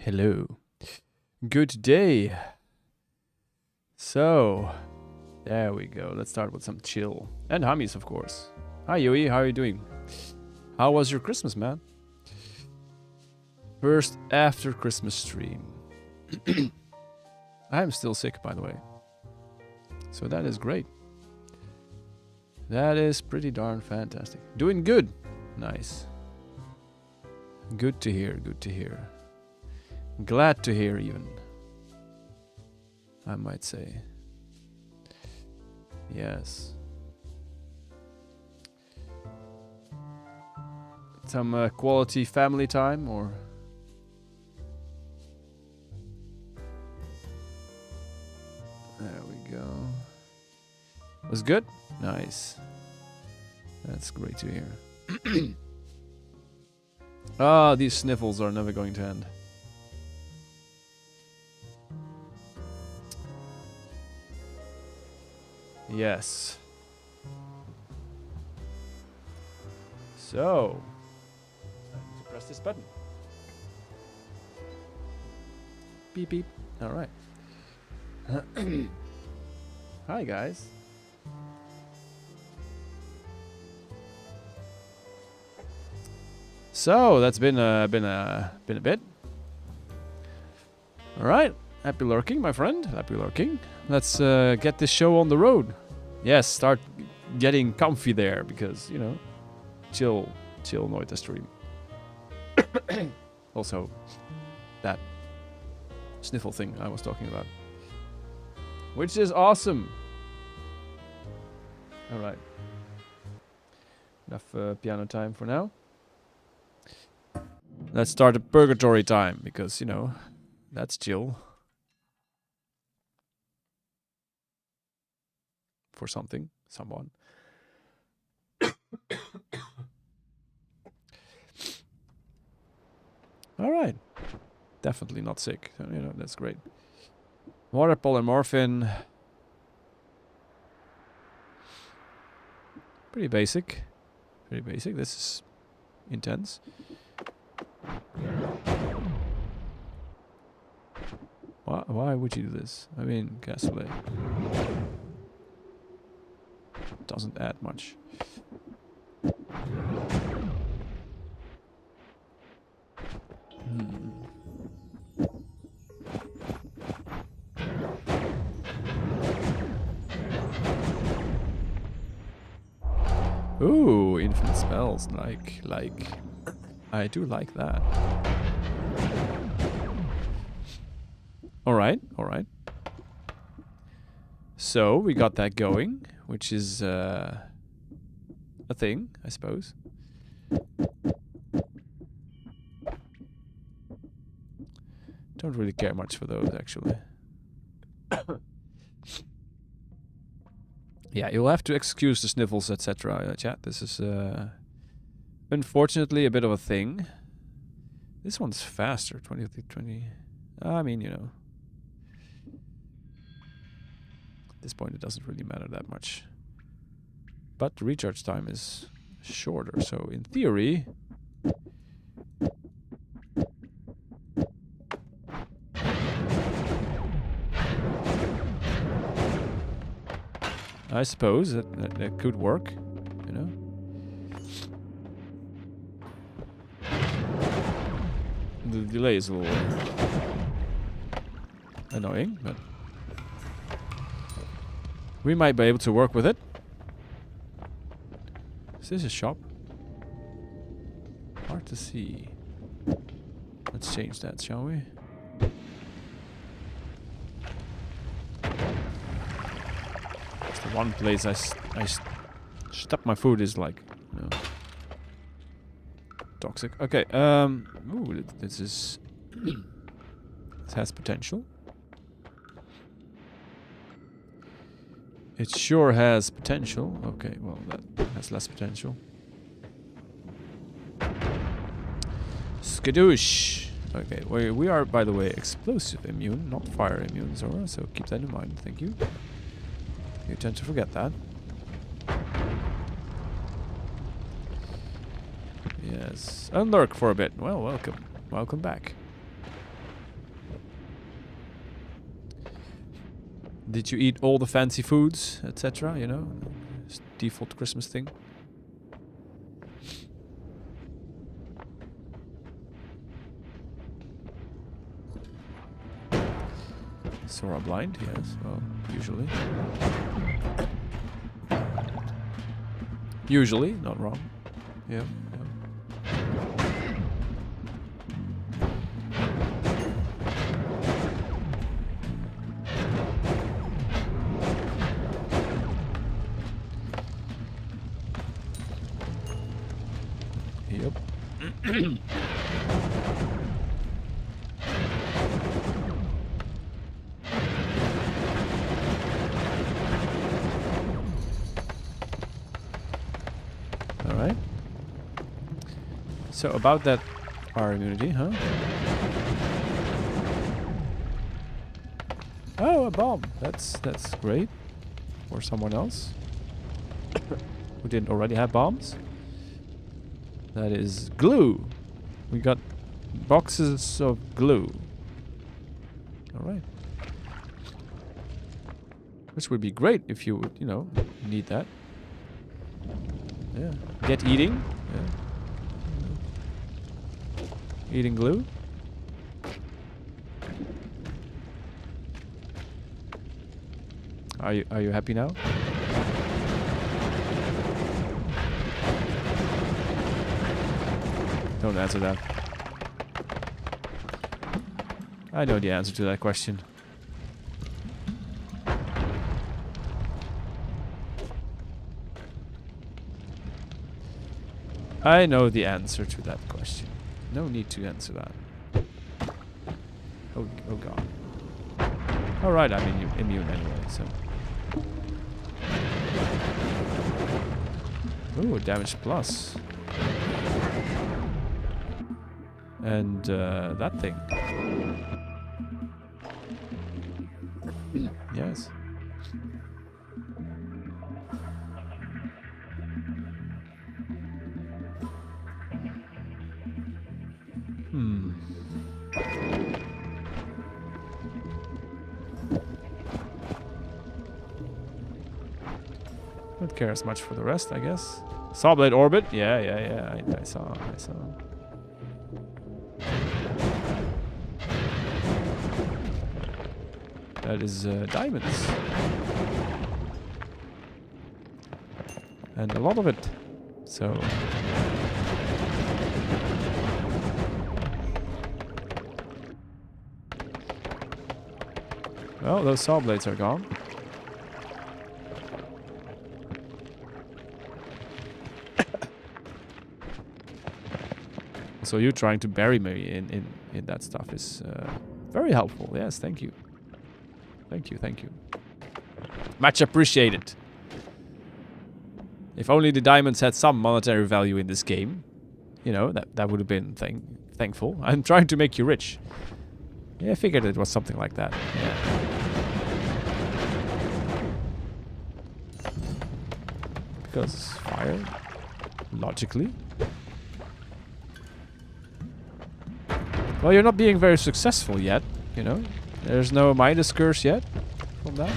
Hello. Good day. So, there we go. Let's start with some chill. And hummies, of course. Hi, Yui. How are you doing? How was your Christmas, man? First after Christmas stream. I am still sick, by the way. So that is great. That is pretty darn fantastic. Doing good. Nice. Good to hear, good to hear. Glad to hear, even. I might say. Yes. Some quality family time, or? There we go. Was good? Nice. That's great to hear. Ah, these sniffles are never going to end. Yes. So, time to press this button. Beep beep. All right. Hi guys. So that's been a bit. All right. Happy lurking, my friend. Happy lurking. Let's get this show on the road. Yes, start getting comfy there because, you know, chill Noita stream. Also, that sniffle thing I was talking about. Which is awesome. All right. Enough piano time for now. Let's start a Purgatory time because, you know, that's chill. For something, someone. All right. Definitely not sick. So, you know, that's great. Water polymorphin. Pretty basic. Pretty basic. This is intense. Why would you do this? I mean, gasoline doesn't add much. Ooh, infinite spells, like, I do like that. Alright. So, we got that going, which is, a thing, I suppose. Don't really care much for those, actually. Yeah, you'll have to excuse the sniffles, etc. Chat. This is unfortunately a bit of a thing. This one's faster, 20. I mean, you know, at this point it doesn't really matter that much. But the recharge time is shorter, so in theory, I suppose that could work, you know. The delay is a little annoying, but we might be able to work with it. Is this a shop? Hard to see. Let's change that, shall we? One place I stuck my food is like, you know, toxic. Okay, ooh, this is this has potential. It sure has potential. Okay, well, that has less potential. Skadoosh. Okay, we are, by the way, explosive immune, not fire immune, Zora, so keep that in mind, thank you. You tend to forget that. Yes. Unlurk for a bit. Well, welcome. Welcome back. Did you eat all the fancy foods, etc.? You know, default Christmas thing. Zora blind, yes. Well, usually. Usually, not wrong. Yeah. Yep. Alright. So about that R immunity, huh? Oh, a bomb. That's great. Or someone else who didn't already have bombs. That is glue. We got boxes of glue. Alright. Which would be great if you would, you know, need that. Yeah. Get eating. Yeah. Eating glue. Are you happy now? Don't answer that. I know the answer to that question. I know the answer to that question. No need to answer that. Oh god. Alright, I'm immune anyway, so. Ooh, damage plus. And that thing. Yes. Don't care as much for the rest, I guess. Sawblade orbit? Yeah. I saw. That is diamonds. And a lot of it. So... Well, those saw blades are gone. So you trying to bury me in that stuff is very helpful. Yes, thank you. Thank you. Much appreciated. If only the diamonds had some monetary value in this game, you know, that would have been thankful. I'm trying to make you rich. Yeah, I figured it was something like that. Yeah. Because fire, logically. Well, you're not being very successful yet, you know. There's no Midas curse yet from that.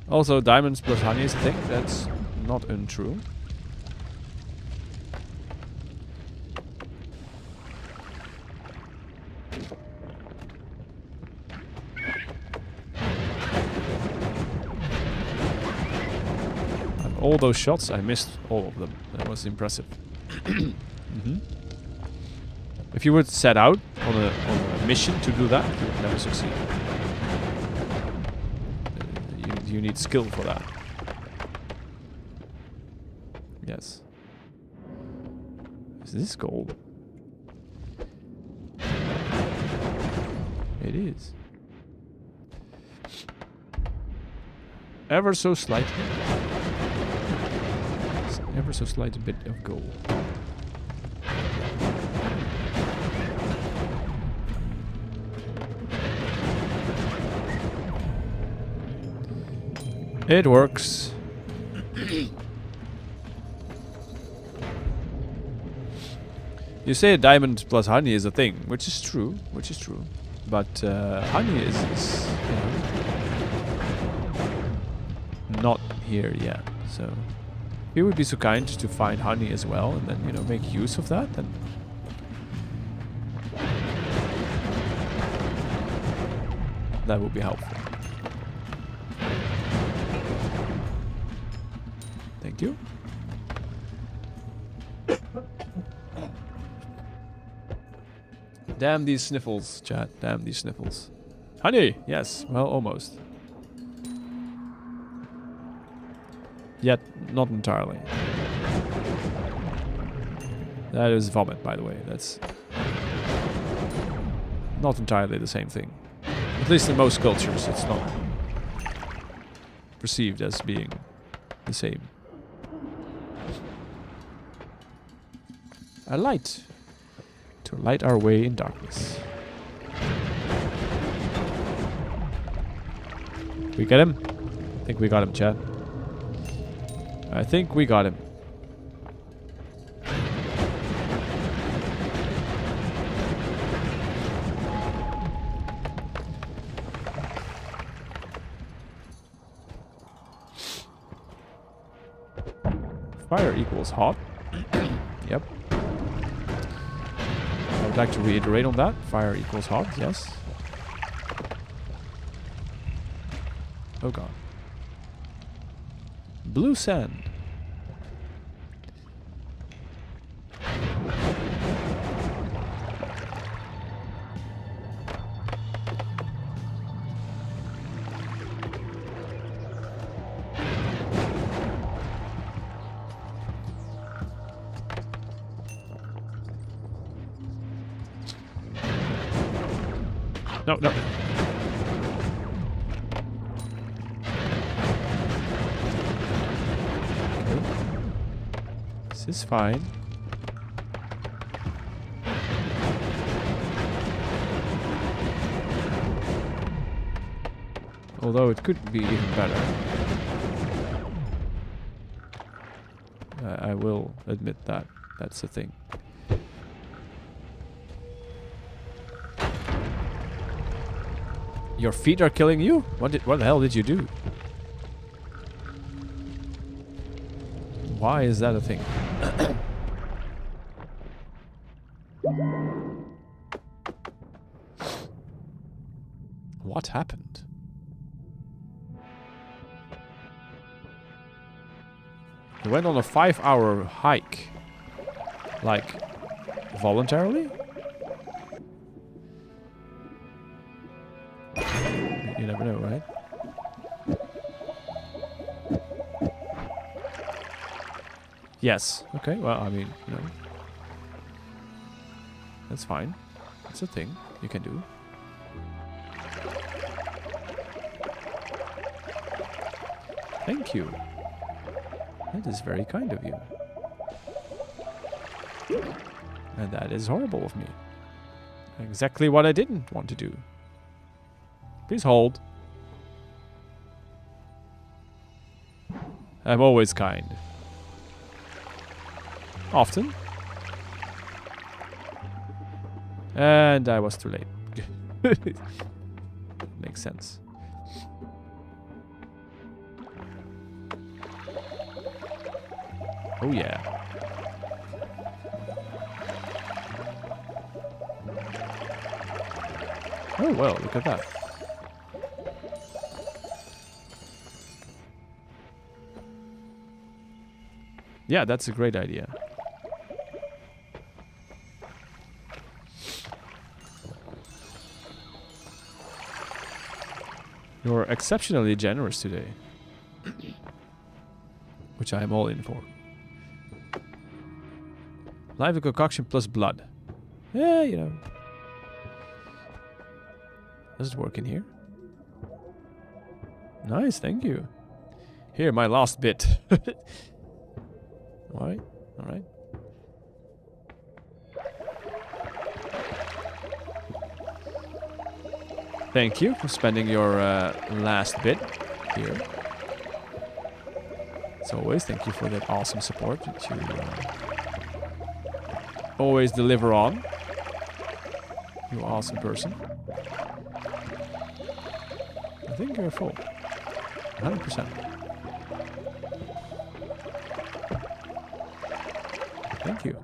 Also, diamonds plus honey is a thing. That's not untrue. And all those shots, I missed all of them. That was impressive. If you would set out on a mission to do that, you would never succeed. You need skill for that. Yes. Is this gold? It is. Ever so slightly. Ever so slight bit of gold. It works. You say diamond plus honey is a thing, which is true, But honey is you know, not here yet. So if you would be so kind to find honey as well, and then, you know, make use of that, then that would be helpful. Thank you. Damn these sniffles, chat. Damn these sniffles. Honey! Yes. Well, almost. Yet, not entirely. That is vomit, by the way. That's not entirely the same thing. At least in most cultures, it's not perceived as being the same. A light to light our way in darkness. We get him? I think we got him, chat. I think we got him. Fire equals hot. Yep. I would like to reiterate on that. Fire equals hot, yes. Oh god. Blue sand. No, no. Okay. This is fine. Although it could be even better. I will admit that. That's the thing. Your feet are killing you? What the hell did you do? Why is that a thing? What happened? You went on a 5-hour hike. Like, voluntarily? You never know, right? Yes. Okay, well, I mean, you know. That's fine. It's a thing you can do. Thank you. That is very kind of you. And that is horrible of me. Exactly what I didn't want to do. Please hold. I'm always kind. Often. And I was too late. Makes sense. Oh yeah. Oh well, look at that. Yeah, that's a great idea. You're exceptionally generous today. Which I am all in for. Live concoction plus blood. Yeah, you know. Does it work in here? Nice, thank you. Here, my last bit. Alright, alright. Thank you for spending your last bit here. As always, thank you for that awesome support that you always deliver on. You awesome person. I think you're full. 100%. Thank you.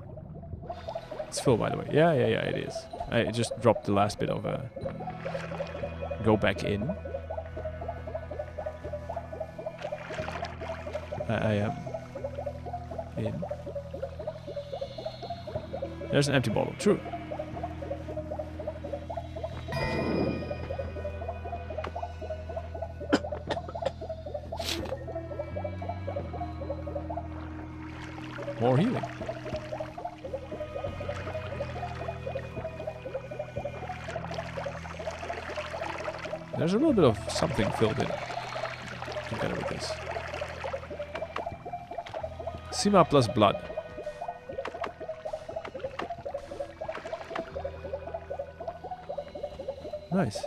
It's full, by the way. Yeah, it is. I just dropped the last bit of go back in. I am in. There's an empty bottle. True. More healing. There's a little bit of something filled in together with this. Sima plus blood. Nice.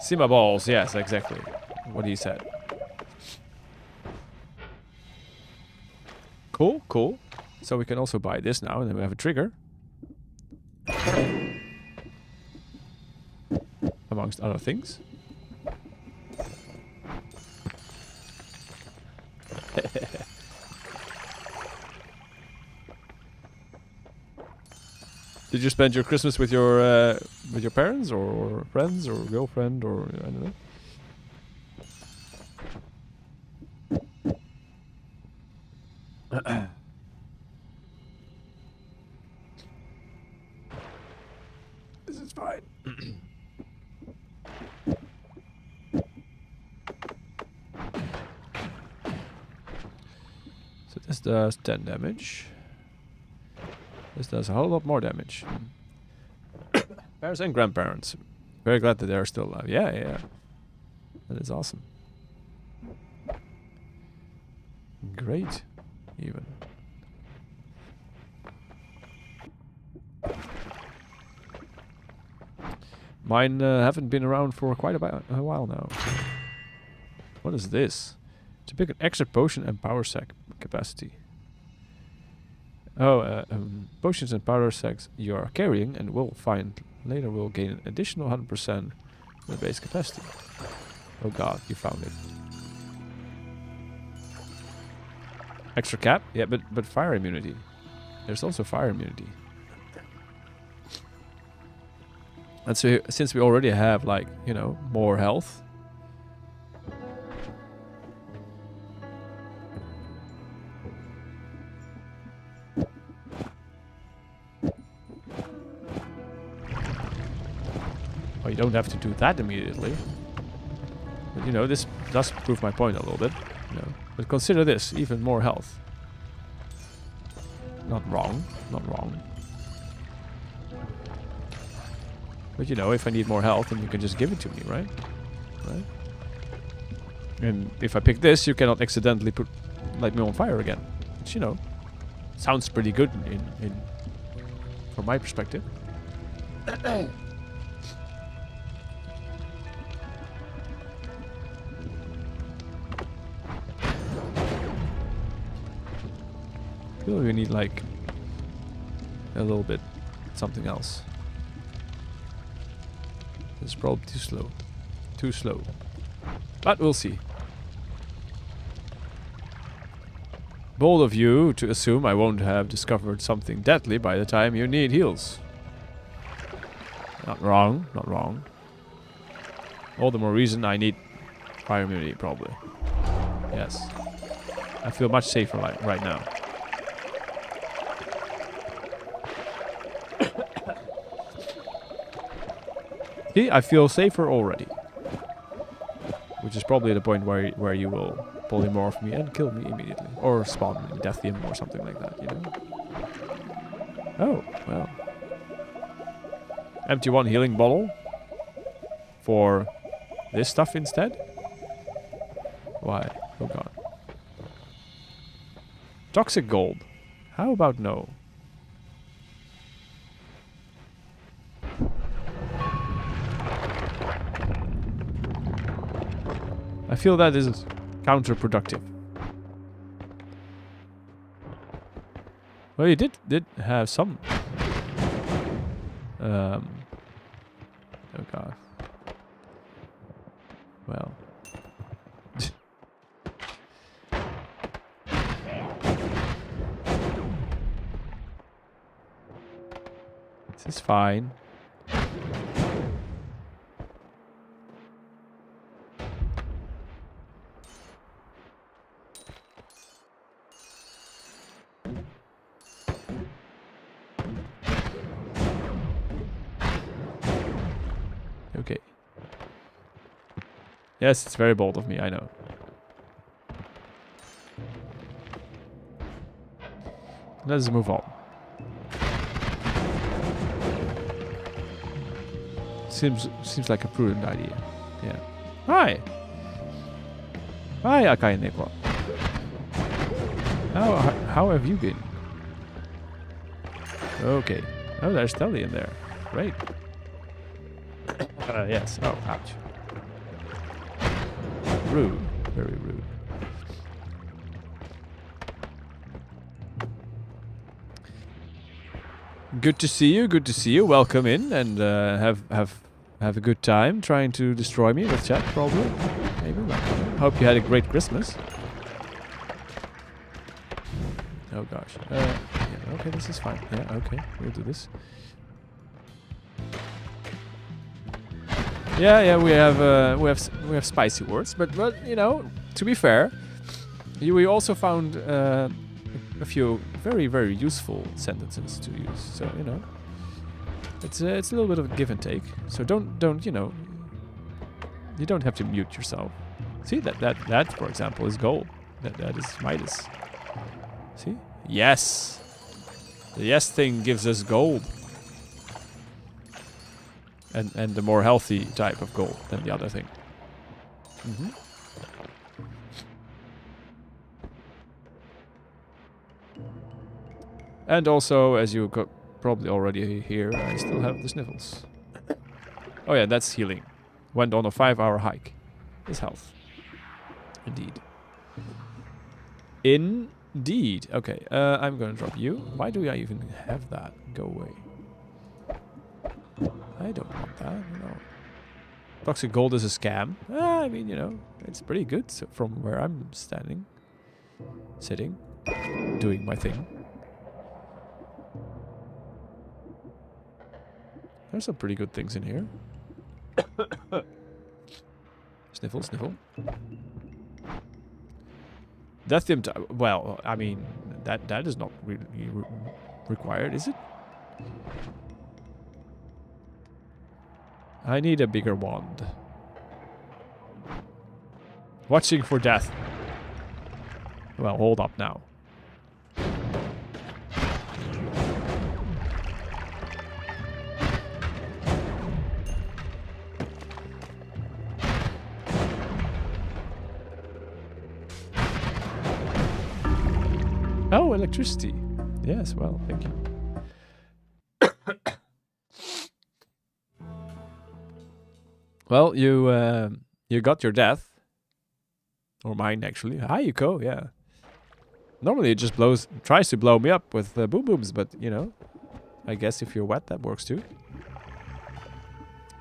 Sima balls, yes, exactly. What he said. Cool, cool. So we can also buy this now, and then we have a trigger. Amongst other things. Did you spend your Christmas with your parents or friends or girlfriend or I don't know? This is fine. So this does 10 damage. This does a whole lot more damage. Parents and grandparents. Very glad that they're still alive. Yeah. That is awesome. Great, even. Mine haven't been around for quite a while now. What is this? To pick an extra potion and power sack capacity. Oh, potions and powder sacks you are carrying and will find later will gain an additional 100% the base capacity. Oh god, you found it. Extra cap? Yeah, but fire immunity. There's also fire immunity. And so since we already have, like, you know, more health. Well, you don't have to do that immediately. But, you know, this does prove my point a little bit. You know. But consider this, even more health. Not wrong, not wrong. But you know, if I need more health, then you can just give it to me, right? Right? And if I pick this, you cannot accidentally light me on fire again. Which, you know, sounds pretty good from my perspective. I feel we need, like, a little bit something else. It's probably too slow. Too slow. But we'll see. Bold of you to assume I won't have discovered something deadly by the time you need heals. Not wrong, not wrong. All the more reason I need fire immunity, probably. Yes. I feel much safer right now. See, I feel safer already. Which is probably the point where you will polymorph me and kill me immediately. Or spawn me, Deathium or something like that, you know? Oh, well. Empty one healing bottle. For this stuff instead? Why? Oh god. Toxic gold. How about no? I feel that is counterproductive. Well, you did have some. Oh god. Well. This is fine. Okay. Yes, it's very bold of me, I know. Let's move on. Seems like a prudent idea. Yeah. Hi! Hi, Akai Neko. How have you been? Okay. Oh, there's Telly in there. Great. Yes. Oh, ouch. Rude. Very rude. Good to see you. Good to see you. Welcome in and have a good time trying to destroy me with chat, probably. Maybe. Hope you had a great Christmas. Oh gosh. Yeah, okay, this is fine. Yeah, okay, we'll do this. Yeah, we have spicy words, but you know, to be fair, we also found a few very useful sentences to use. So you know, it's a little bit of a give and take. So don't you know, you don't have to mute yourself. See that for example is gold. That is Midas. See? Yes. The yes thing gives us gold. And the more healthy type of gold than the other thing. Mm-hmm. And also, as you could probably already hear, I still have the sniffles. Oh yeah, that's healing. Went on a 5-hour hike. Is health. Indeed. Indeed. Okay, I'm gonna drop you. Why do I even have that? Go away. I don't want that, no. Toxic gold is a scam. I mean, you know, it's pretty good from where I'm standing. Sitting. Doing my thing. There's some pretty good things in here. Sniffle, sniffle. Deathium, well, I mean, that is not really required, is it? I need a bigger wand. Watching for death. Well, hold up now. Oh, electricity. Yes, well, thank you. Well, you got your death. Or mine, actually. Hi, Yuko, yeah. Normally it just tries to blow me up with boom booms, but, you know, I guess if you're wet, that works too.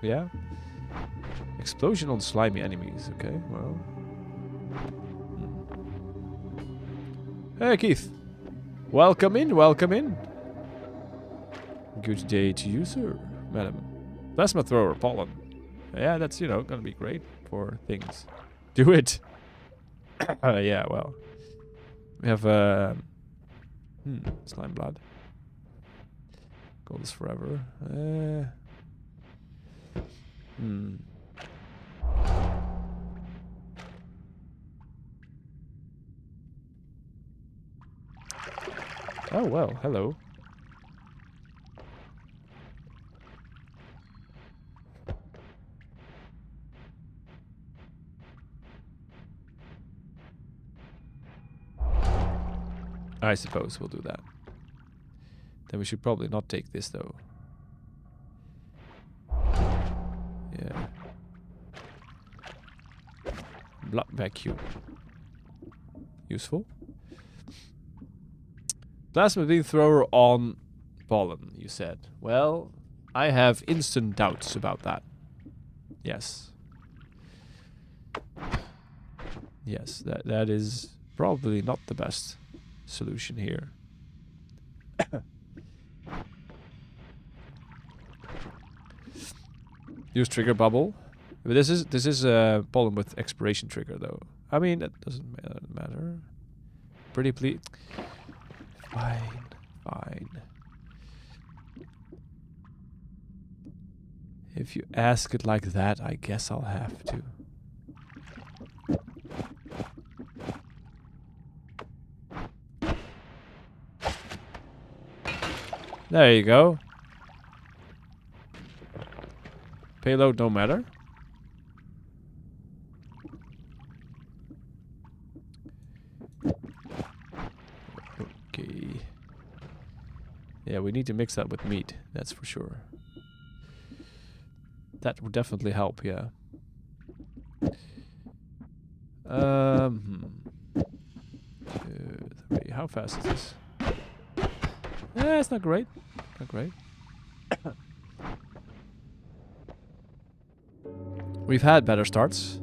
Yeah. Explosion on slimy enemies, okay, well. Hey, Keith. Welcome in, welcome in. Good day to you, sir, madam. Plasma thrower, pollen. Yeah, that's, you know, gonna be great for things. Do it! Yeah, well. We have, slime blood. Gold is forever. Oh, well, hello. I suppose we'll do that. Then we should probably not take this, though. Yeah. Blood vacuum. Useful. Plasma beam thrower on pollen, you said. Well, I have instant doubts about that. Yes. Yes, that is probably not the best solution here. Use trigger bubble. But this is a pollen with expiration trigger though. I mean that doesn't matter. Pretty please. Fine, fine. If you ask it like that, I guess I'll have to. There you go. Payload no matter. Okay. Yeah, we need to mix that with meat, that's for sure. That would definitely help, yeah. How fast is this? Yeah, it's not great. Not great. We've had better starts.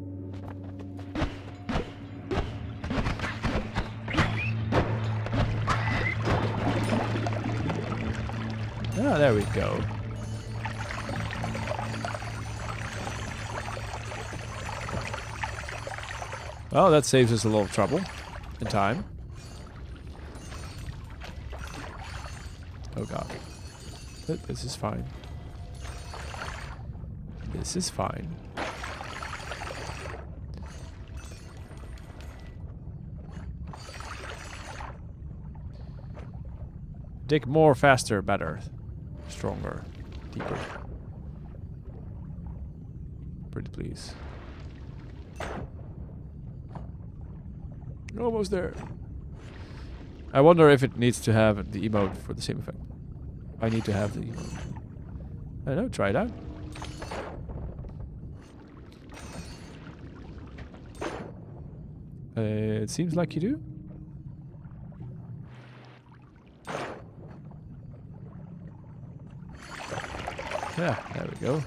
Ah, there we go. Well, that saves us a lot of trouble and time. Oh god. This is fine. This is fine. Dig more, faster, better. Stronger. Deeper. Pretty please. Almost there. I wonder if it needs to have the emote for the same effect. I need to have the emote. I don't know, try it out. It seems like you do. Yeah, there we go.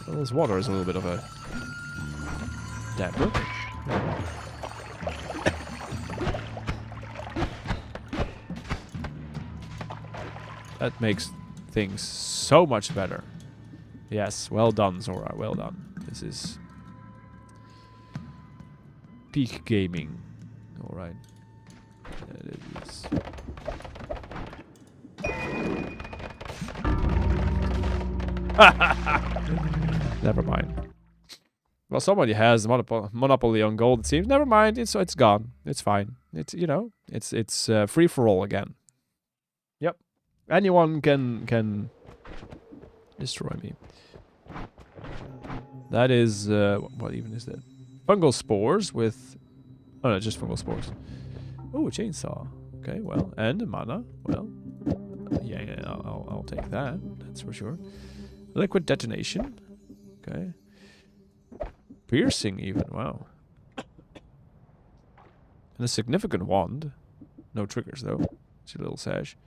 Well, this water is a little bit of a damper. That makes things so much better. Yes, well done, Zora. Well done. This is peak gaming. All right. It is. Never mind. Well, somebody has monopoly on gold. It seems. Never mind. It's gone. It's fine. It's it's free for all again. Yep. Anyone can destroy me. That is what even is that? Fungal spores with. Oh no, just fungal spores. Oh, a chainsaw. Okay, well, and a mana. Well, yeah, I'll take that. That's for sure. Liquid detonation. Okay. Piercing even. Wow. And a significant wand. No triggers though. It's a little sash.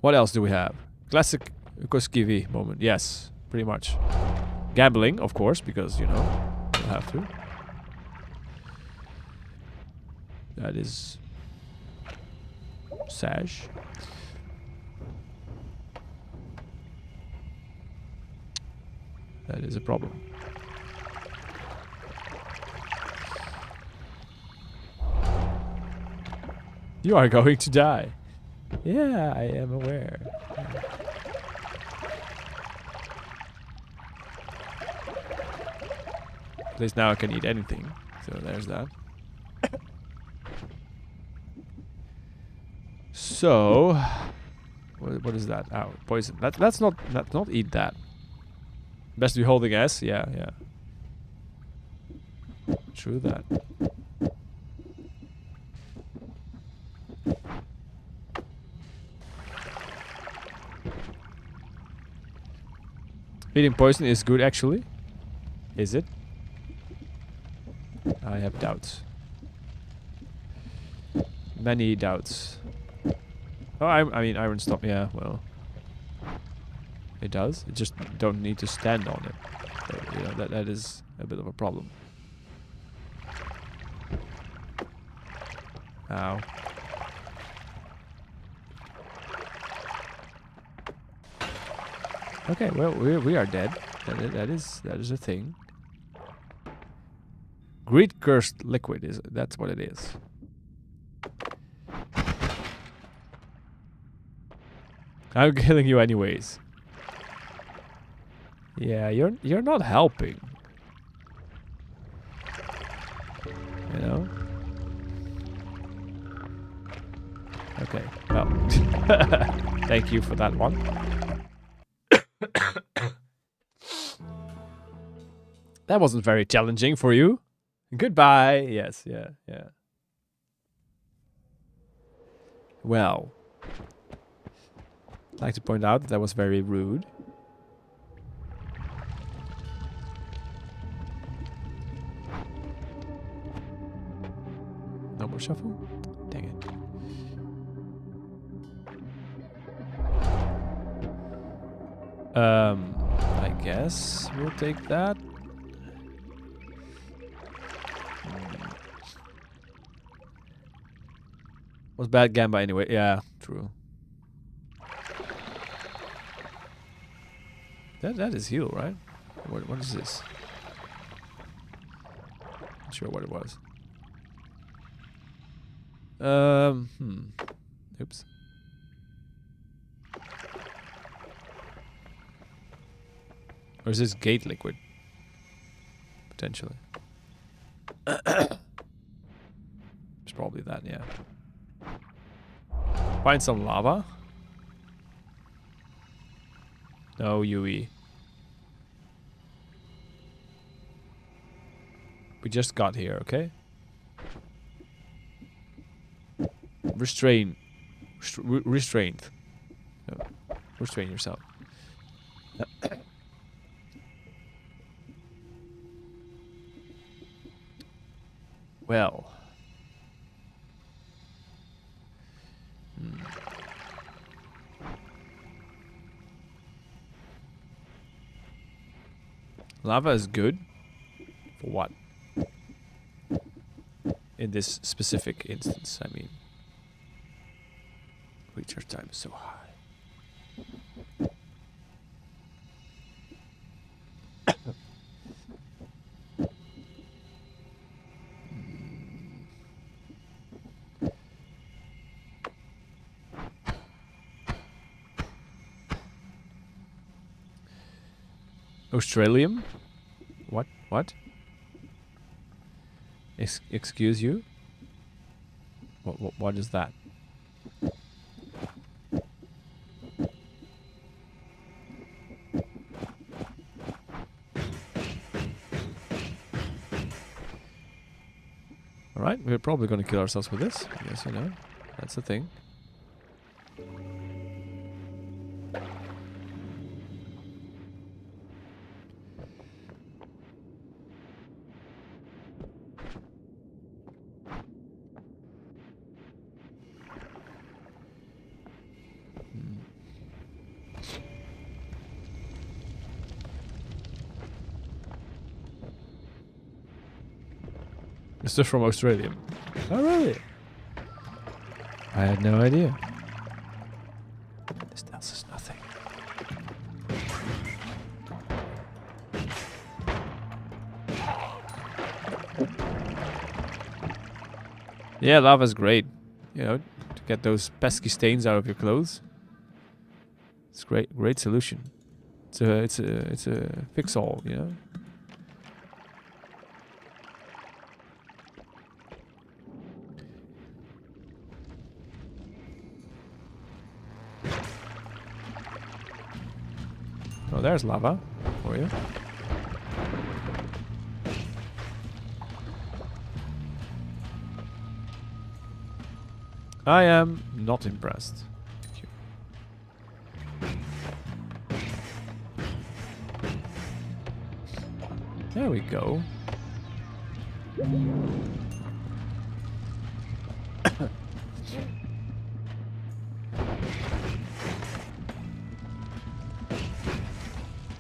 What else do we have? Classic Koskivi moment. Yes, pretty much. Gambling, of course, because you know you'll have to. That is sash. That is a problem. You are going to die. Yeah, I am aware. At least now I can eat anything. So there's that. So, what is that? Ow, poison. Let's not eat that. Best to be holding S. Yeah, yeah. True that. Eating poison is good, actually. Is it? I have doubts. Many doubts. Oh, I mean, iron stop. Yeah, well, it does. You just don't need to stand on it. So, you know, that is a bit of a problem. Ow. Okay, well, we are dead. That is a thing. Greed cursed liquid that's what it is. I'm killing you anyways. Yeah, you're not helping. You know? Okay, well. Thank you for that one. That wasn't very challenging for you. Goodbye. Yes, yeah. Well. I'd like to point out that was very rude. No more shuffle? Dang it. I guess we'll take that. Was bad gamba anyway. Yeah, true. That is heal, right? What is this? Not sure what it was. Oops. Or is this gate liquid? Potentially. It's probably that, yeah. Find some lava. No, UE. We just got here, okay? Restrain. Restrained. No. Restrain yourself. Well. Lava is good. For what? In this specific instance, I mean. Recharge time is so high. Australium? What? Excuse you? What is that? Alright, we're probably gonna kill ourselves with this. I guess, you know, that's the thing. It's just from Australia. Oh, really? I had no idea. This tells us nothing. Yeah, lava's great. You know, to get those pesky stains out of your clothes. It's great solution. It's a fix-all, you know. Oh, there's lava for you. I am not impressed. Thank you. There we go.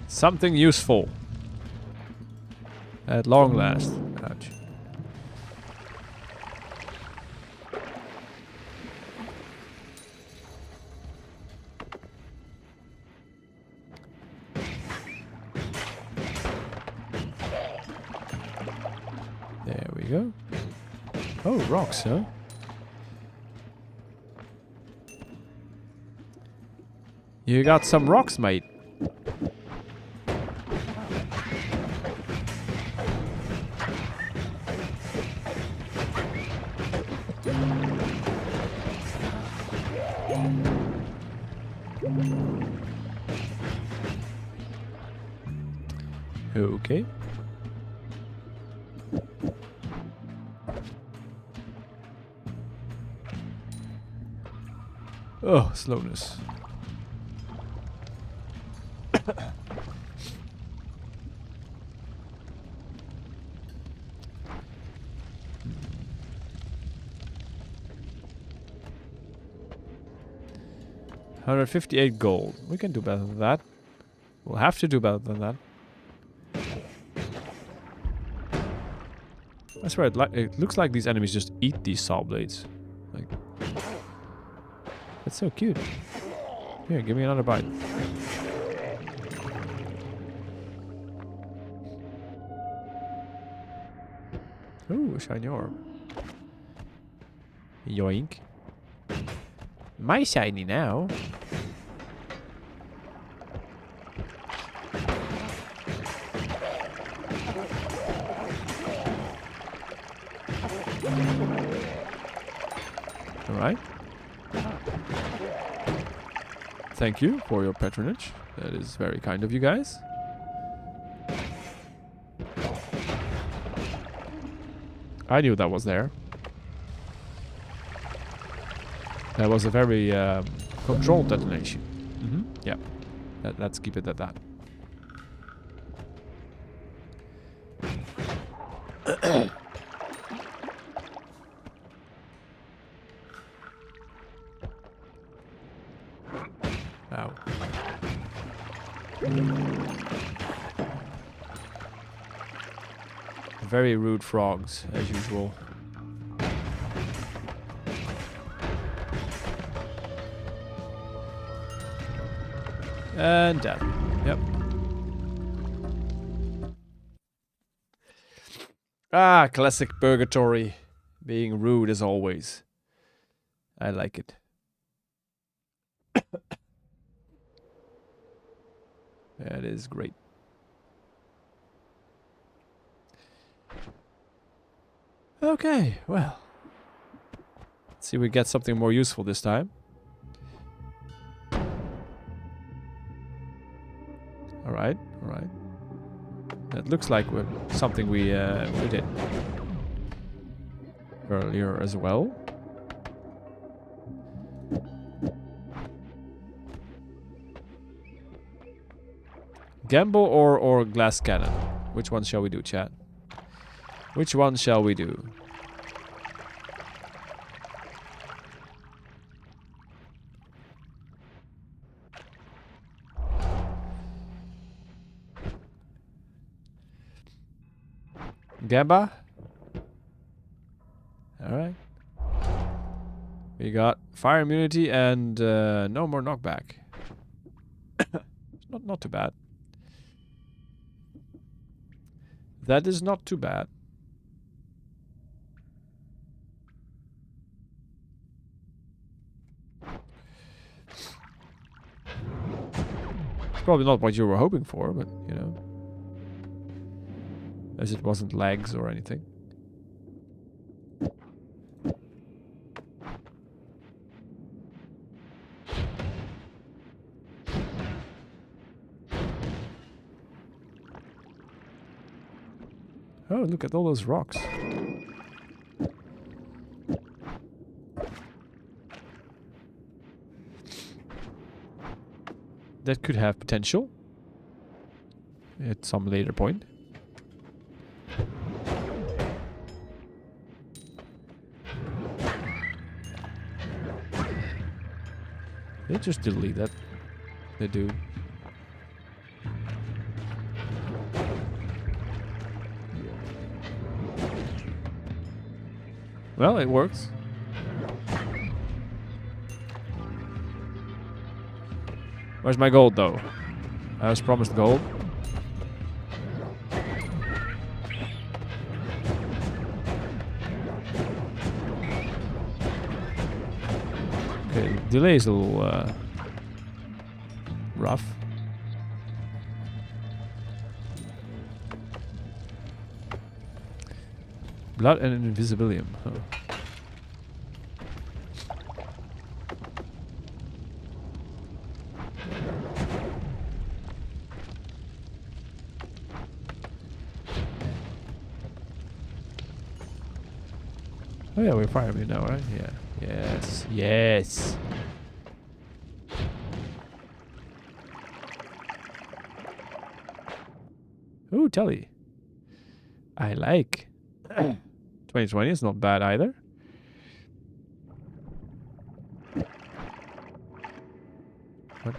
Something useful. At long last. Ouch. There we go. Oh, rocks, huh? You got some rocks, mate. Okay. Oh, slowness. 158 gold. We can do better than that. We'll have to do better than that. I swear, it looks like these enemies just eat these saw blades. Like, that's so cute. Here, give me another bite. Ooh, a shiny orb. Yoink. My shiny now. Alright. Thank you for your patronage. That is very kind of you guys. I knew that was there. That was a very controlled detonation. Yeah. Let's keep it at that. Ow. Very rude frogs, as usual. And death. Yep. Ah, classic Purgatory. Being rude as always. I like it. That is great. Okay, well. Let's see if we get something more useful this time. Alright, alright. That looks like something we did earlier as well. Gamble or glass cannon? Which one shall we do, chat? Which one shall we do? Gamba? Alright. We got fire immunity and no more knockback. not too bad. That is not too bad. It's probably not what you were hoping for, but you know. As it wasn't legs or anything. Oh, look at all those rocks. That could have potential at some later point. They just delete that. They do. Well, it works. Where's my gold, though? I was promised gold. Okay, delay is a little rough. Blood and invisibilium. Huh. Oh yeah, we're firemen now, right? Yeah. Yes. Yes. Ooh, telly. I like. 2020 is not bad either. What?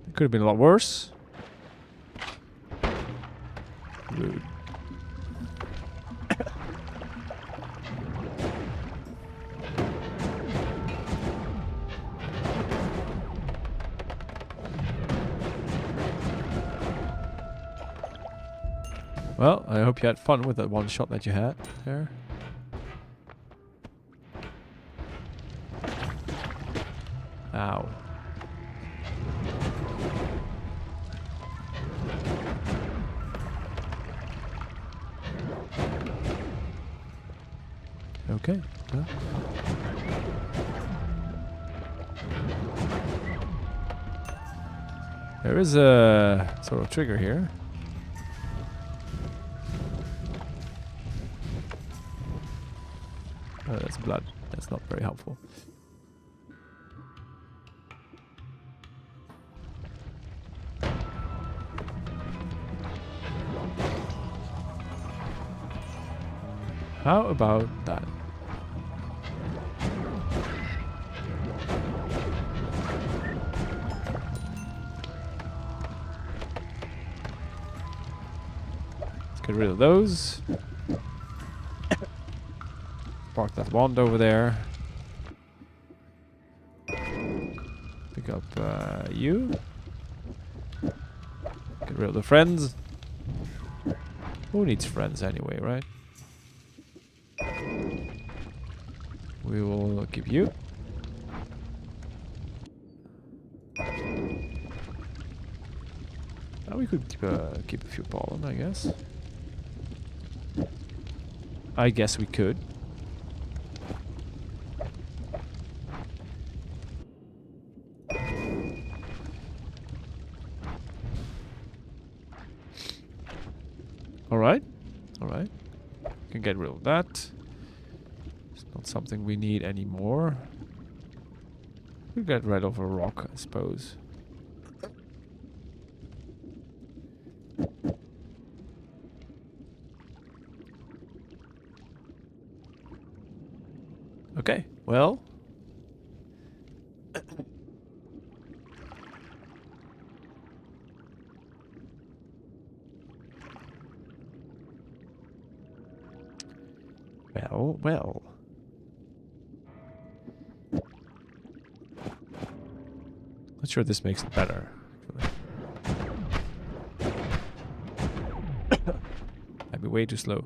It could have been a lot worse. Rude. Well, I hope you had fun with that one shot that you had there. Ow. Okay. Well. There is a sort of trigger here. Oh, that's blood. That's not very helpful. How about that? Let's get rid of those. Park that wand over there. Pick up you. Get rid of the friends. Who needs friends anyway, right? We will keep you. We could keep a few pollen, I guess. I guess we could. Alright. Alright. Can get rid of that. It's not something we need anymore. We get rid of a rock, I suppose. Okay, well. Well. Not sure this makes it better, actually. I'd be way too slow.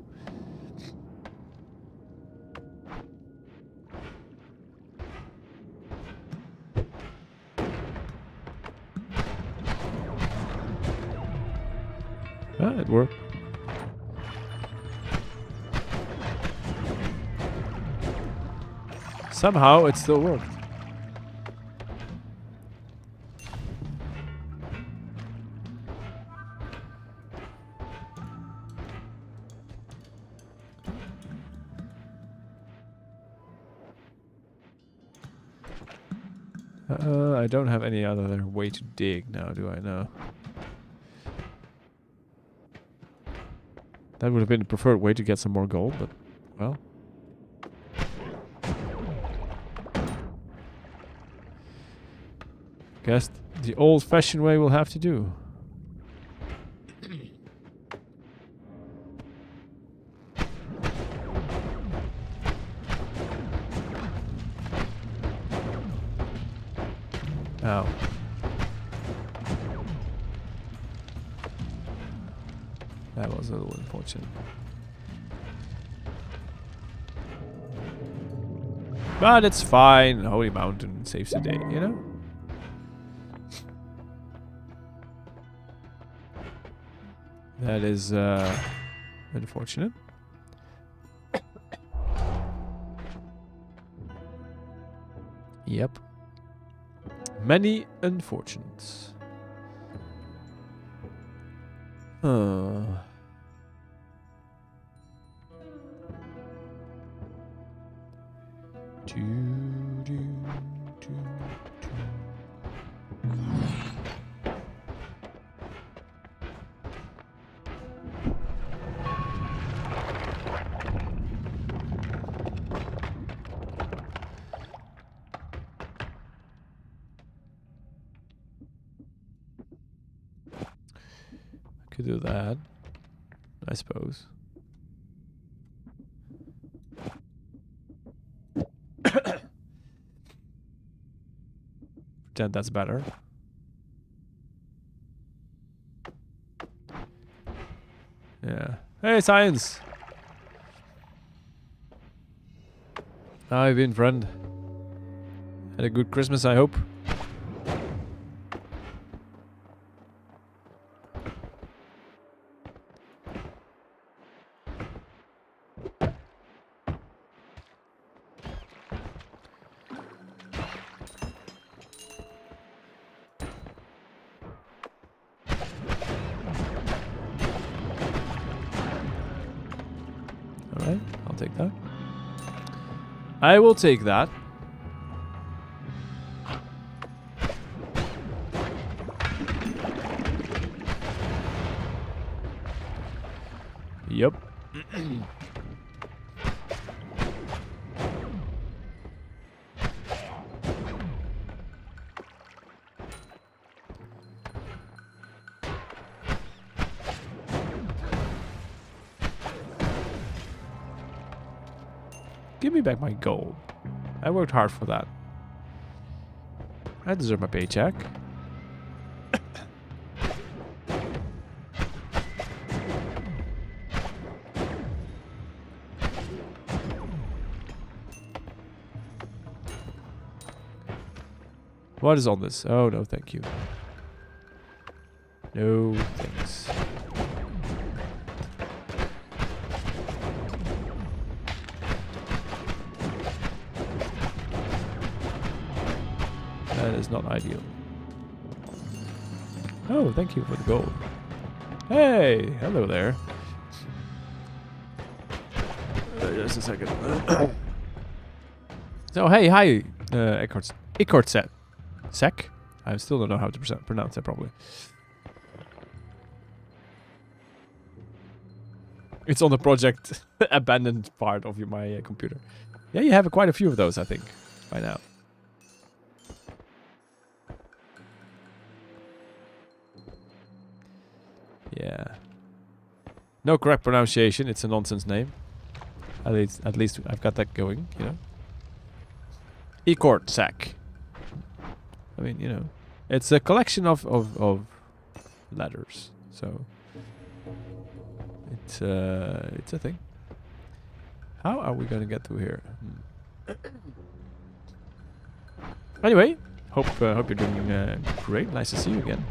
Ah, it worked. Somehow it still worked. I don't have any other way to dig now, do I? No. That would have been the preferred way to get some more gold, but, well. Guess the old-fashioned way will have to do. Ow. That was a little unfortunate. But it's fine. Holy Mountain saves the day, you know? That is unfortunate. Yep. Many unfortunates. Could do that, I suppose. Pretend that's better. Yeah. Hey, science! How have you been, friend? Had a good Christmas, I hope. Alright, I'll take that. I will take that. Yep. Give me back my gold. I worked hard for that. I deserve my paycheck. What is on this? Oh, no, thank you. No, thanks. That is not ideal. Oh, thank you for the gold. Hey, hello there. Just a second. So, hey, hi, Eckhart set. Sec? I still don't know how to pronounce that properly. It's on the project abandoned part of my computer. Yeah, you have quite a few of those, I think, by now. Yeah. No correct pronunciation. It's a nonsense name. At least I've got that going, you know. Eckhart sack. I mean, you know, it's a collection of letters, so it's a thing. How are we gonna get through here? Anyway, hope you're doing great. Nice to see you again.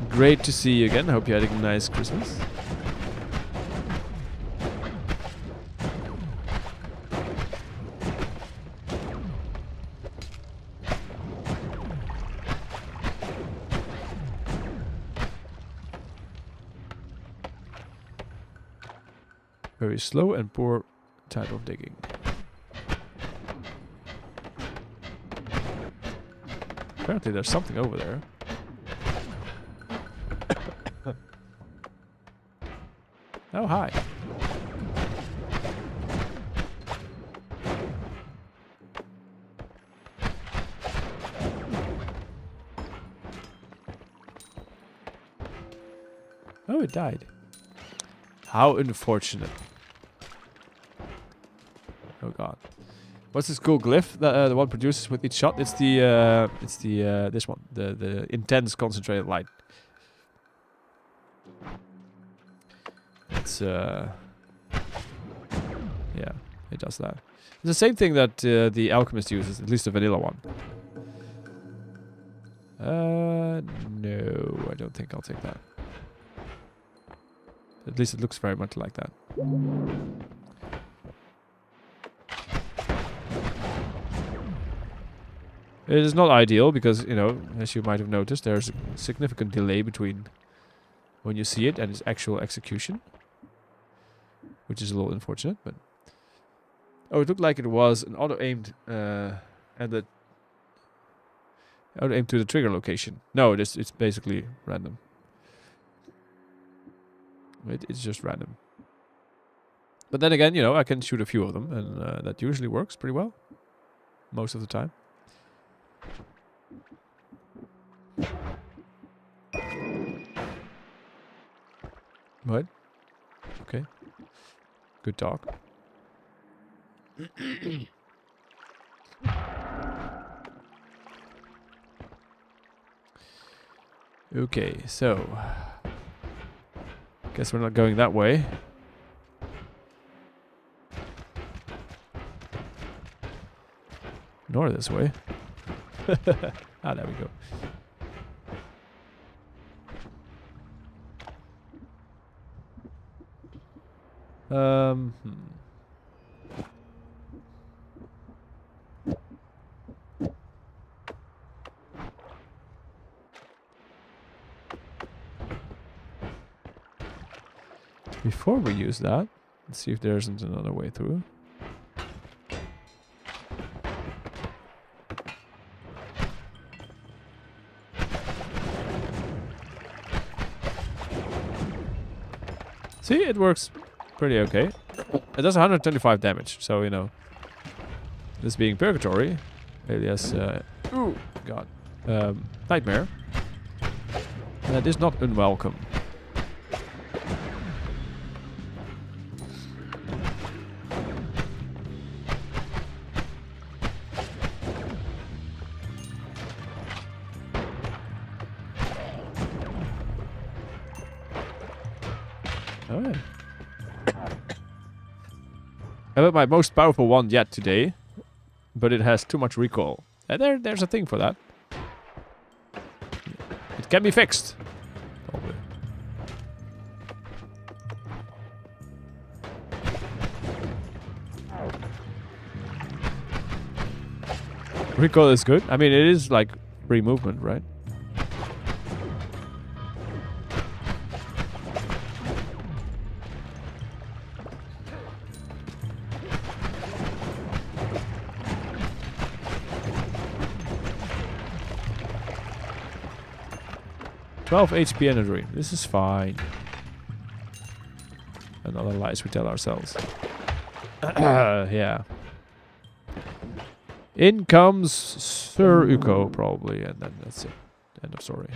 Great to see you again. Hope you had a nice Christmas. Very slow and poor type of digging. Apparently there's something over there. Oh, hi. Oh, it died. How unfortunate. Oh god. What's this cool glyph that the one produces with each shot? It's the this one, the intense concentrated light. It's yeah, it does that. It's the same thing that the alchemist uses, at least the vanilla one. No, I don't think I'll take that. At least it looks very much like that. It is not ideal because, you know, as you might have noticed, there's a significant delay between when you see it and its actual execution. Which is a little unfortunate, but... Oh, it looked like it was an auto-aimed, and the... Auto-aimed to the trigger location. No, it's basically random. It's just random. But then again, you know, I can shoot a few of them, and that usually works pretty well. Most of the time. What? Okay. Good talk. Okay, so... Guess we're not going that way. Nor this way. Ah, there we go. Before we use that, let's see if there isn't another way through. See, it works pretty okay. It does 125 damage, so, you know. This being Purgatory, alias, ooh, god, Nightmare. That is not unwelcome. Oh yeah. I have my most powerful one yet today, but it has too much recoil. And there's a thing for that. It can be fixed. Probably. Recoil is good. I mean, it is like free movement, right? $12 HP in a dream. This is fine. Another lies we tell ourselves. Yeah. In comes Sir Uko, probably, and then that's it. End of story.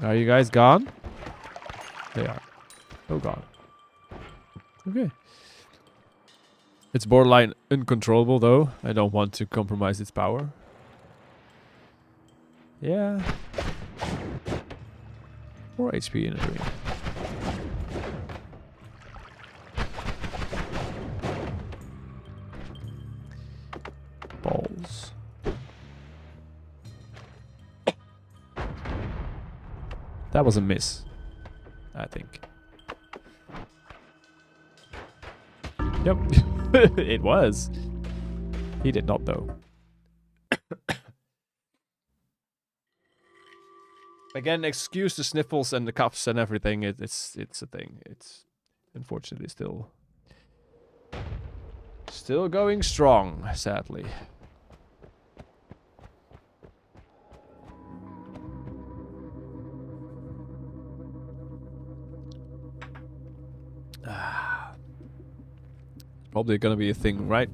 Are you guys gone? They are. Oh god. Okay. It's borderline uncontrollable though. I don't want to compromise its power. Yeah. 4 HP in a dream. Balls. That was a miss, I think. Yep. It was. He did not though. Again, excuse the sniffles and the cuffs and everything. It's a thing. It's unfortunately still going strong, sadly. Probably gonna be a thing right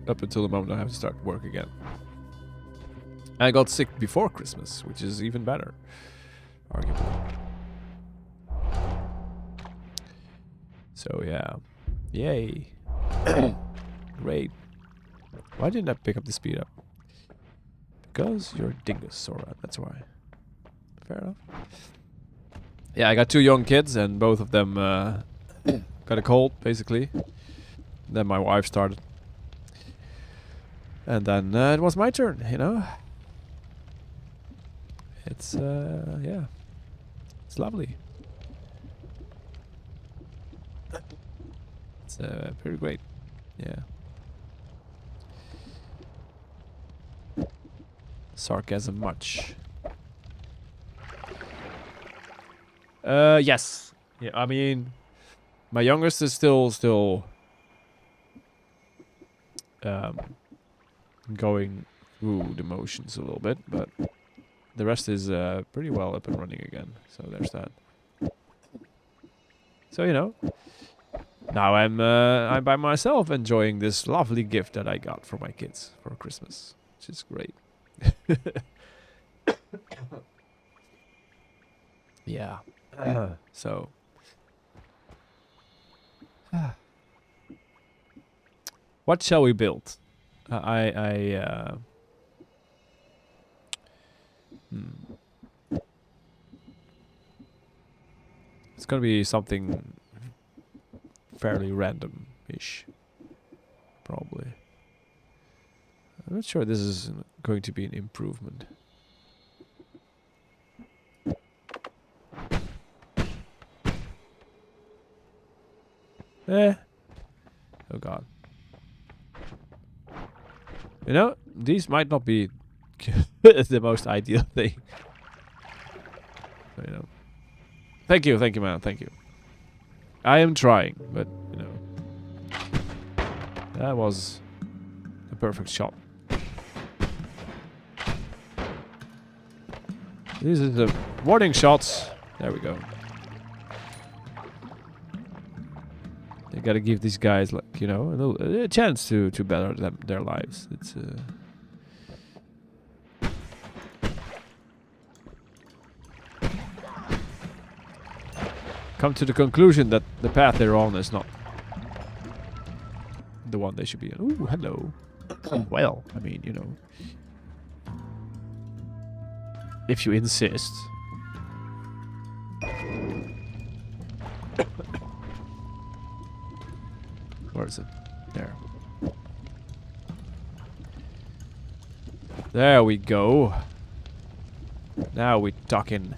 up until the moment I have to start work again. I got sick before Christmas, which is even better, arguably. So yeah, yay. Great. Why didn't I pick up the speed up? Because you're a dingus, Zora, that's why. Fair enough. Yeah, I got 2 young kids and both of them got a cold, basically. Then my wife started. And then it was my turn, you know? It's, yeah. It's lovely. It's pretty great. Yeah. Sarcasm much. Yes. Yeah, I mean, my youngest is still going through the motions a little bit, but the rest is pretty well up and running again. So there's that. So you know, now I'm by myself enjoying this lovely gift that I got for my kids for Christmas, which is great. Yeah. So. What shall we build? It's gonna be something fairly random-ish, probably. I'm not sure this is going to be an improvement. Oh god. You know, these might not be the most ideal thing. But, you know. Thank you, man, thank you. I am trying, but, you know. That was a perfect shot. These are the warning shots. There we go. You gotta give these guys, like, you know, a chance to better their lives. It's come to the conclusion that the path they're on is not the one they should be in. Ooh, hello. Well, I mean, you know, if you insist. Where is it? There. There we go. Now we're talking.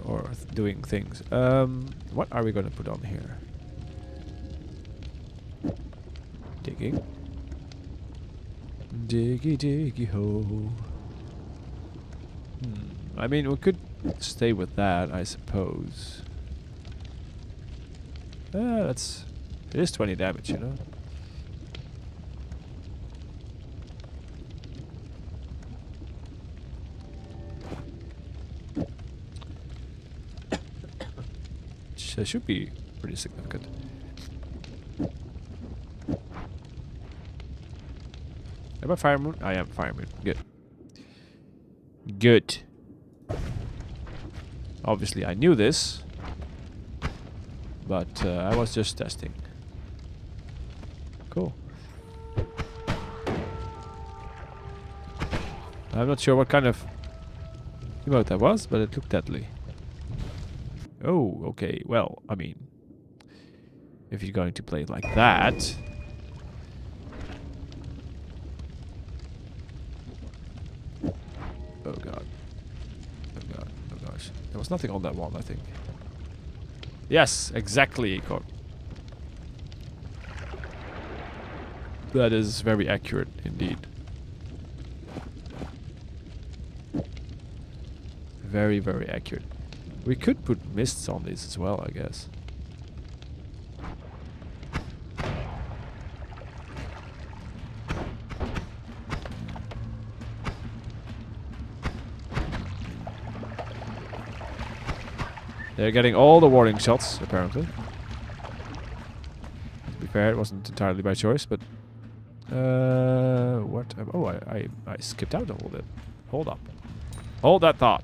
Or doing things. What are we gonna put on here? Digging. Diggy diggy ho. I mean, we could stay with that, I suppose. That's... It is 20 damage, you know? Which should be pretty significant. Am I Fire Moon? I am Fire Moon. Good. Good. Obviously, I knew this. But I was just testing. Cool. I'm not sure what kind of emote that was, but it looked deadly. Oh, okay. Well, I mean, if you're going to play it like that... Oh god. Oh god. Oh gosh. There was nothing on that one, I think. Yes, exactly, Econ. That is very accurate indeed. Very, very accurate. We could put mists on these as well, I guess. They're getting all the warning shots, apparently. To be fair, it wasn't entirely by choice, but... what? Oh, I skipped out a little bit. Hold up. Hold that thought.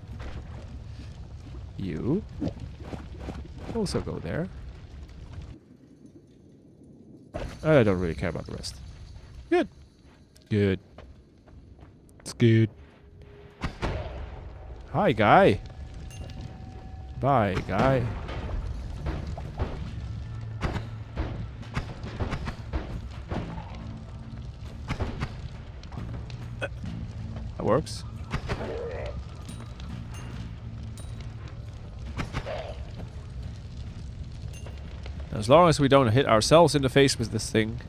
You also go there. I don't really care about the rest. Good. Good. It's good. Hi, guy. Bye, guy. That works. As long as we don't hit ourselves in the face with this thing,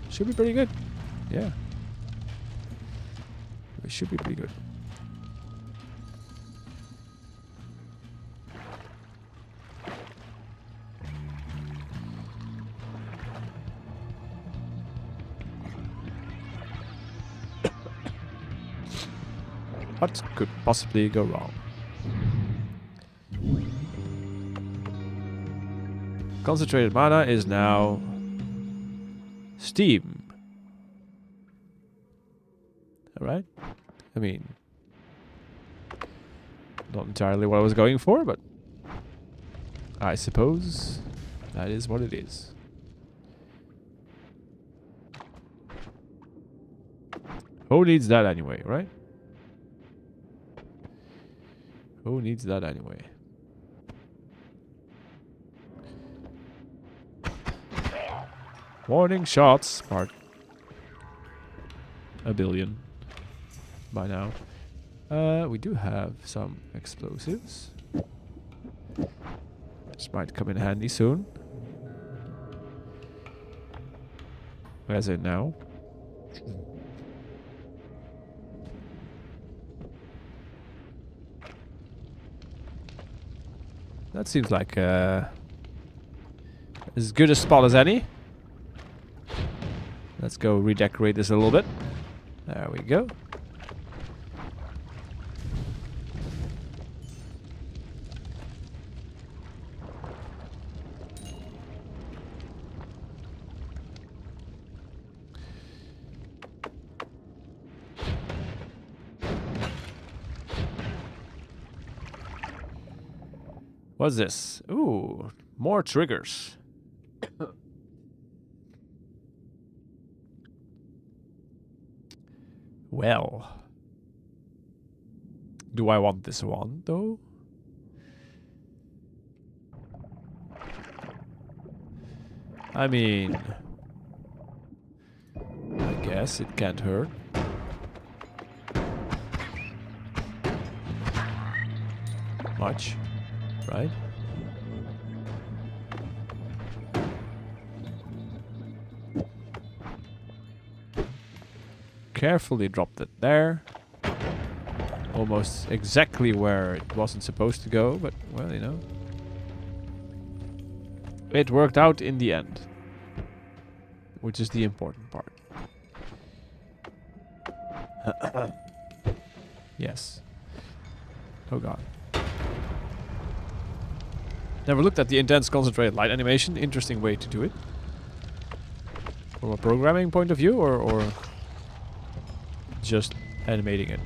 should be pretty good. Yeah. We should be pretty good. What could possibly go wrong? Concentrated mana is now Steam. Alright? I mean, not entirely what I was going for, but I suppose that is what it is. Who needs that anyway, right? Who needs that anyway? Warning shots, part a billion by now. We do have some explosives. This might come in handy soon. As in now. That seems like as good a spot as any. Let's go redecorate this a little bit. There we go. What's this? Ooh, more triggers. Well, do I want this one though? I mean, I guess it can't hurt. Much, right? Carefully dropped it there. Almost exactly where it wasn't supposed to go, but, well, you know. It worked out in the end. Which is the important part. Yes. Oh god. Never looked at the intense concentrated light animation. Interesting way to do it. From a programming point of view, or just animating it.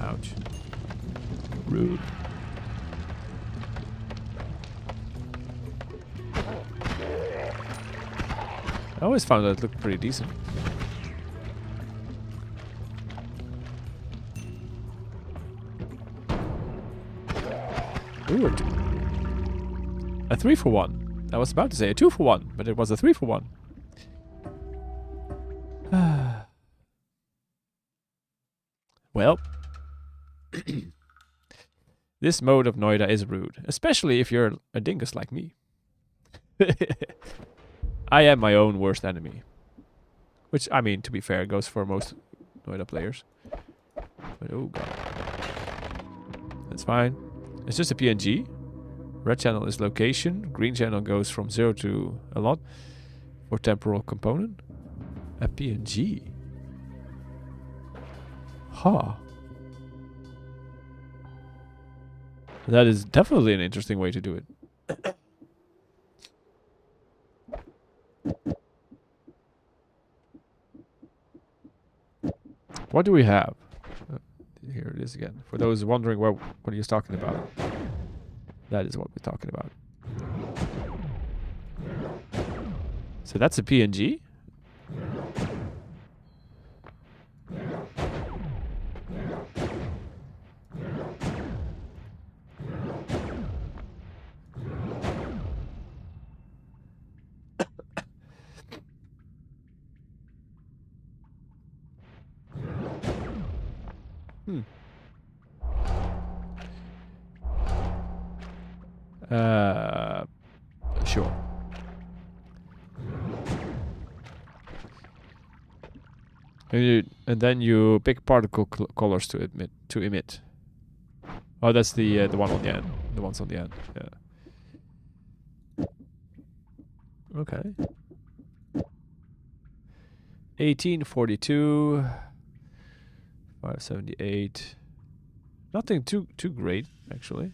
Ouch. Rude. I always found that it looked pretty decent. Ooh, a 3-for-1. I was about to say a 2-for-1, but it was a 3-for-1. Well, this mode of Noita is rude, especially if you're a dingus like me. I am my own worst enemy. Which, I mean, to be fair, goes for most Noita players. But oh god. That's fine. It's just a PNG. Red channel is location. Green channel goes from 0 to a lot for temporal component. A PNG. Huh. That is definitely an interesting way to do it. What do we have? Here it is again. For those wondering what he's talking about. That is what we're talking about. So that's a PNG? Sure. And then you pick particle colors to emit. Oh, that's the one on the end. The ones on the end. Yeah. Okay. 1842. 578. Nothing too great, actually.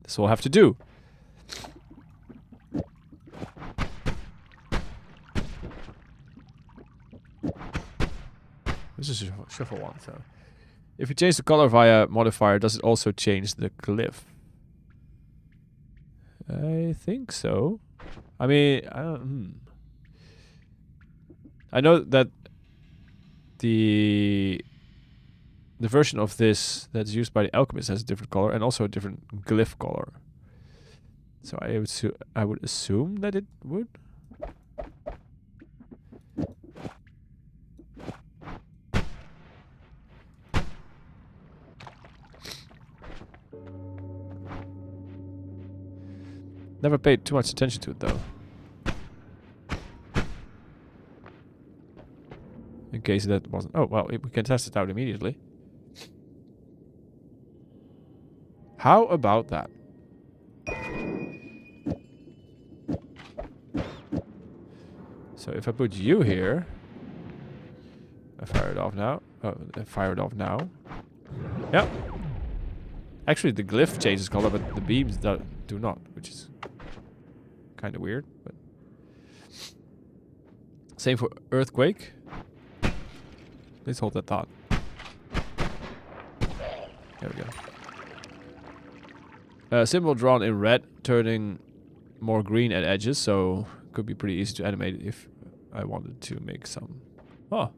This will have to do. This is a shuffle one, so if you change the color via modifier, does it also change the glyph? I think so. I mean, I know that the version of this that's used by the alchemist has a different color and also a different glyph color. So I would assume that it would. Never paid too much attention to it though. In case that wasn't... Oh, well, we can test it out immediately. How about that? So if I put you here... I fire it off now. Oh, I fire it off now. Yep. Actually, the glyph changes color, but the beams do not, which is kind of weird. But same for earthquake. Please hold that thought. There we go. Symbol drawn in red, turning more green at edges, so could be pretty easy to animate it if I wanted to make some. Oh.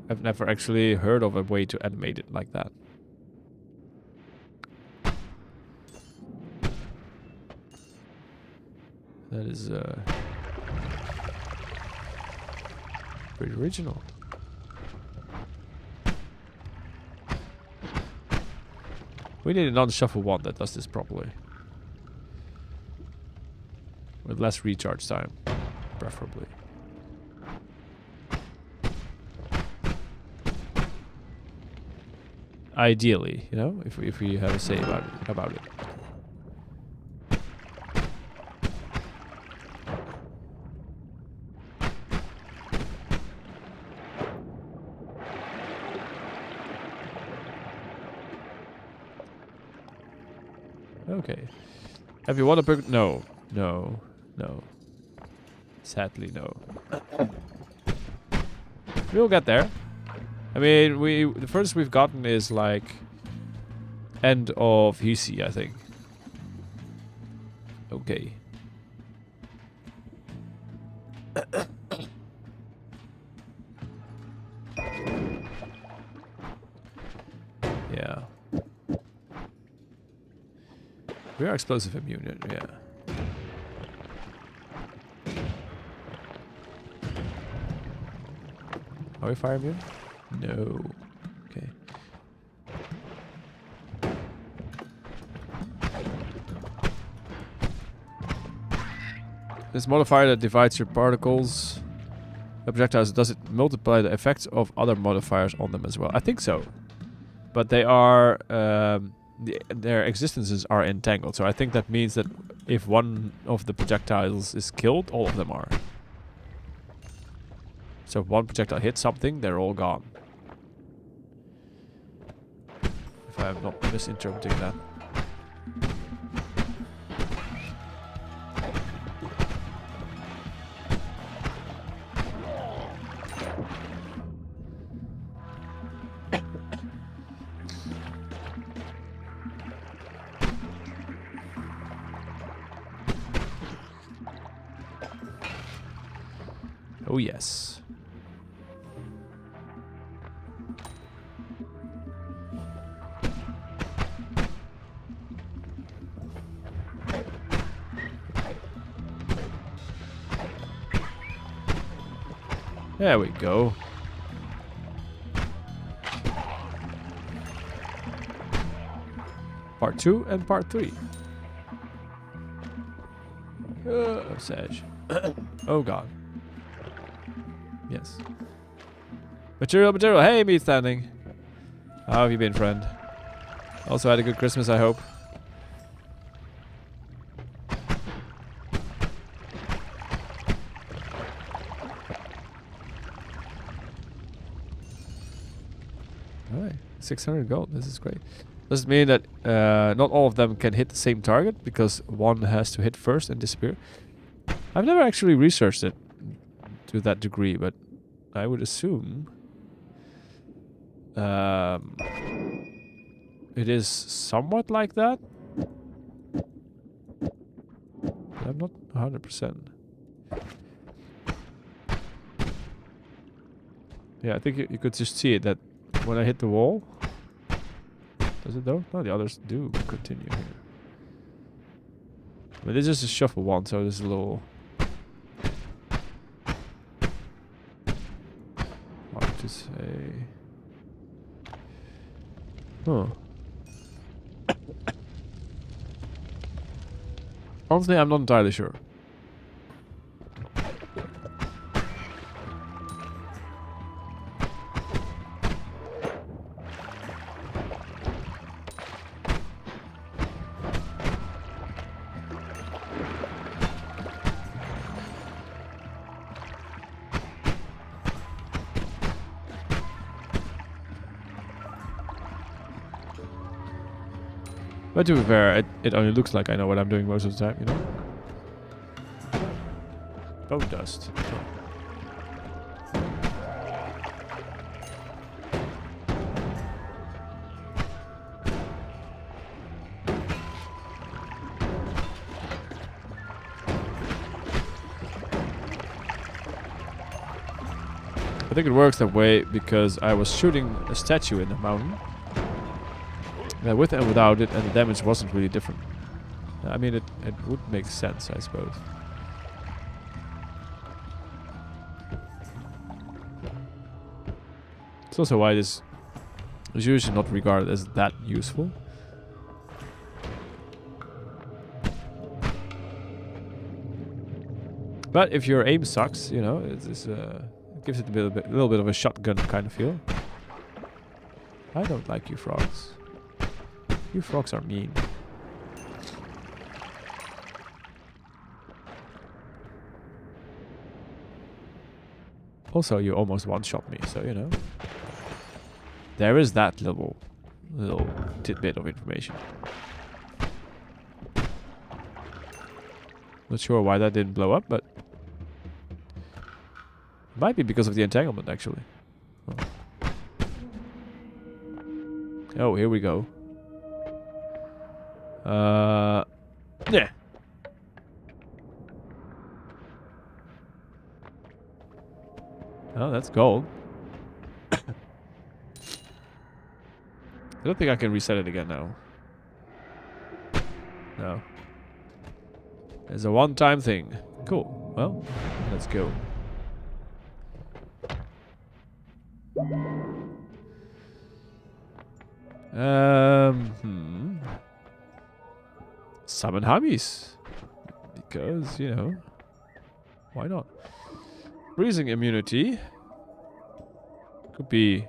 I've never actually heard of a way to animate it like that. That is pretty original. We need a non-shuffle one that does this properly. With less recharge time, preferably. Ideally, you know, if we have a say about it. Okay. Have you won a No. No. No. Sadly, no. We'll get there. I mean, the furthest we've gotten is like end of Hisi, I think. Okay. Yeah. We are explosive immune, yeah. Are we fire immune? No. Okay. This modifier that divides your particles, projectiles, does it multiply the effects of other modifiers on them as well? I think so. But they are their existences are entangled. So I think that means that if one of the projectiles is killed, all of them are. So if one projectile hits something, they're all gone. If I'm not misinterpreting that. Oh yes. There we go. Part 2 and part 3. Sage. Oh god. Yes. Material. Hey, me standing. How have you been, friend? Also had a good Christmas, I hope. Alright, 600 gold. This is great. Does it mean that not all of them can hit the same target because one has to hit first and disappear? I've never actually researched it to that degree, but I would assume it is somewhat like that. But I'm not 100%. Yeah, I think you could just see it that when I hit the wall. Does it though? No, the others do continue here. But this is a shuffle one, so there's a little. Hard to say. Huh. Honestly, I'm not entirely sure. But to be fair, it only looks like I know what I'm doing most of the time, you know? Bone dust. I think it works that way because I was shooting a statue in the mountain. With and without it, and the damage wasn't really different. I mean, it would make sense, I suppose. It's also why this is usually not regarded as that useful. But if your aim sucks, you know, it gives it a little bit of a shotgun kind of feel. I don't like you frogs. You frogs are mean. Also, you almost one-shot me, so you know. There is that little tidbit of information. Not sure why that didn't blow up, but might be because of the entanglement, actually. Oh, here we go. Yeah. Oh, that's gold. I don't think I can reset it again now. No. It's a one-time thing. Cool. Well, let's go. Summon Hummies. Because, you know, why not? Freezing immunity could be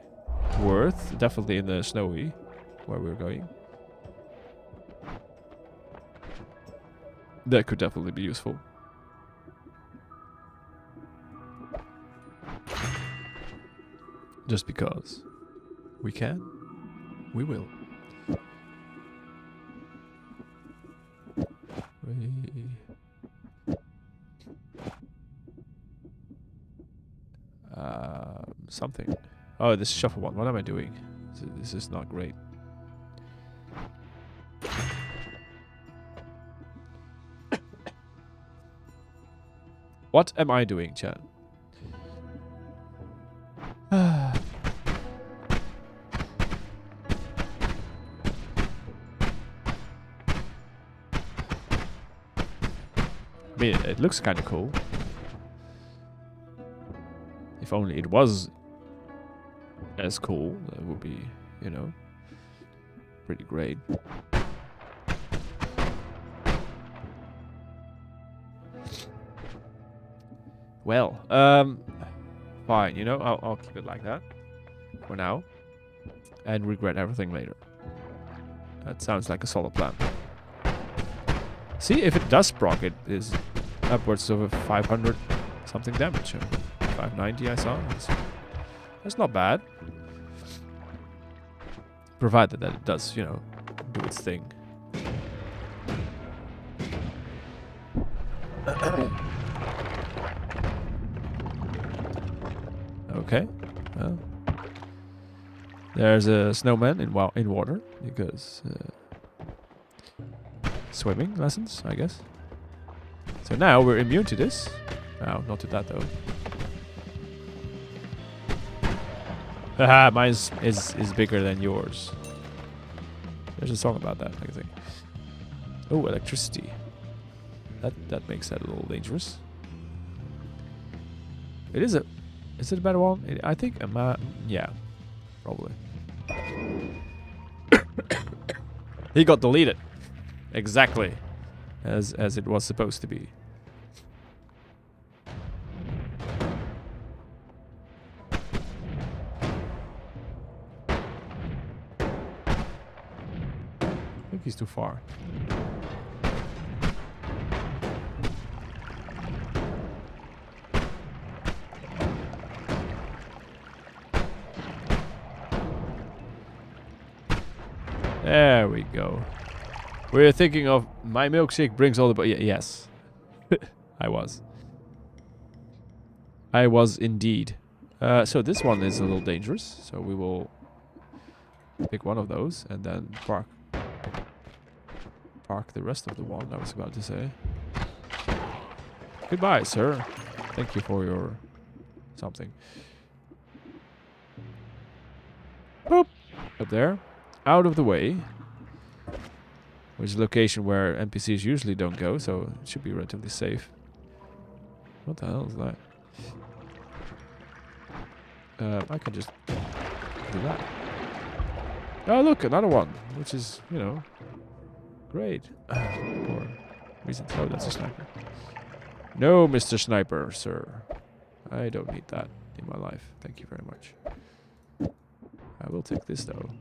worth, definitely in the snowy, where we're going. That could definitely be useful. Just because we can, we will. Something. Oh, this shuffle one. What am I doing? This is not great. What am I doing, chat? I mean, it looks kind of cool. If only it was as cool, that would be, you know, pretty great. Well, fine, you know, I'll keep it like that for now and regret everything later. That sounds like a solid plan. See, if it does proc, it is upwards of a 500 something damage. 590 I saw. That's not bad. Provided that it does, you know, do its thing. Okay. Well, there's a snowman in water because swimming lessons, I guess. So now we're immune to this. No, not to that though. Haha, mine is bigger than yours. There's a song about that, I think. Oh, electricity. That makes that a little dangerous. It is a... Is it a better one? I think... yeah, probably. He got deleted. Exactly. As it was supposed to be. I think he's too far. There we go. We're thinking of my milkshake brings all the... yes. I was. I was indeed. So this one is a little dangerous. So we will pick one of those and then park the rest of the one I was about to say. Goodbye, sir. Thank you for your something. Boop. Up there. Out of the way. Which is a location where NPCs usually don't go, so it should be relatively safe. What the hell is that? I can just do that. Oh, look, another one, which is, you know, great. For reasons. Oh, that's a sniper. No, Mr. Sniper, sir. I don't need that in my life. Thank you very much. I will take this, though.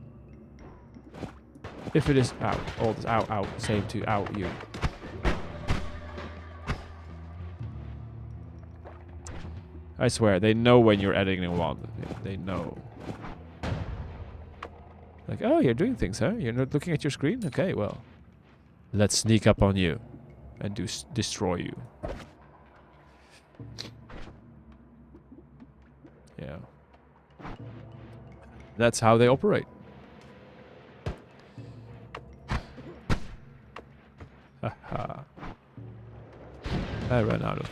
If it is... Ow. All this ow, ow. Same to ow, you. I swear, they know when you're editing one. They know. Like, oh, you're doing things, huh? You're not looking at your screen? Okay, well. Let's sneak up on you. And destroy you. Yeah. That's how they operate. Haha. I ran out of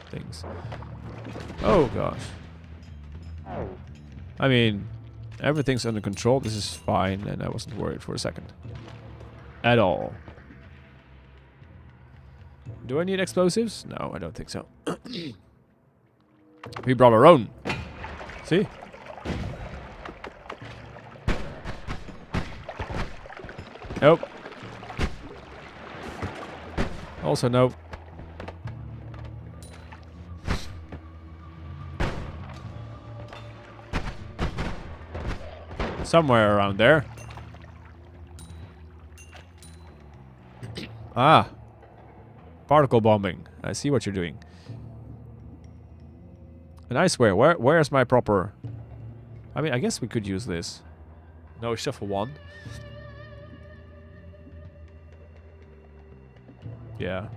things. Oh gosh. I mean, everything's under control. This is fine, and I wasn't worried for a second. At all. Do I need explosives? No, I don't think so. We brought our own. See? Nope. Also, no. Somewhere around there. Ah. Particle bombing. I see what you're doing. And I swear, where's my proper... I mean, I guess we could use this. No, shuffle 1. Yeah.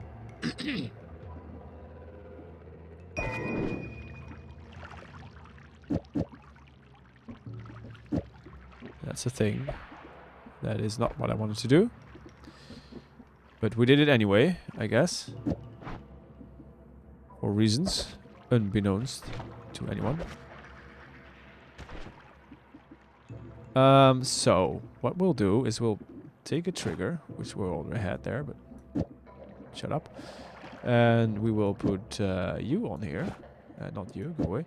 That's a thing. That is not what I wanted to do. But we did it anyway, I guess. For reasons unbeknownst to anyone. So, what we'll do is we'll take a trigger, which we already had there, but shut up. And we will put you on here. Not you, go away.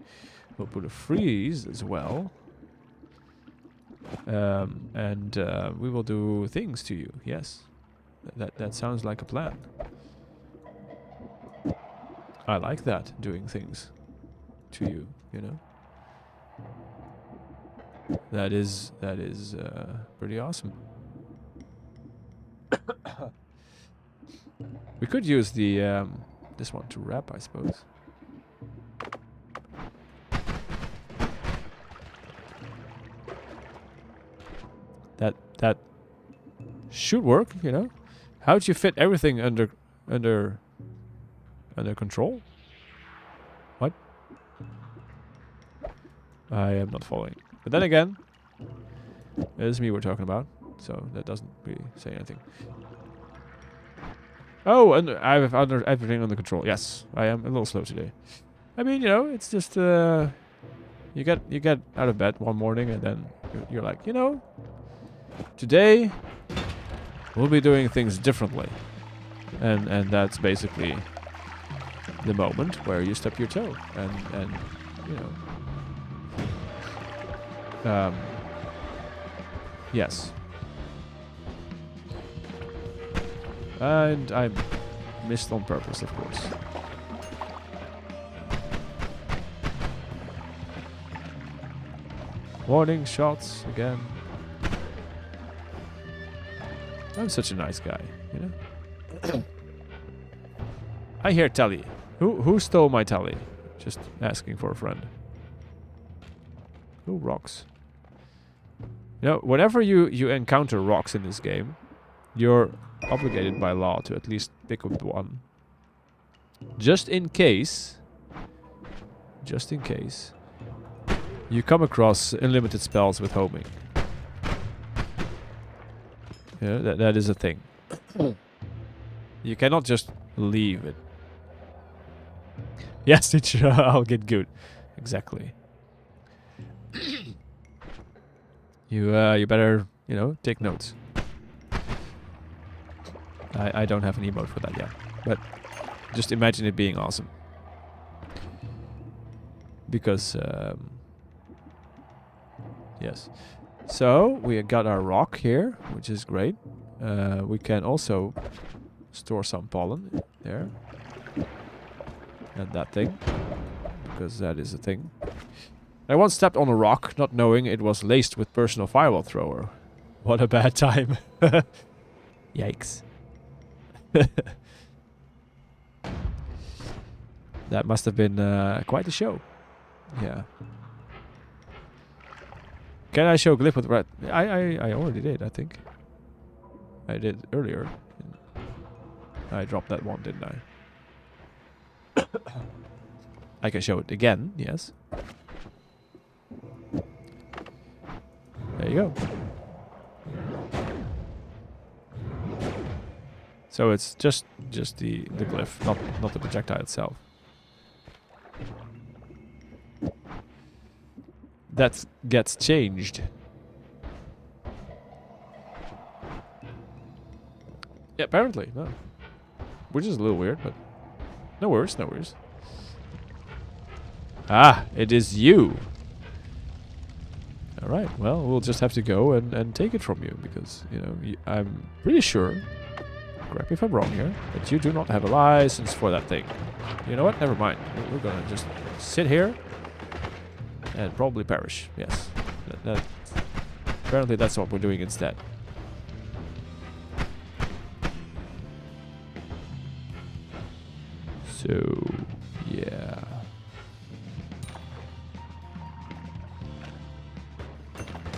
We'll put a freeze as well. And we will do things to you, yes. That sounds like a plan. I like that, doing things to you, you know. That is pretty awesome. We could use the this one to wrap, I suppose. That should work, you know. How'd you fit everything under control? What? I am not following. But then again, it is me we're talking about, so that doesn't really say anything. Oh, and I have everything under control. Yes, I am a little slow today. I mean, you know, it's just you get out of bed one morning and then you're like, you know, today we'll be doing things differently, and that's basically the moment where you stub your toe and you know. Yes. And I missed on purpose, of course. Warning shots again. I'm such a nice guy, you know? I hear tally. Who stole my tally? Just asking for a friend. Who rocks? You know, whenever you encounter rocks in this game, you're obligated by law to at least pick up one. Just in case you come across unlimited spells with homing. Yeah, that is a thing. You cannot just leave it. Yes, teacher, I'll get good. Exactly. You better, you know, take notes. I don't have an emote for that yet, but just imagine it being awesome. Because, yes. So, we got our rock here, which is great. We can also store some pollen there. And that thing. Because that is a thing. I once stepped on a rock, not knowing it was laced with personal firewall thrower. What a bad time. Yikes. That must have been quite a show. Yeah. Can I show Glyph with red? I already did, I think. I did earlier. I dropped that one, didn't I? I can show it again, yes. There you go. So it's just the glyph, not the projectile itself. That gets changed. Yeah, apparently, no. Which is a little weird, but no worries, no worries. Ah, it is you. Alright, well, we'll just have to go and take it from you, because, you know, I'm pretty sure, correct me if I'm wrong here, but you do not have a license for that thing. You know what? Never mind. We're gonna just sit here and probably perish. Yes. Apparently that's what we're doing instead. So, yeah.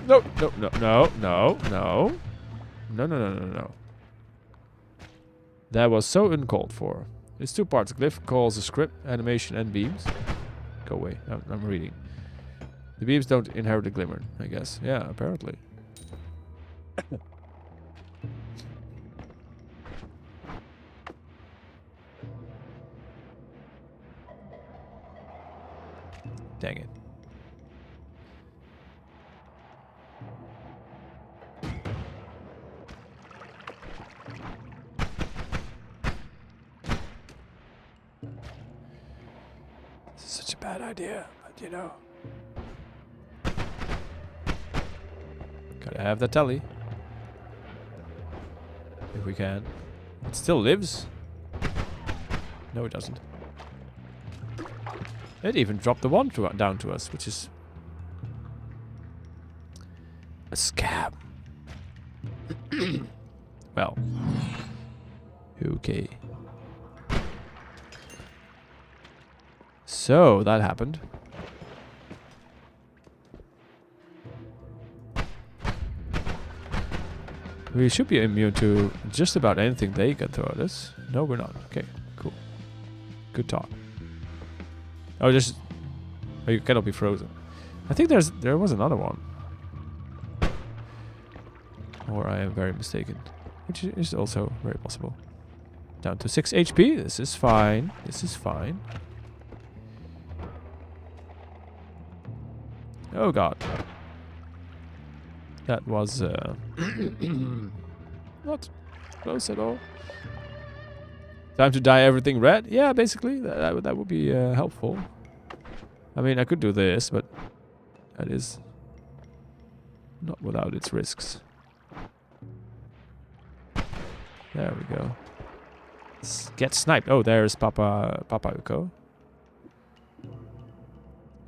No, no, no, no, no, no. No, no, no, no, no. That was so uncalled for. It's 2 parts. Glyph calls a script, animation, and beams. Go away. I'm reading. The beams don't inherit the glimmer, I guess. Yeah, apparently. Dang it. This is such a bad idea, but you know. Gotta have the telly. If we can. It still lives? No, it doesn't. It even dropped the one down to us, which is a scam. Well. Okay. So, that happened. We should be immune to just about anything they can throw at us. No, we're not. Okay, cool. Good talk. Oh, just... Oh, you cannot be frozen. I think there was another one. Or I am very mistaken. Which is also very possible. Down to 6 HP. This is fine. This is fine. Oh god. That was not close at all. Time to dye everything red? Yeah, basically. That would be helpful. I mean, I could do this, but that is not without its risks. There we go. Get sniped. Oh, there's Papa Uko.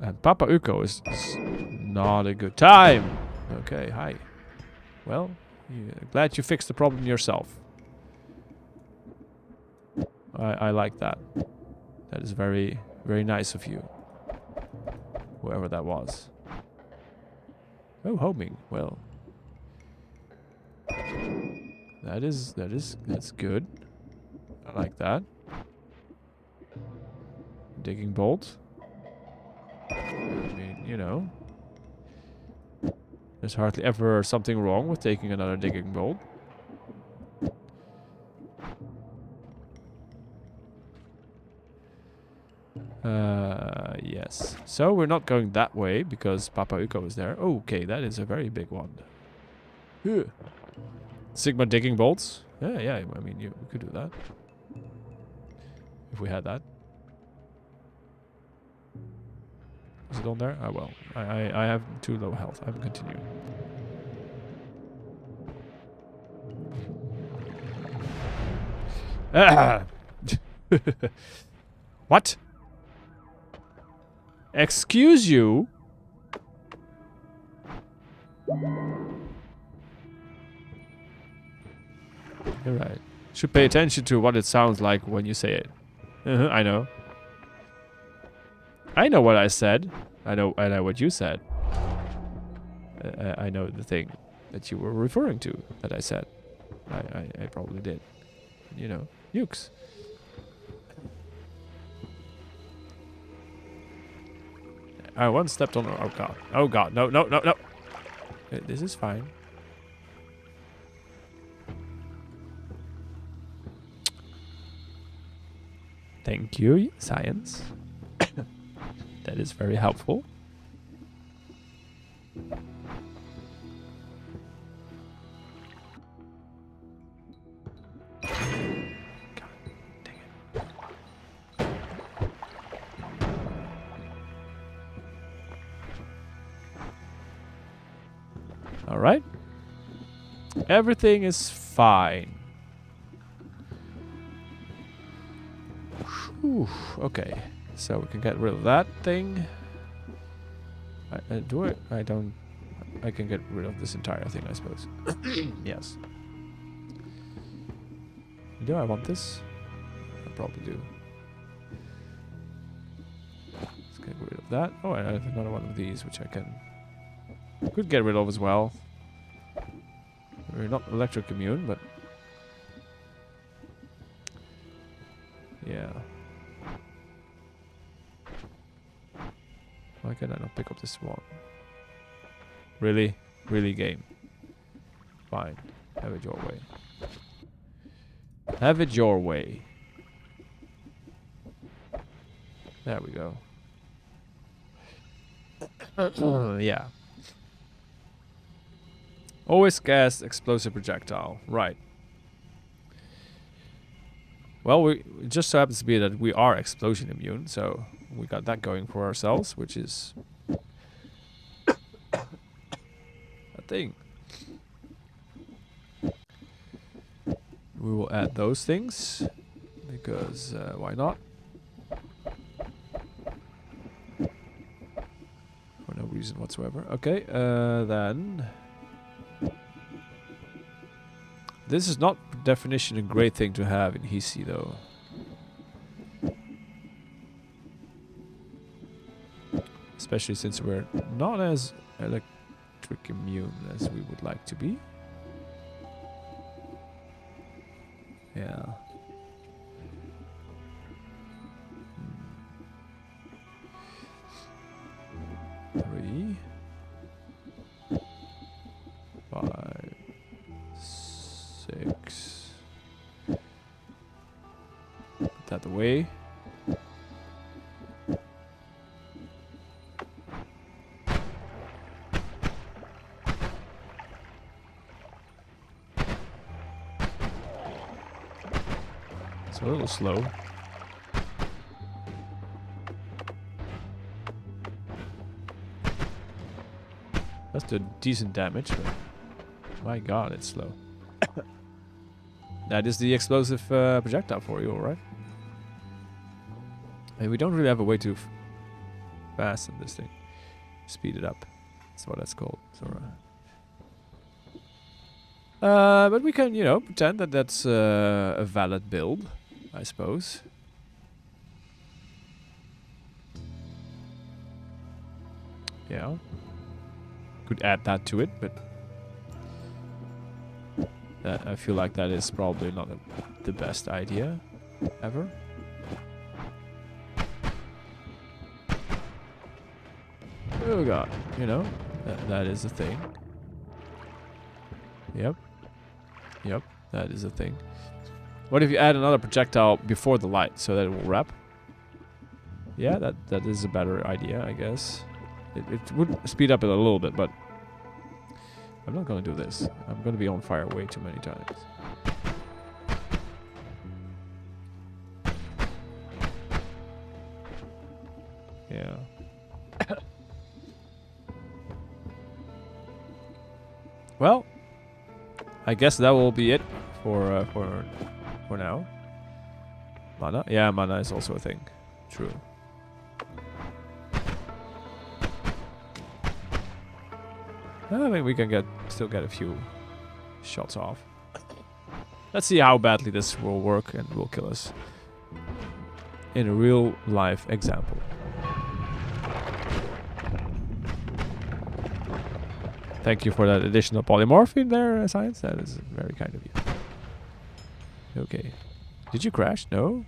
And Papa Uko is not a good time. Okay, hi. Well, glad you fixed the problem yourself. I like that. That is very, very nice of you. Whoever that was. Oh, homing. Well. That's good. I like that. Digging bolt. I mean, you know. There's hardly ever something wrong with taking another digging bolt. Yes. So we're not going that way because Papa Uko is there. Okay, that is a very big one. Ugh. Sigma digging bolts. Yeah. I mean, we could do that if we had that. Is it on there? Oh well. I have too low health. I'm continuing. What? Excuse you? You're right. Should pay attention to what it sounds like when you say it. I know. I know what I said. I know what you said. I know the thing that you were referring to that I said. I probably did. You know, ukes. I once stepped on... Oh god. Oh god. No. This is fine. Thank you, science. That is very helpful. God dang it. All right. Everything is fine. Whew, okay. So we can get rid of that thing. I can get rid of this entire thing, I suppose. Yes. Do I want this? I probably do. Get rid of that. Oh, I have another one of these, which I could get rid of as well. We're not electric immune, but yeah. Why can I not pick up this one? Really? Really, game? Fine. Have it your way. Have it your way. There we go. Yeah. Always cast explosive projectile. Right. Well, it just so happens to be that we are explosion immune, so we got that going for ourselves, which is a thing. We will add those things because why not? For no reason whatsoever. Okay, then this is not per definition a great thing to have in Hisi though. Especially since we're not as electric immune as we would like to be. Yeah. Three. 5. 6. Put that away. It's a little slow. That's a decent damage, but my god, it's slow. That is the explosive projectile for you, alright? And we don't really have a way to fasten this thing. Speed it up. That's what that's called. Zora. But we can, you know, pretend that that's a valid build, I suppose. Yeah. Could add that to it, but I feel like that is probably not the best idea ever. Oh god, you know, that is a thing. Yep. Yep, that is a thing. What if you add another projectile before the light so that it will wrap? Yeah, that is a better idea, I guess. It would speed up it a little bit, but I'm not going to do this. I'm going to be on fire way too many times. Yeah. Well, I guess that will be it for now. Mana? Yeah, mana is also a thing. True. I think we can still get a few shots off. Let's see how badly this will work and will kill us in a real life example. Thank you for that additional polymorph in there, Science. That is very kind of you. Okay. Did you crash? No?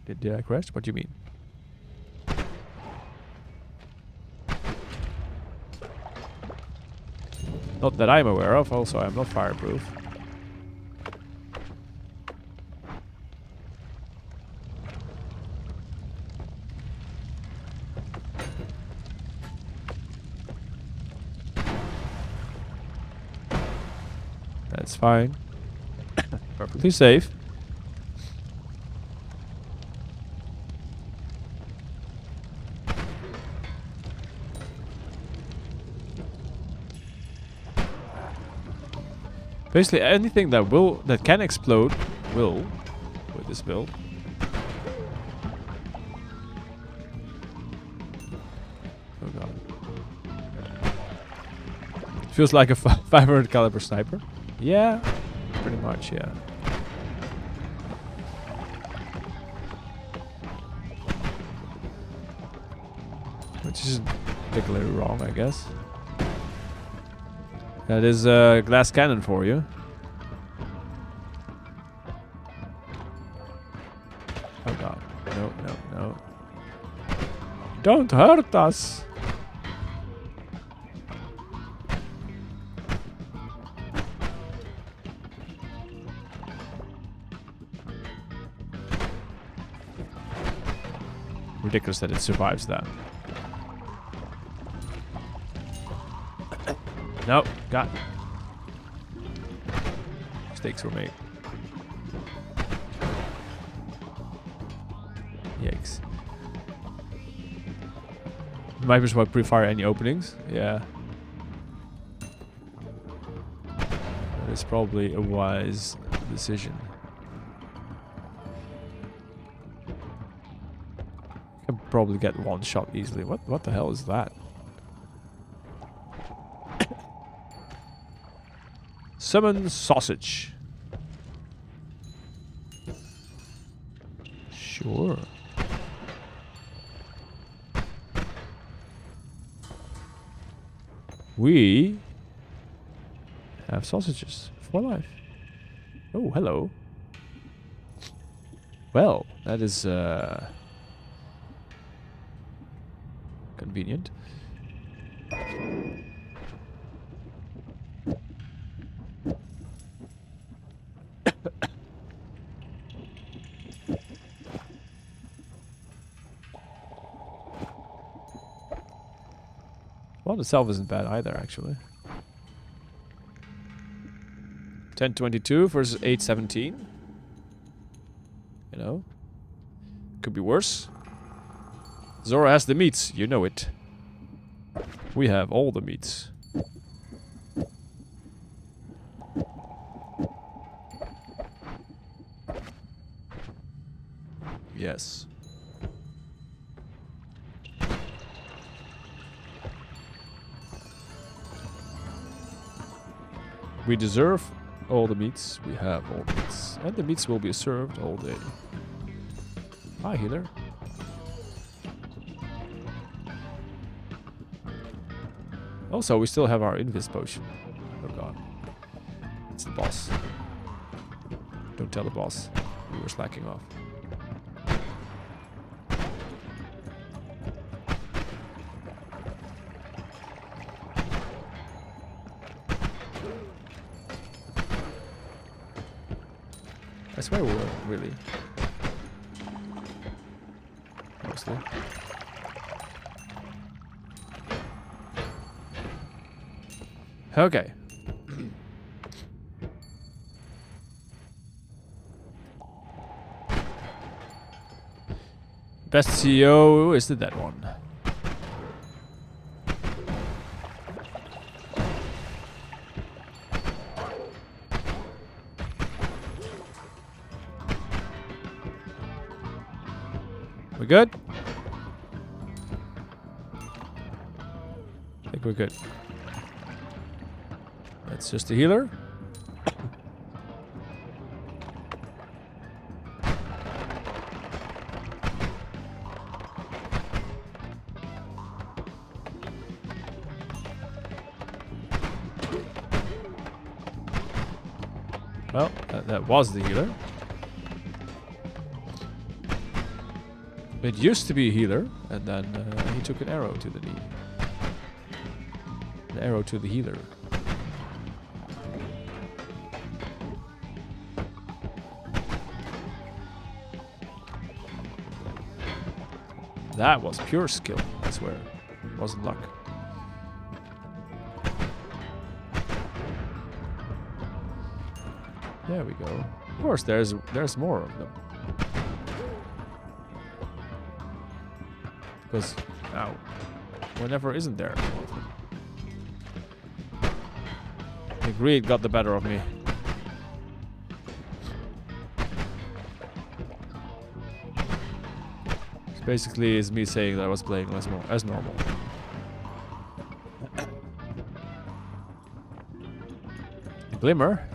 Did I crash? What do you mean? Not that I'm aware of. Also, I'm not fireproof. That's fine. Perfectly safe. Basically, anything that can explode will with this build. Oh god. Feels like a 500 caliber sniper. Yeah, pretty much, yeah. which isn't particularly wrong, I guess. That is a glass cannon for you. Oh god. No, no, no. Don't hurt us! Ridiculous that it survives that. No, God. Mistakes were made. Yikes. Might as well pre-fire any openings. Yeah. That is probably a wise decision. Can probably get one shot easily. What the hell is that? Summon sausage. Sure. We have sausages for life. Oh, hello. Well, that is convenient. Well, itself isn't bad either, actually. 1022 versus 817. You know, could be worse. Zora has the meats, you know it. We have all the meats. Yes. We deserve all the meats. We have all the meats. And the meats will be served all day. Hi, healer. Also, we still have our invis potion. Oh god. It's the boss. Don't tell the boss. We were slacking off. I swear we were, really. Mostly. Okay. Best CEO is the dead one. We good? I think we're good. That's just a healer. Well, that was the healer. It used to be a healer, and then he took an arrow to the knee. An arrow to the healer. That was pure skill, I swear. It wasn't luck. There we go. Of course, there's more of them. Because, ow, whenever isn't there? The greed got the better of me. It basically is me saying that I was playing as normal. Glimmer.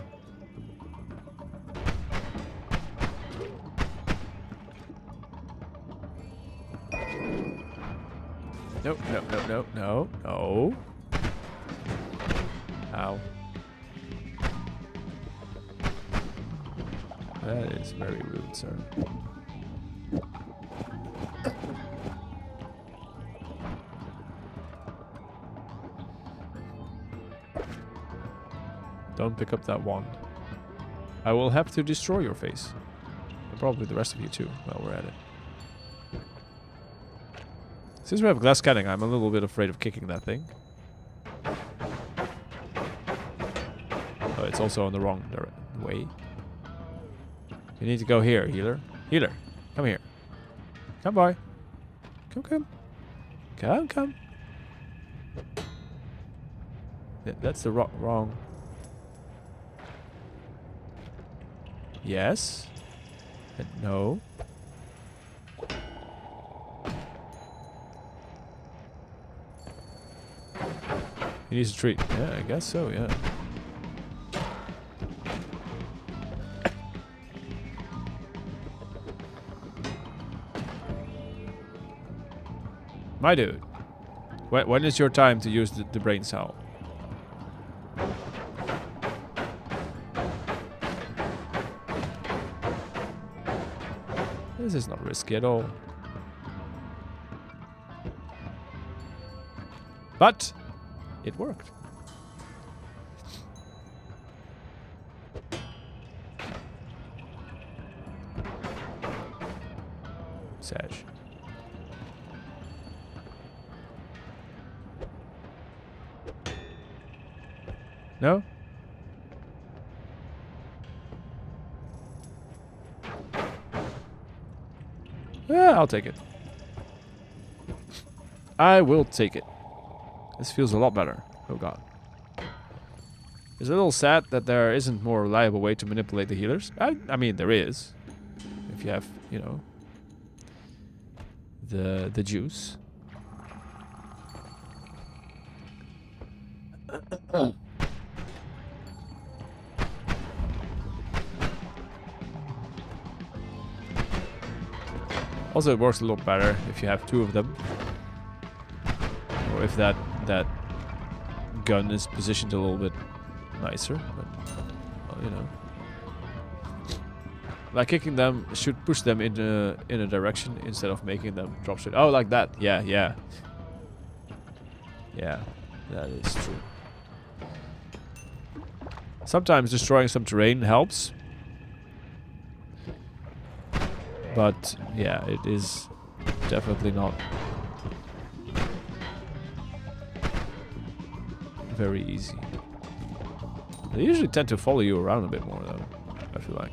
No, no, no, no, no, no. Ow. That is very rude, sir. Don't pick up that wand. I will have to destroy your face. And probably the rest of you too, while we're at it. Since we have glass cannon, I'm a little bit afraid of kicking that thing. Oh, it's also on the wrong way. You need to go here, healer. Healer, come here. Come, boy. Come, come. Come, come. That's the wrong... Yes. And no. He needs a treat. Yeah, I guess so, yeah. My dude. When is your time to use the brain cell? This is not risky at all. But it worked. Sage. No? Yeah, I'll take it. I will take it. This feels a lot better. Oh god. It's a little sad that there isn't more reliable way to manipulate the healers. I mean, there is. If you have, you know, the juice. Also, it works a lot better if you have two of them. Or if that gun is positioned a little bit nicer. But, well, you know. Like kicking them should push them in a direction instead of making them drop straight. Oh, like that. Yeah, yeah. Yeah, that is true. Sometimes destroying some terrain helps. But yeah, it is definitely not very easy. They usually tend to follow you around a bit more though, I feel like.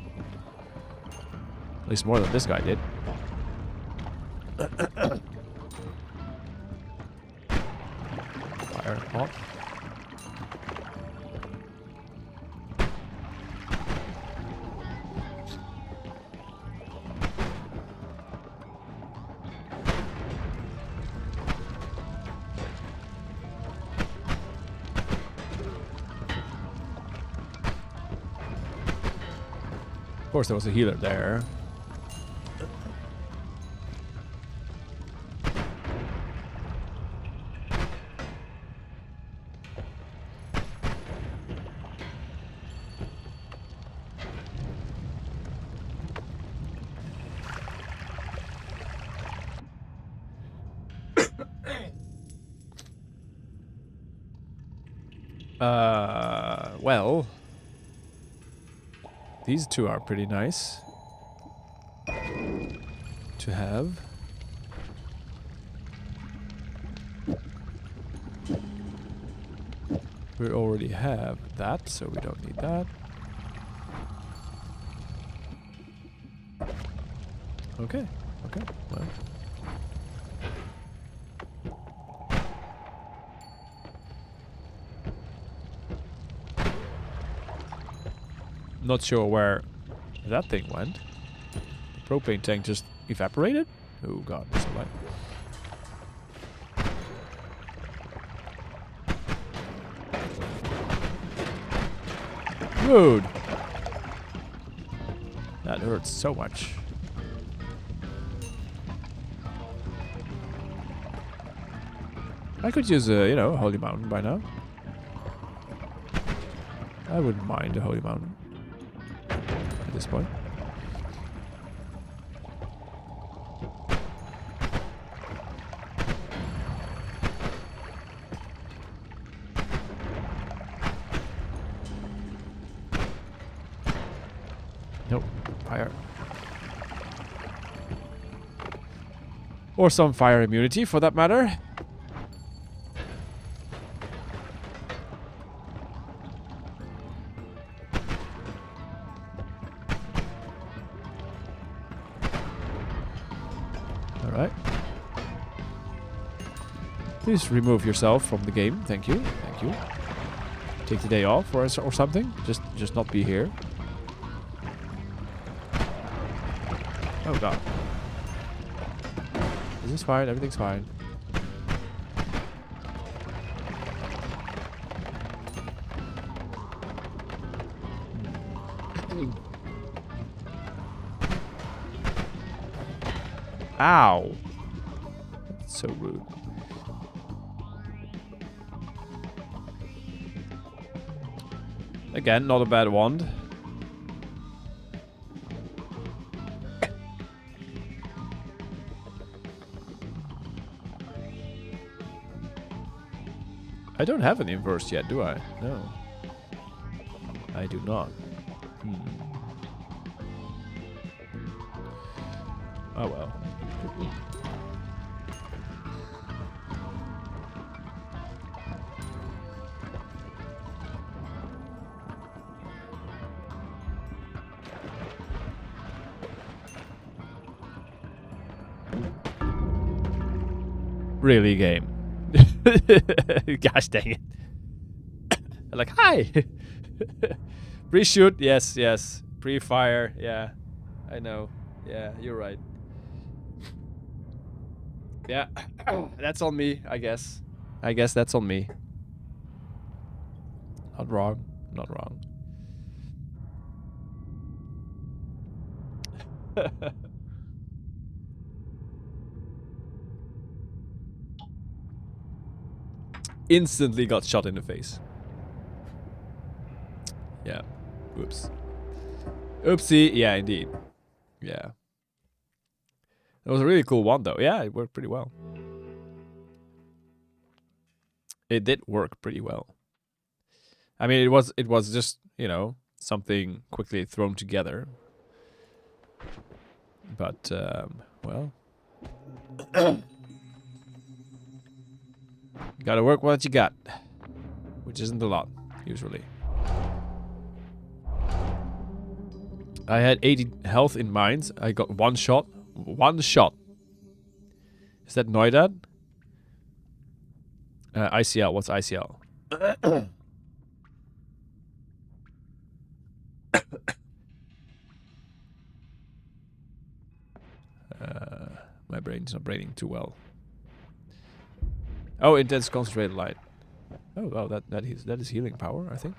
At least more than this guy did. Fire hot. Of course, there was a healer there. Well, these two are pretty nice to have. We already have that, so we don't need that. Okay, okay, well. Not sure where that thing went. The propane tank just evaporated? Oh god, that's a lot. Rude! That hurts so much. I could use a, you know, a holy mountain by now. I wouldn't mind a holy mountain at this point. Nope, fire. Or some fire immunity for that matter. Alright. Please remove yourself from the game. Thank you. Thank you. Take the day off or something. Just not be here. Oh god. This is fine. Everything's fine. Ow. That's so rude. Again, not a bad wand. I don't have an inverse yet, do I? No. I do not. Oh well. Really, game. Gosh dang it. Like, hi! Pre-shoot, yes, yes. Pre-fire, yeah. I know. Yeah, you're right. Yeah, that's on me, I guess. I guess that's on me. Not wrong. Not wrong. Instantly got shot in the face. Yeah. Oops. Oopsie. Yeah, indeed. Yeah. It was a really cool one, though. Yeah, it worked pretty well. It did work pretty well. I mean, it was just, you know, something quickly thrown together. But, well. Gotta work what you got. Which isn't a lot, usually. I had 80 health in mines. I got one shot. One shot. Is that Noita? ICL. What's ICL? My brain's not braining too well. Oh, intense concentrated light. Oh, wow, that is healing power, I think.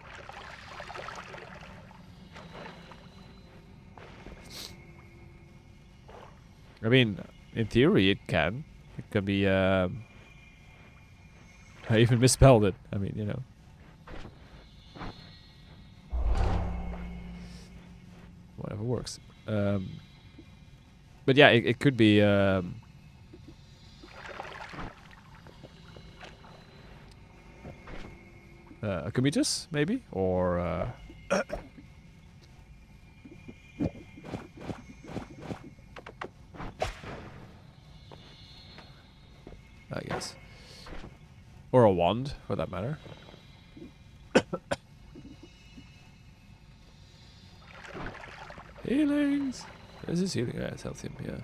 I mean, in theory, it can. It can be. I even misspelled it. I mean, you know. Whatever works. But yeah, it could be. A Comitus, maybe? Or... I guess. Or a wand, for that matter. Healings! This is healing. Yeah, it's healthy, yeah.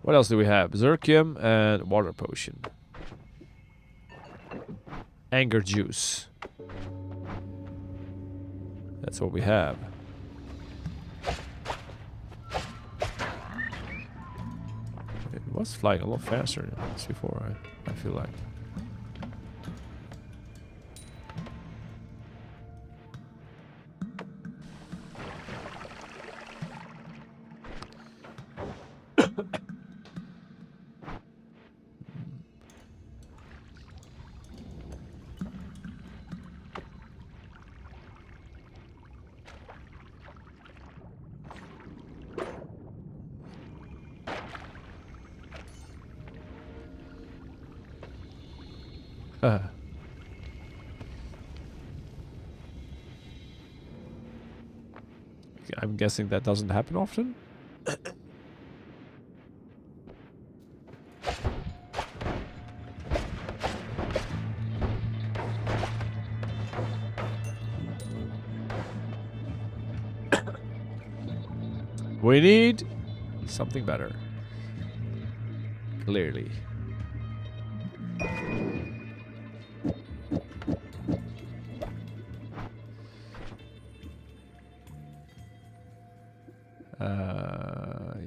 What else do we have? Zirconium and water potion. Anger juice. That's what we have. It was flying a lot faster than this before, I feel like. I'm guessing that doesn't happen often. We need something better. Clearly.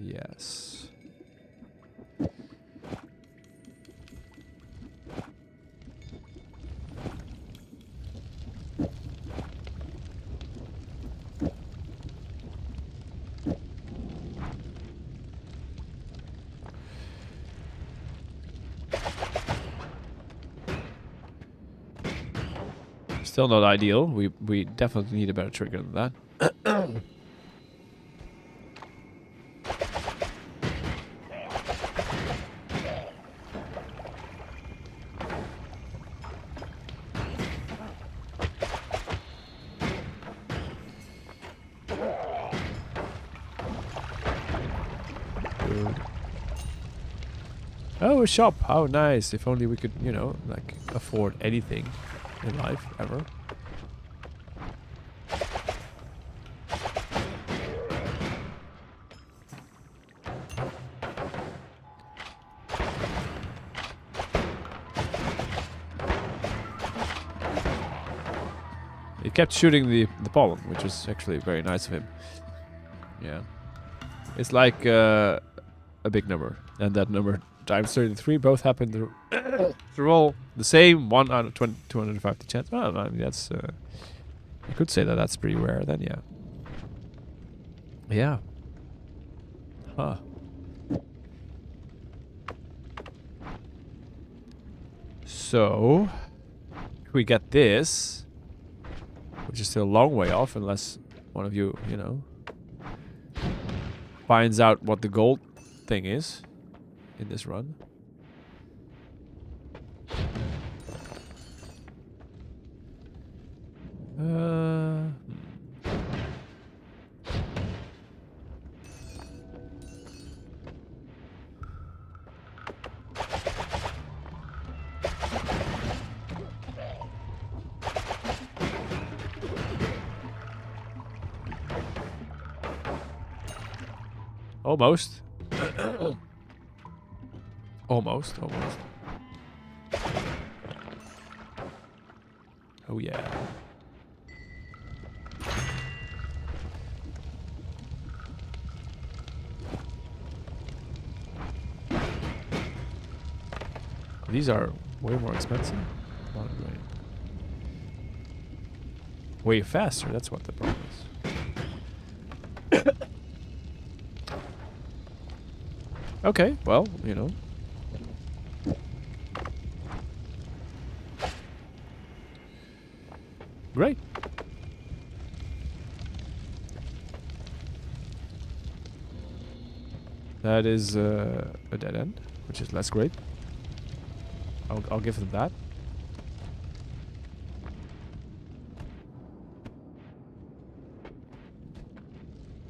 Yes. Still not ideal. We definitely need a better trigger than that. Good. Oh, a shop. How nice. If only we could, you know, like afford anything in life ever. He kept shooting the pollen, which was actually very nice of him. Yeah. It's like a big number. And that number times 33 both happened to roll the same 1 out of 250 chance. Well, I mean, that's... you could say that that's pretty rare then, yeah. Yeah. Huh. So... if we get this... which is still a long way off unless one of you, you know... finds out what the gold thing is in this run. Almost. Almost. Oh yeah. These are way more expensive. Way faster, that's what the problem is. Okay, well, you know. Great. That is a dead end, which is less great. I'll give them that.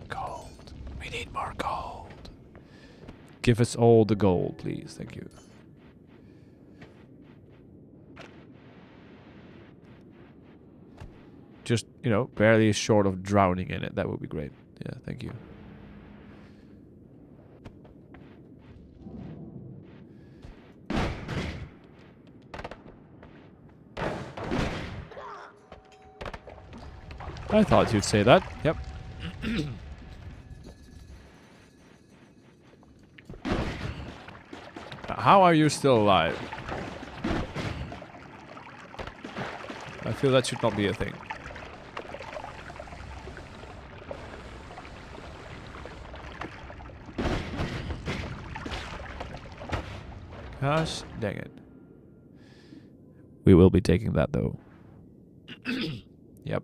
Gold. We need more gold. Give us all the gold, please. Thank you. Just, you know, barely short of drowning in it. That would be great. Yeah, thank you. I thought you'd say that. Yep. How are you still alive? I feel that should not be a thing. Gosh dang it. We will be taking that though. Yep.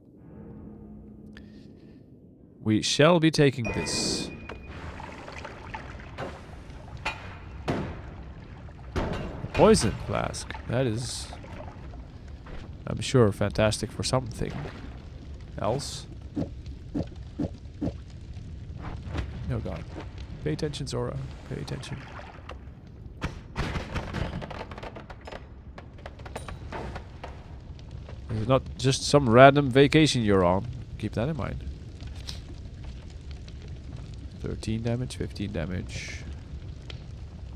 We shall be taking this. Poison flask. That is I'm sure fantastic for something else. Oh god. Pay attention, Zora. Pay attention. It's not just some random vacation you're on. Keep that in mind. 13 damage, 15 damage.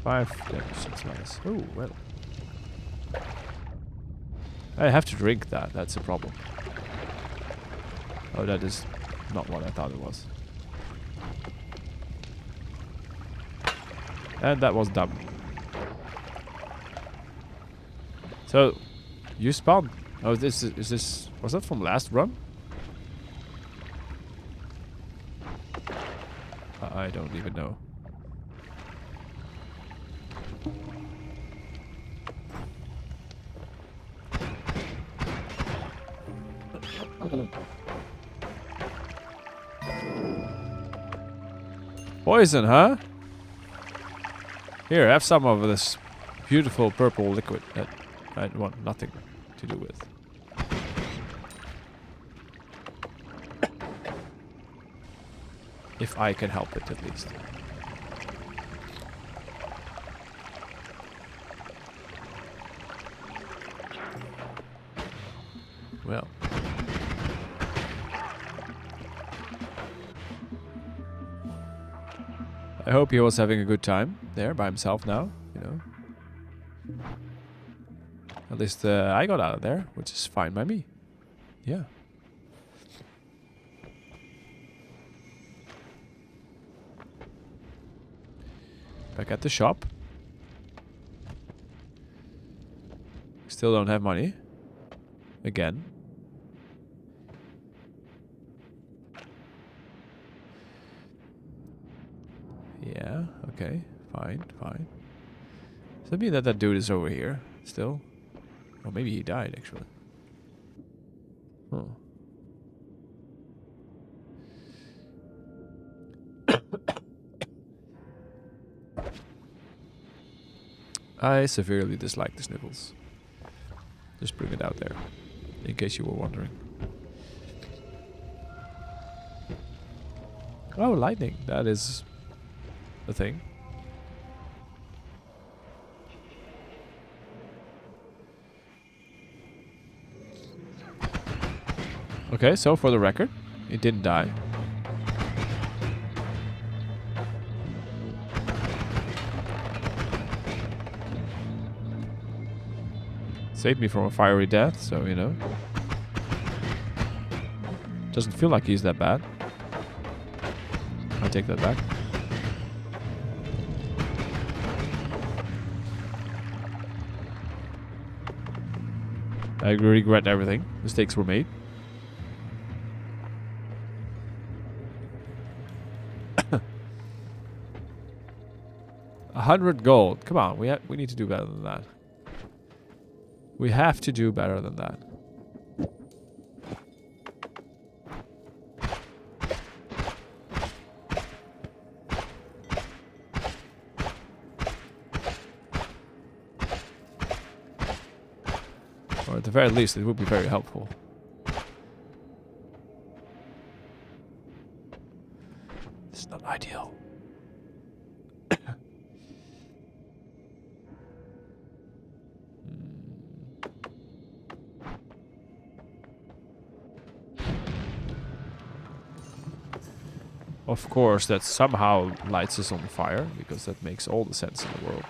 5 damage, that's nice. Oh, well. I have to drink that, that's a problem. Oh, that is not what I thought it was. And that was dumb. So, you spawned. Oh, is this... Was that from last run? I don't even know. Poison, huh? Here, have some of this beautiful purple liquid that I want nothing to do with. If I can help it, at least. Well. I hope he was having a good time there by himself now, you know. At least I got out of there, which is fine by me. Yeah. Back at the shop. Still don't have money. Again. Yeah, okay. Fine, fine. Does that mean that that dude is over here still? Or maybe he died, actually. Oh. I severely dislike the sniffles. Just bring it out there, in case you were wondering. Oh, lightning. That is a thing. Okay, so for the record, it didn't die. Saved me from a fiery death, so you know. Doesn't feel like he's that bad. I take that back. I regret everything. Mistakes were made. $100 gold. Come on, we need to do better than that. We have to do better than that. Or at the very least, it would be very helpful. It's not ideal. Of course, that somehow lights us on fire, because that makes all the sense in the world.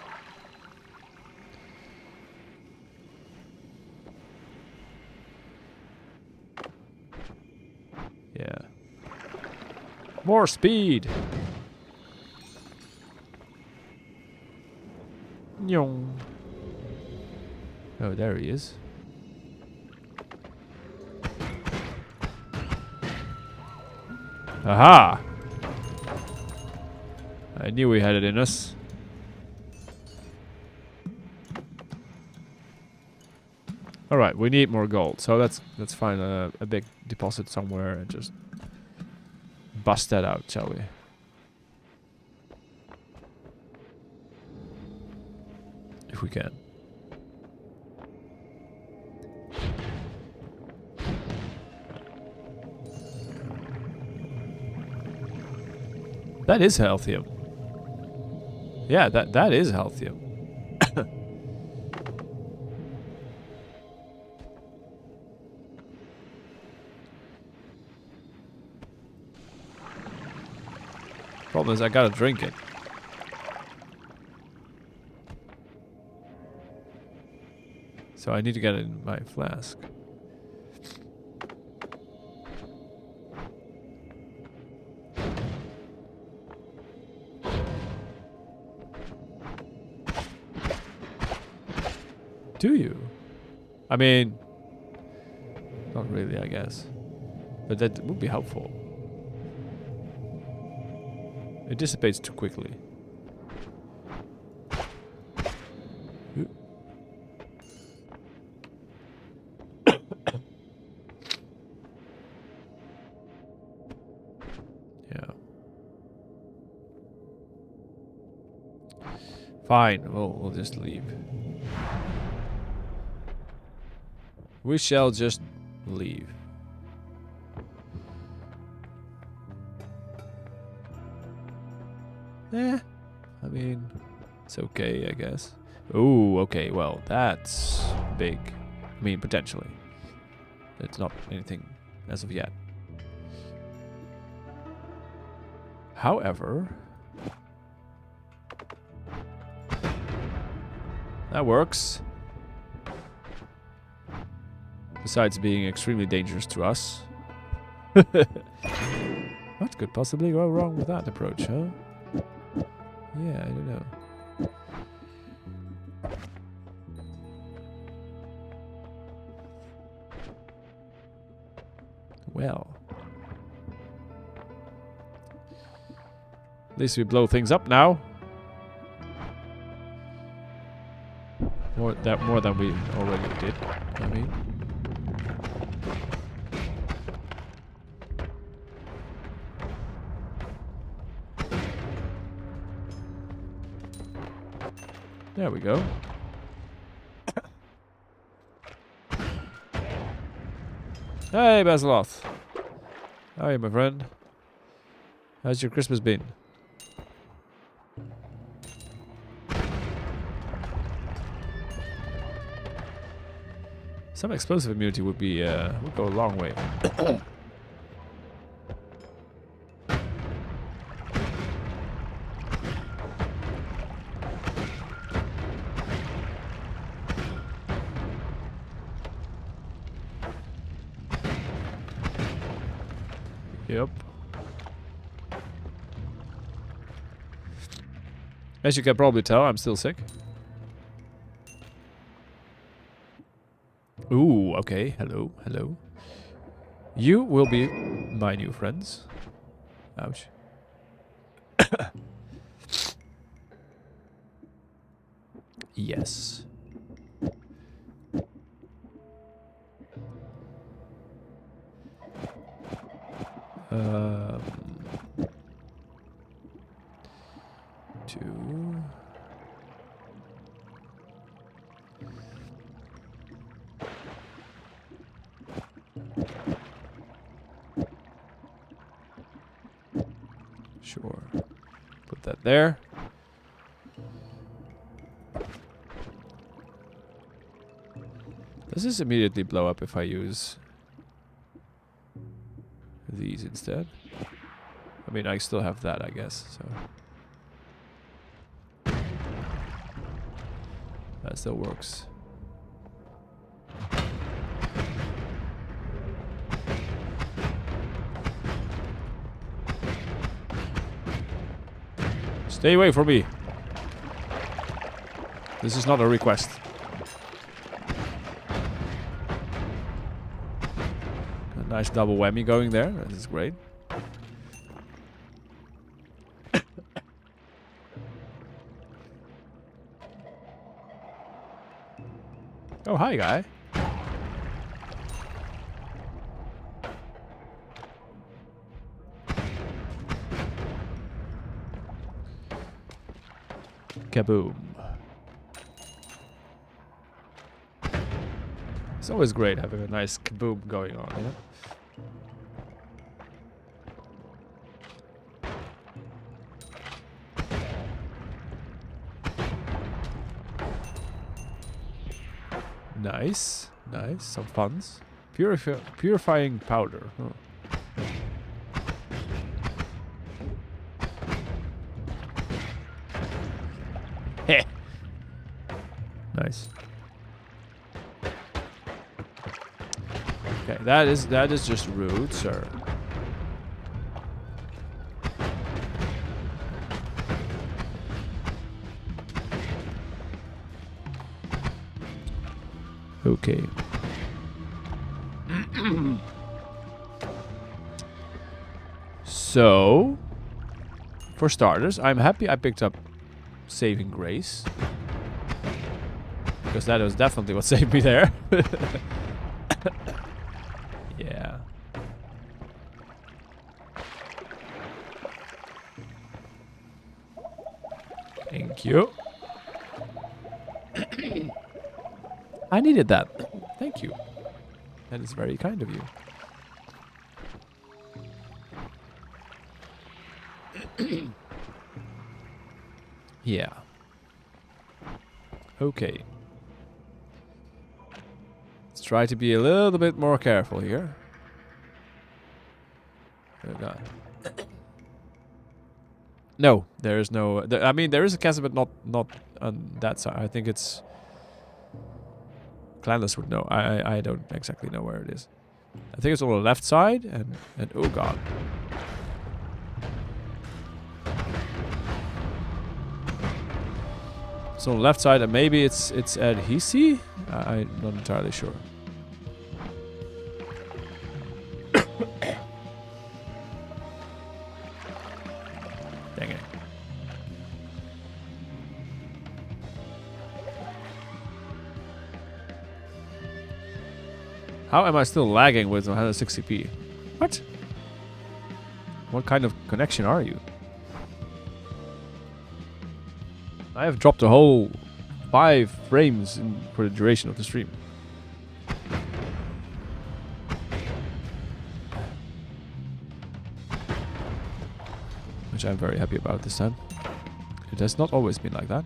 Yeah. More speed! Nyong. Oh, there he is. Aha! I knew we had it in us. Alright, we need more gold. So let's find a big deposit somewhere and just bust that out, shall we? If we can. That is healthium. Yeah, that is healthium. Problem is, I gotta drink it. So I need to get it in my flask. Do you? I mean, not really, I guess. But that would be helpful. It dissipates too quickly. Yeah. Fine, we'll just leave. We shall just leave. I mean, it's okay, I guess. Ooh, okay, well, that's big. I mean, potentially. It's not anything as of yet. However, that works. Besides being extremely dangerous to us. What could possibly go wrong with that approach, huh? Yeah, I don't know. Well. At least we blow things up now. More than we already did, I mean. There we go. Hey, Basiloth. How are you, my friend? How's your Christmas been? Some explosive immunity would be would go a long way. Yep. As you can probably tell, I'm still sick. Ooh, okay. Hello, hello. You will be my new friends. Ouch. Yes. Two. Sure. Put that there. Does this immediately blow up if I use these instead? I mean, I still have that, I guess, so. That still works. Stay away from me. This is not a request. A nice double whammy going there. This is great. Oh, hi, guy. Kaboom. It's always great having a nice kaboom going on, you know? Nice. Nice. Some funds. Purifying powder. Huh. Heh. Nice. Okay, that is just rude, sir. Okay. So, for starters, I'm happy I picked up Saving Grace. Because that was definitely what saved me there. Yeah. Thank you. I needed that. Thank you. That is very kind of you. Yeah. Okay. Let's try to be a little bit more careful here. Oh god. No, there is no... I mean, there is a chasm, but not on that side. I think it's... Clanless would know. I don't exactly know where it is. I think it's on the left side, and oh god. It's on the left side, and maybe it's at Hisi? I'm not entirely sure. Dang it. How am I still lagging with 160p? What? What kind of connection are you? I have dropped a whole 5 frames for the duration of the stream. Which I'm very happy about this time. It has not always been like that.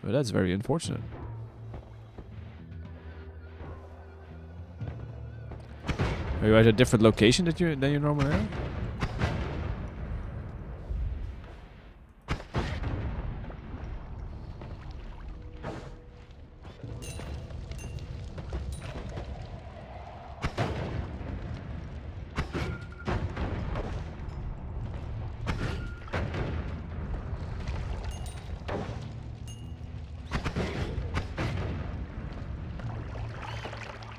But that's very unfortunate. Are you at a different location than you normally are?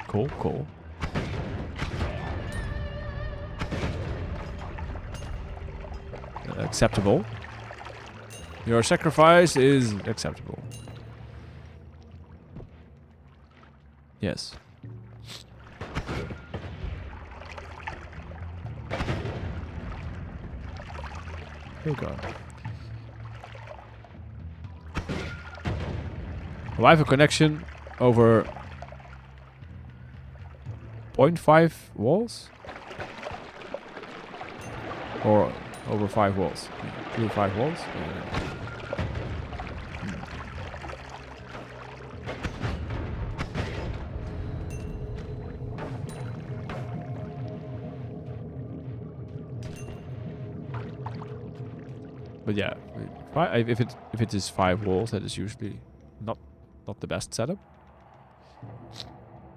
Cool, cool. Acceptable. Your sacrifice is acceptable. Yes. Oh god. Wi-Fi connection over 0.5 walls? Or over 5 walls? 2 or 5 walls? But yeah, if it is 5 walls, that is usually not the best setup.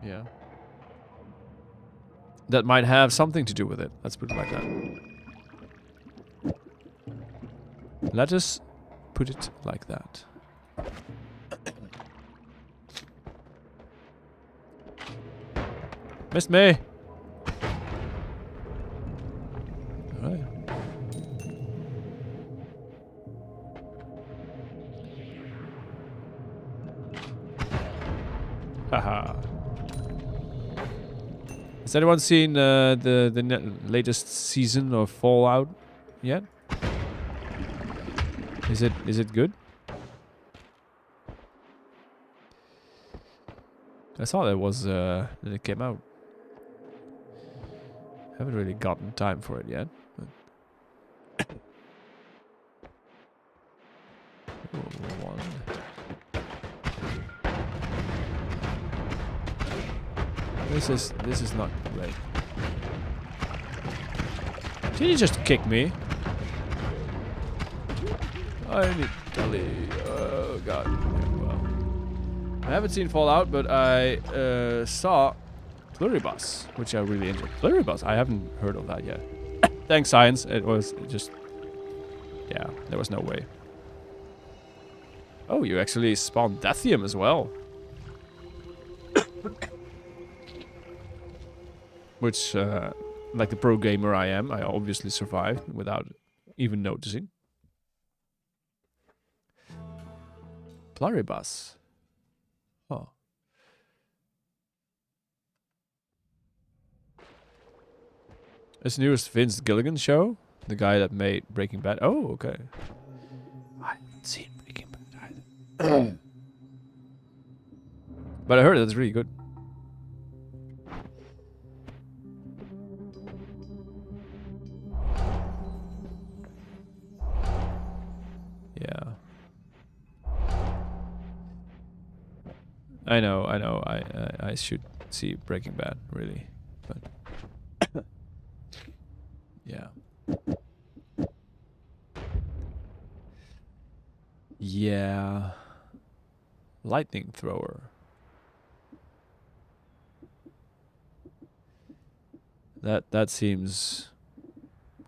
Yeah. That might have something to do with it. Let's put it like that. Let us put it like that. Missed me! Alright. Haha. Has anyone seen the latest season of Fallout yet? Is it good? I saw that was that it came out. Haven't really gotten time for it yet. But This is not great. Did you just kick me? I need Tully. Oh god. Well, I haven't seen Fallout, but I saw Pluribus, which I really enjoyed. Pluribus? I haven't heard of that yet. Thanks, science. It was just... Yeah, there was no way. Oh, you actually spawned Deathium as well. Which, like the pro gamer I am, I obviously survived without even noticing. Pluribus. Huh. It's newest Vince Gilligan show. The guy that made Breaking Bad. Oh, okay. I haven't seen Breaking Bad either. But I heard it's really good. Yeah. I know. I should see Breaking Bad, really. But yeah. Yeah. Lightning thrower. That seems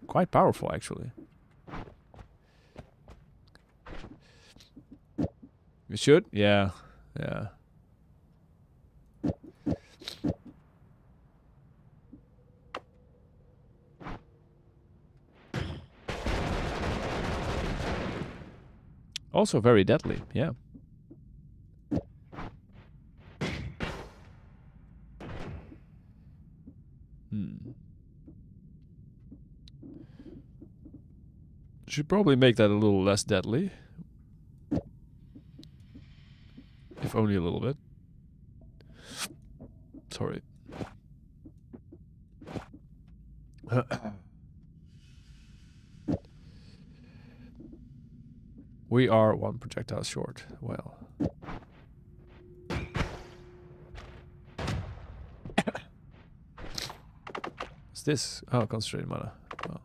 quite powerful, actually. You should? Yeah. Yeah. Also very deadly, yeah. Should probably make that a little less deadly. If only a little bit. Sorry. We are one projectile short. Well. What's this? Oh, concentrated mana. Well.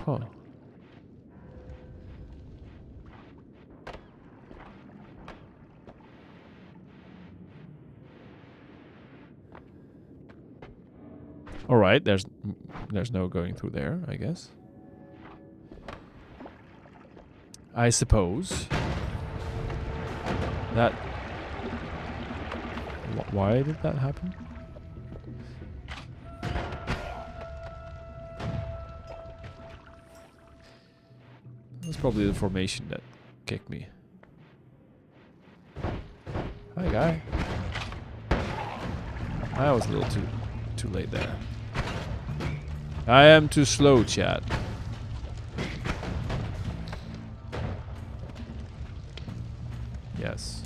Huh. All right, there's no going through there, I guess. I suppose that. Why did that happen? That's probably the formation that kicked me. Hi, guy. I was a little too late there. I am too slow, chat. Yes.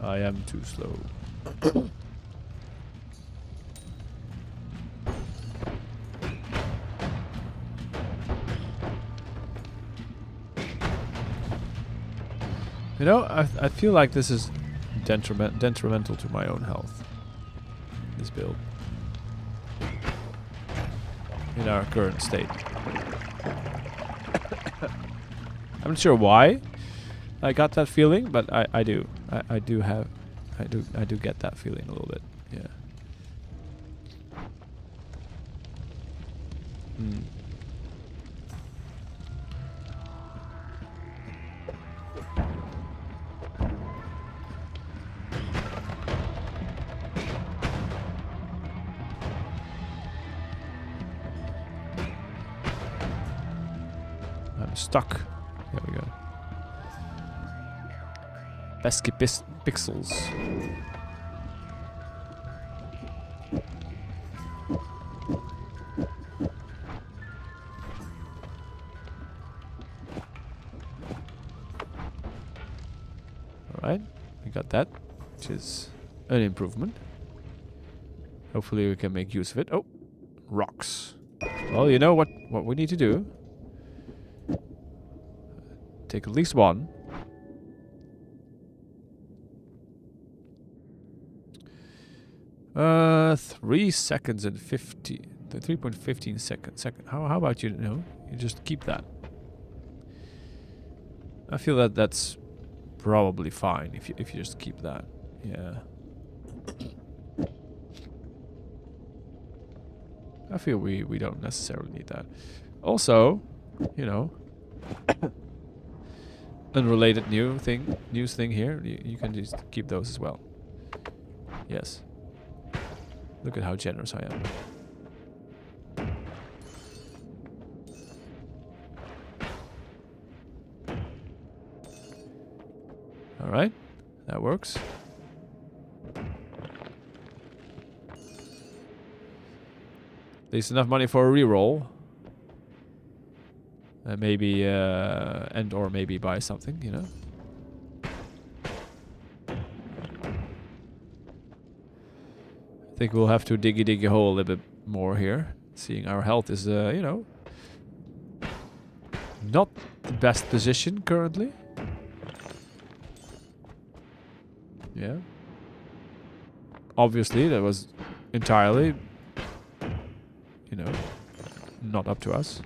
I am too slow. You know, I feel like this is detrimental to my own health. This build. In our current state. I'm not sure why I got that feeling, but I do. I do get that feeling a little bit. Yeah. I'm stuck. There we go. Pesky pixels. Alright, we got that, which is an improvement. Hopefully we can make use of it. Oh, rocks. Well, you know what we need to do? Take at least one. 3 seconds and 3.15 seconds. How about you know? You just keep that. I feel that that's probably fine if you just keep that. Yeah. I feel we don't necessarily need that. Also, you know, unrelated news thing here. You can just keep those as well. Yes. Look at how generous I am. All right, that works. At least enough money for a reroll. Maybe, and or maybe buy something, you know. I think we'll have to dig a hole a little bit more here, seeing our health is, you know, not the best position currently. Yeah. Obviously, that was entirely, you know, not up to us.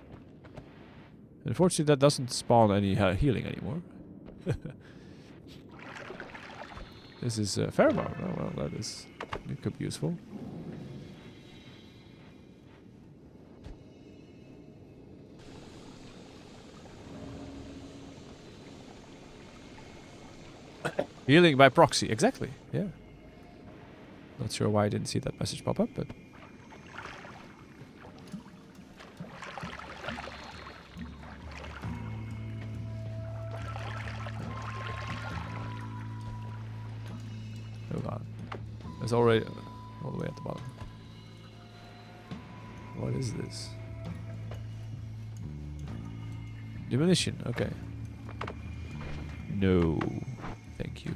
Unfortunately, that doesn't spawn any healing anymore. This is pheromone. Oh, well, it could be useful. Healing by proxy, exactly. Yeah. Not sure why I didn't see that message pop up, but hold on. It's already all the way at the bottom. What is this? Diminution, okay. No. Thank you.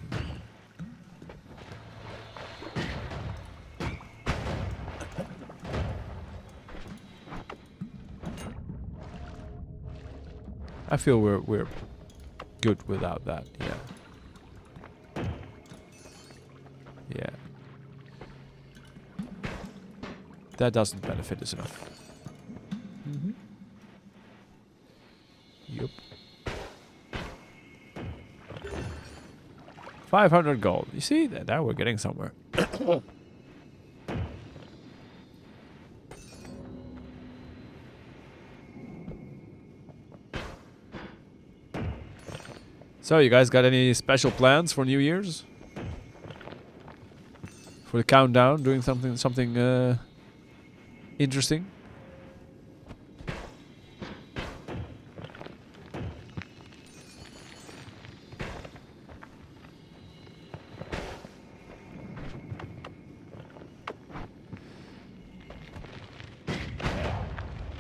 I feel we're good without that. Yeah. Yeah. That doesn't benefit us enough. Mm-hmm. Yup. 500 gold. You see? Now we're getting somewhere. So, you guys got any special plans for New Year's? For the countdown, doing something interesting?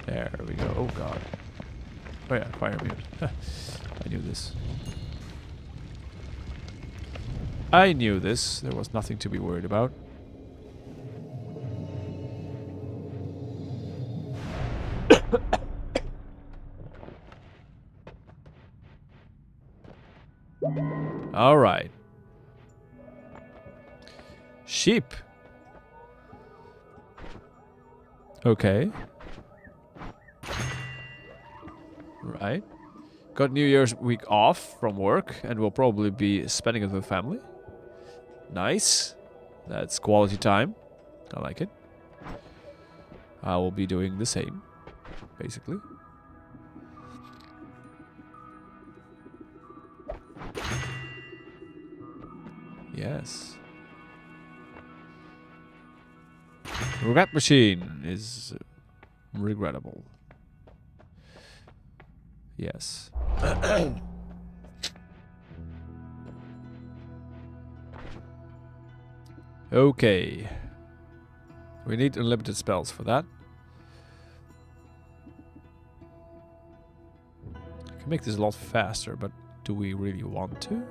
There we go. Oh god. Oh yeah, fire immune. I knew this. I knew this. There was nothing to be worried about. All right. Sheep. Okay. Right. Got New Year's week off from work and we'll probably be spending it with family. Nice. That's quality time. I like it. I will be doing the same, basically. Yes. Regret machine is regrettable. Yes. Okay. We need unlimited spells for that. I can make this a lot faster, but do we really want to?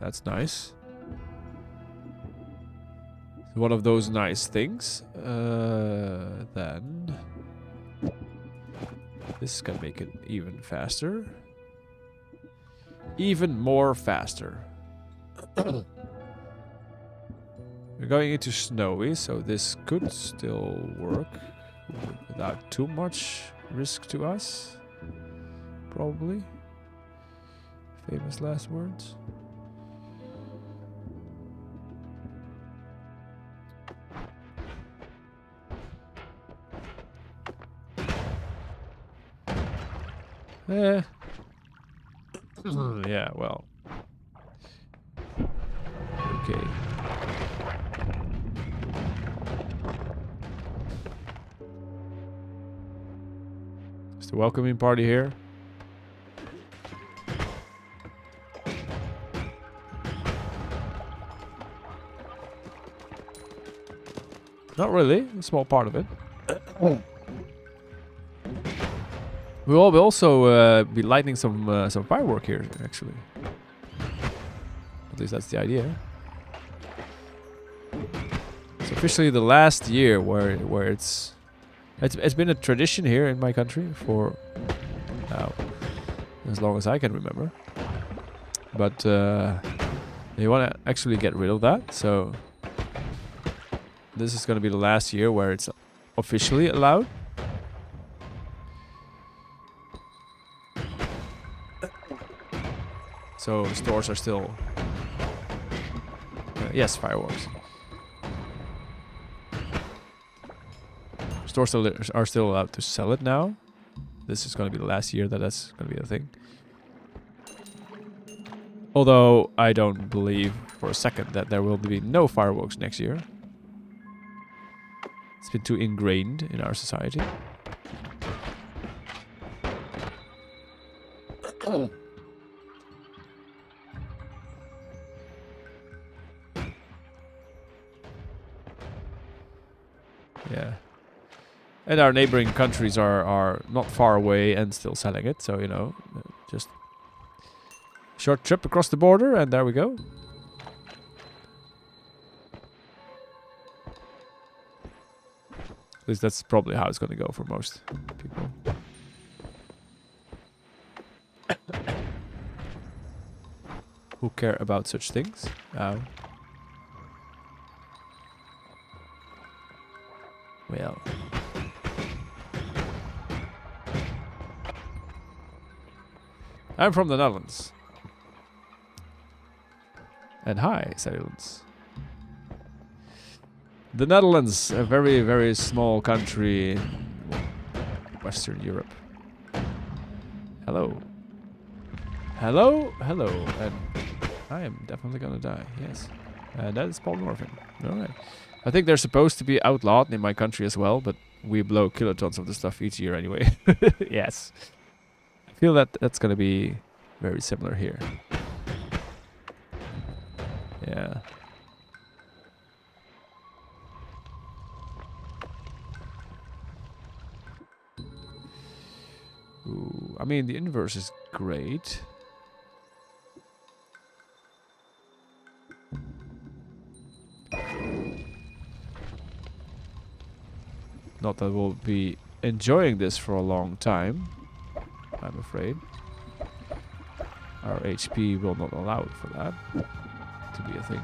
That's nice. One of those nice things. Then this is gonna make it even faster. Even more faster. We're going into snowy, so this could still work without too much risk to us. Probably. Famous last words. Yeah, well. Okay. Is the welcoming party here? Not really. A small part of it. We'll also be lighting some firework here, actually. At least that's the idea. It's officially the last year where it's been a tradition here in my country for as long as I can remember. But they want to actually get rid of that, so this is going to be the last year where it's officially allowed. So stores are still... yes, fireworks. Stores are still allowed to sell it now. This is going to be the last year that's going to be a thing. Although I don't believe for a second that there will be no fireworks next year. It's been too ingrained in our society. Yeah. And our neighboring countries are not far away and still selling it, so, you know, just short trip across the border and there we go. At least that's probably how it's going to go for most people. Who care about such things? Well. I'm from the Netherlands. And hi, Netherlands. The Netherlands, a very, very small country in Western Europe. Hello. Hello, hello, and I am definitely gonna die, yes. That is polymorphing. Alright. I think they're supposed to be outlawed in my country as well, but we blow kilotons of the stuff each year anyway. Yes. I feel that that's gonna be very similar here. Yeah. Ooh, I mean, the inverse is great. Not that we'll be enjoying this for a long time, I'm afraid. Our HP will not allow it for that to be a thing.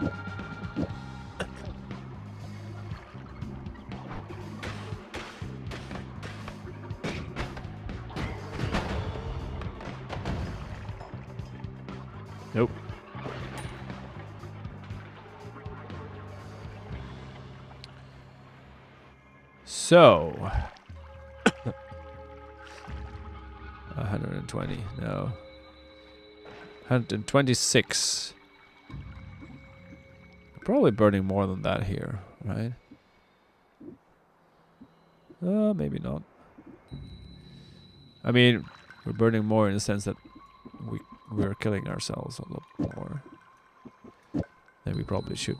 Nope. So 120, no. 126. Probably burning more than that here, right? Maybe not. I mean, we're burning more in the sense that we're killing ourselves a lot more than we probably should.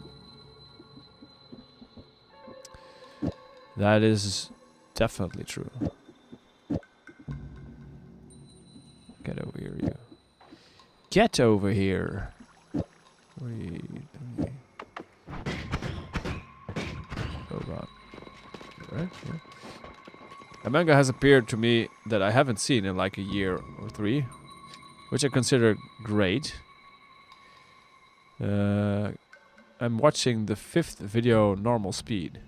That is definitely true. Get over here, you. Get over here. Oh god. Right? Yeah. A manga has appeared to me that I haven't seen in like a year or 3, which I consider great. I'm watching the 5th video normal speed.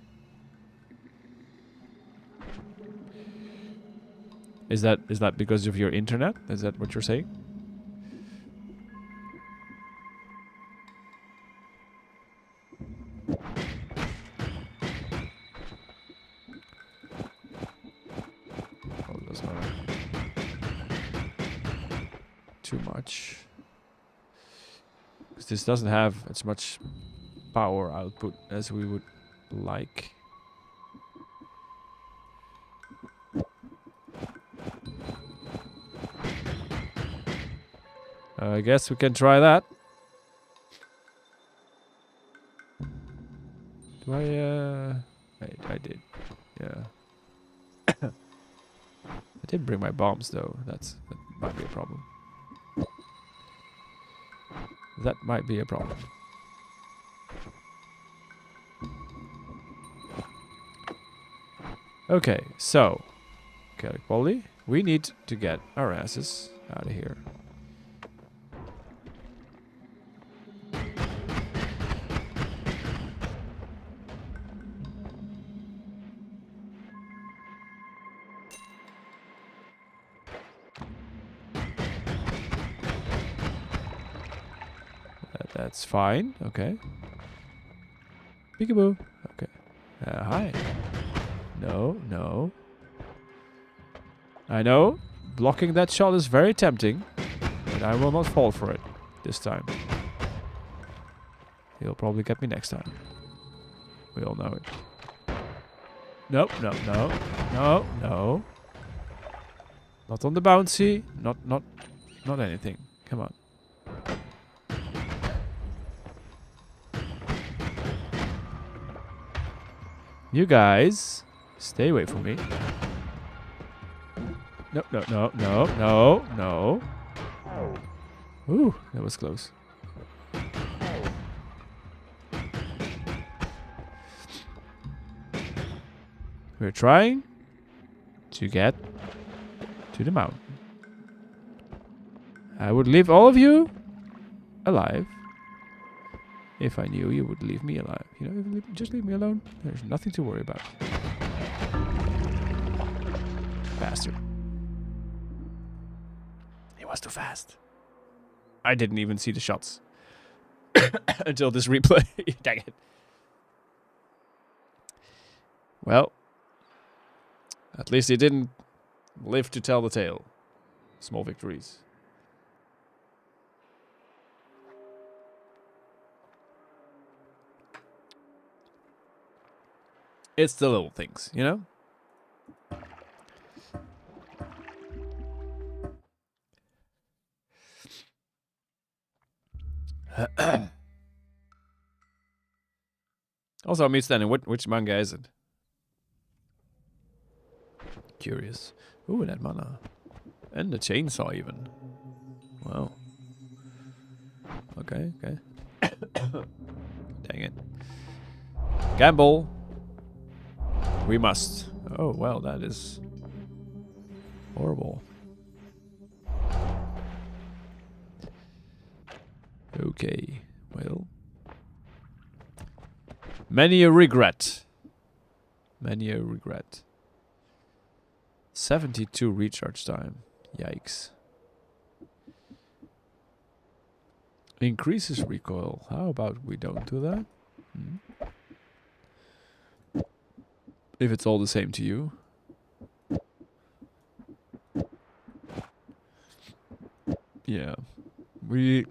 Is that because of your internet? Is that what you're saying? Oh, that's not too much. Because this doesn't have as much power output as we would like. I guess we can try that. Do I did. Yeah. I didn't bring my bombs though. That might be a problem. That might be a problem. Okay, so chaotic poly, we need to get our asses out of here. That's fine. Okay. Peekaboo. Okay. Hi. No, no. I know. Blocking that shot is very tempting. But I will not fall for it this time. He'll probably get me next time. We all know it. Nope, no, no. No, no. Not on the bouncy. Not anything. Come on. You guys, stay away from me. No, no, no, no, no, no. Ooh, that was close. We're trying to get to the mountain. I would leave all of you alive if I knew you would leave me alive. You know, just leave me alone. There's nothing to worry about. Bastard. He was too fast. I didn't even see the shots. Until this replay. Dang it. Well. At least he didn't live to tell the tale. Small victories. It's the little things, you know? Also, I'm standing. Which manga is it? Curious. Ooh, that mana. And the chainsaw even. Wow. Okay, okay. Dang it. Gamble. We must. Oh, well, that is horrible. Okay, well. Many a regret. Many a regret. 72 recharge time. Yikes. Increases recoil. How about we don't do that? If it's all the same to you. Yeah. We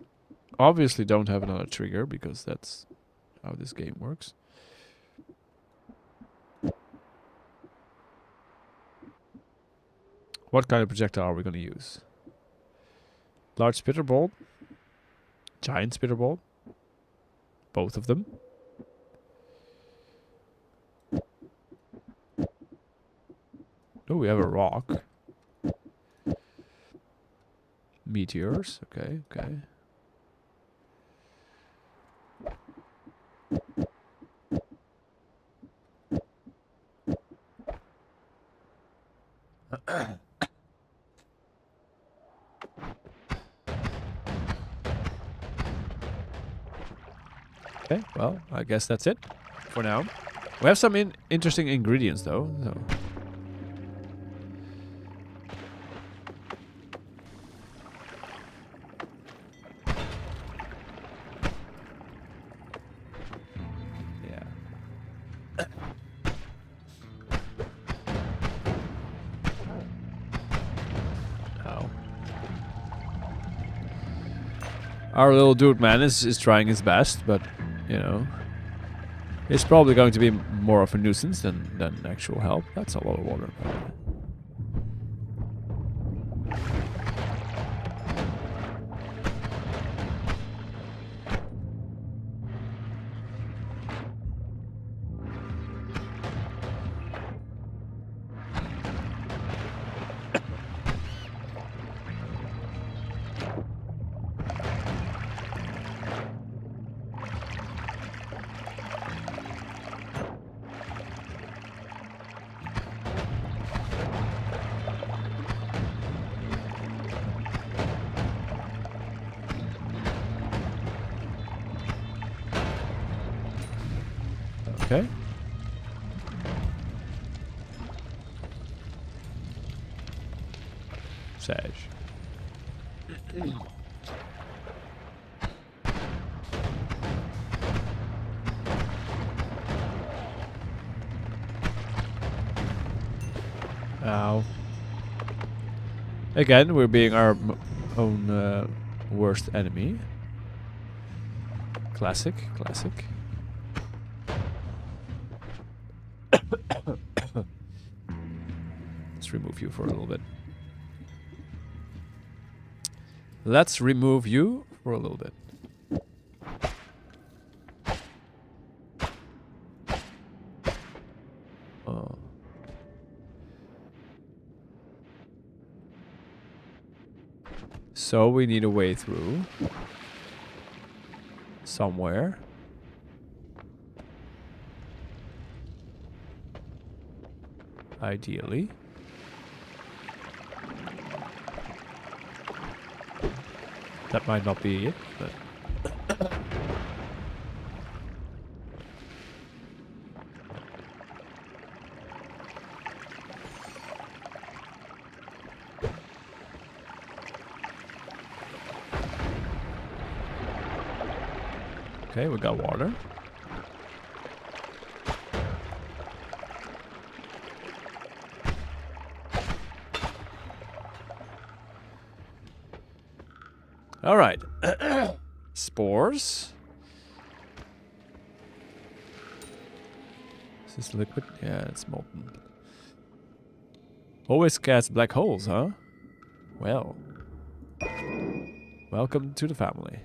obviously don't have another trigger because that's how this game works. What kind of projectile are we going to use? Large spitter bolt? Giant spitter bolt? Both of them? Oh, we have a rock. Meteors. Okay, okay. Okay, well, I guess that's it for now. We have some interesting ingredients, though. So. Yeah. Oh. Our little dude man is trying his best, but, you know, it's probably going to be more of a nuisance than actual help. That's a lot of water. Okay. Sage. Ow. Again, we're being our own worst enemy. Classic, classic. Let's remove you for a little bit. Let's remove you for a little bit. Oh. So we need a way through. Somewhere. Ideally. That might not be it, but... Okay, we got water. All right. Spores. Is this liquid? Yeah, it's molten. Always cats black holes, huh? Well. Welcome to the family.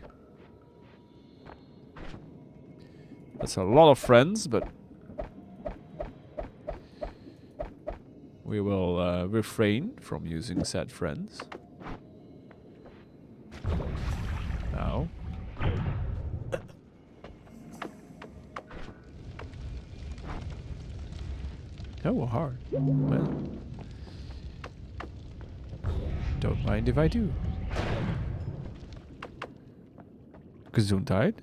That's a lot of friends, but we will refrain from using said friends. Now. Oh, hard. Well. Don't mind if I do. Gesundheit.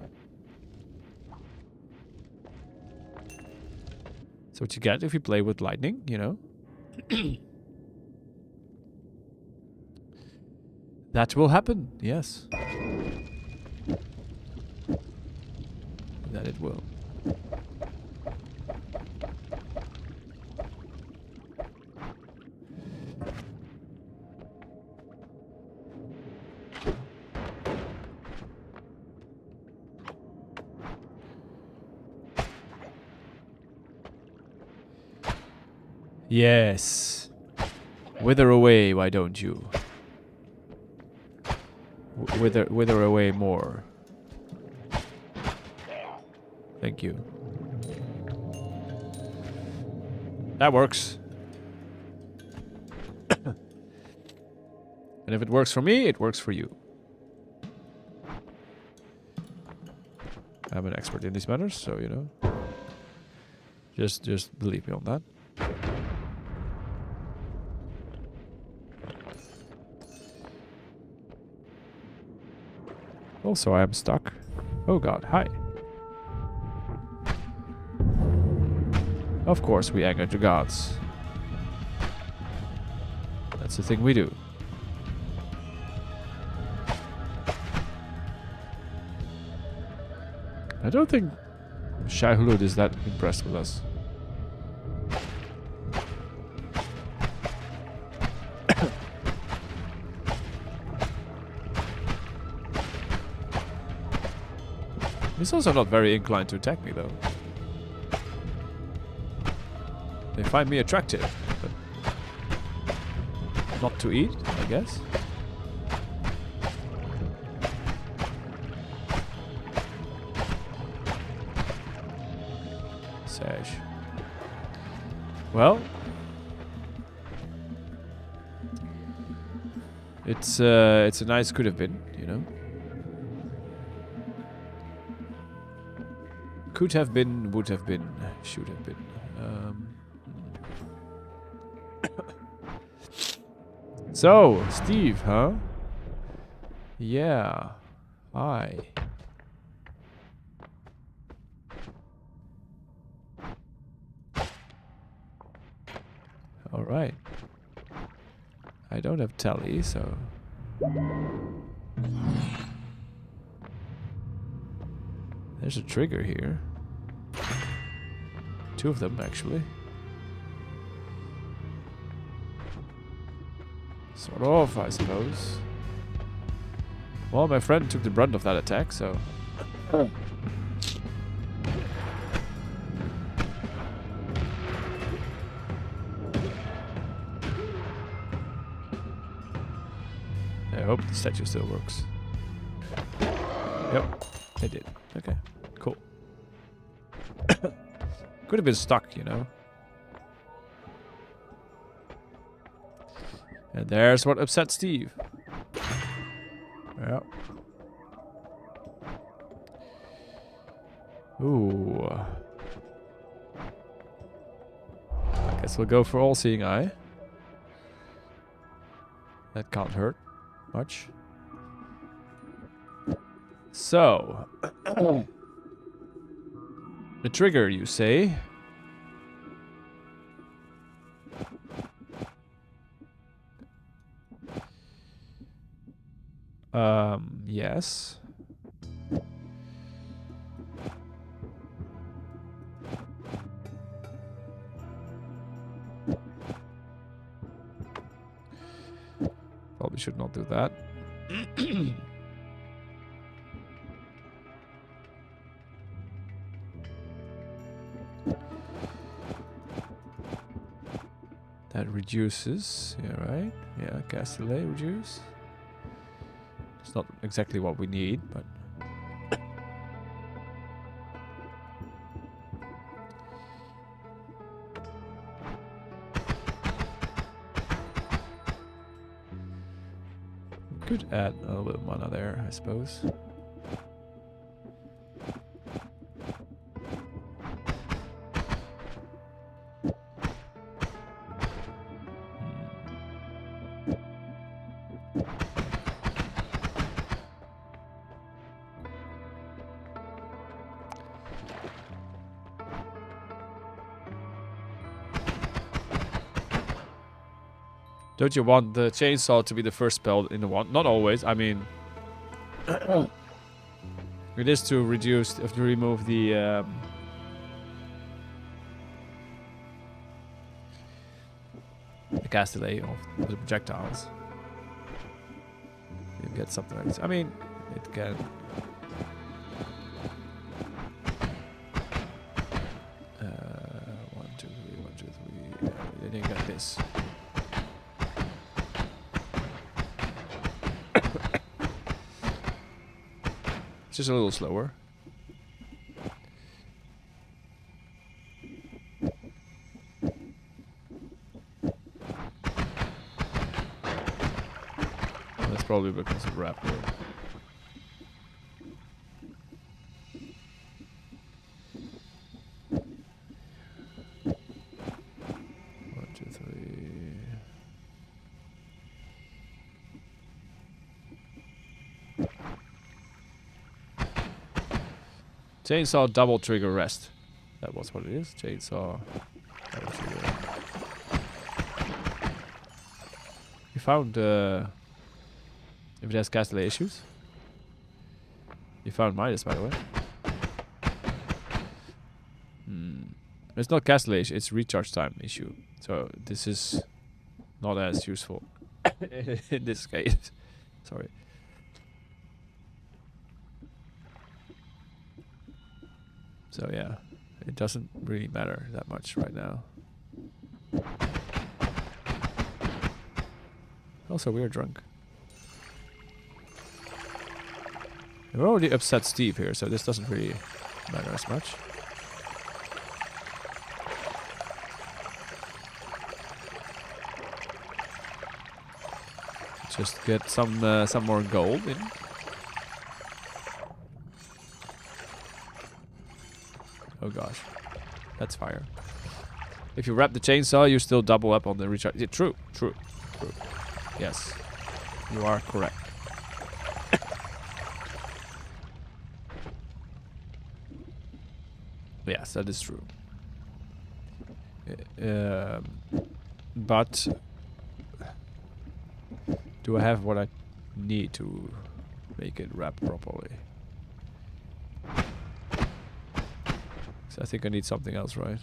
That's what you get if you play with lightning, you know? That will happen, yes. That it will. Yes. Wither away, why don't you? Wither away more. Thank you. That works. And if it works for me, it works for you. I'm an expert in these matters, so you know. Just believe me on that. Also, I am stuck. Oh god, hi. Of course we anger the gods. That's the thing we do. I don't think Shai Hulud is that impressed with us. He's also not very inclined to attack me, though. They find me attractive, but not to eat, I guess. Sash. Well, it's a nice could have been, you know. Could have been, would have been, should have been. So, Steve, huh? Yeah. Hi. Alright. I don't have tally, so... There's a trigger here. 2 of them, actually. Sort of, I suppose. Well, my friend took the brunt of that attack, so... I hope the statue still works. Yep, it did. Okay, cool. Could have been stuck, you know. And there's what upset Steve. Yep. Ooh. I guess we'll go for All-Seeing Eye. That can't hurt much. So. The trigger, you say? Yes. Probably should not do that. That reduces, yeah, right? Yeah, cast delay reduce. It's not exactly what we need, but... could add a little bit of mana there, I suppose. Don't you want the chainsaw to be the first spell in the one? Not always. I mean, it is to reduce, to remove the cast delay of the projectiles. You get something like this. I mean, it can. 1, 2, 3, 1, 2, 3. Then you get this. Just a little slower. That's probably because of Raptor. Chainsaw double trigger rest. That was what it is. Chainsaw double trigger. You found if it has castellay issues. You found Midas, by the way. It's not castellay issue, it's recharge time issue. So this is not as useful in this case. Sorry. So yeah, it doesn't really matter that much right now. Also, we're drunk. We're already upset Steve here, so this doesn't really matter as much. Just get some more gold in. Oh gosh, that's fire. If you wrap the chainsaw, you still double up on the recharge. Yeah, true. Yes, you are correct. Yes, that is true. But do I have what I need to make it wrap properly? So I think I need something else, right?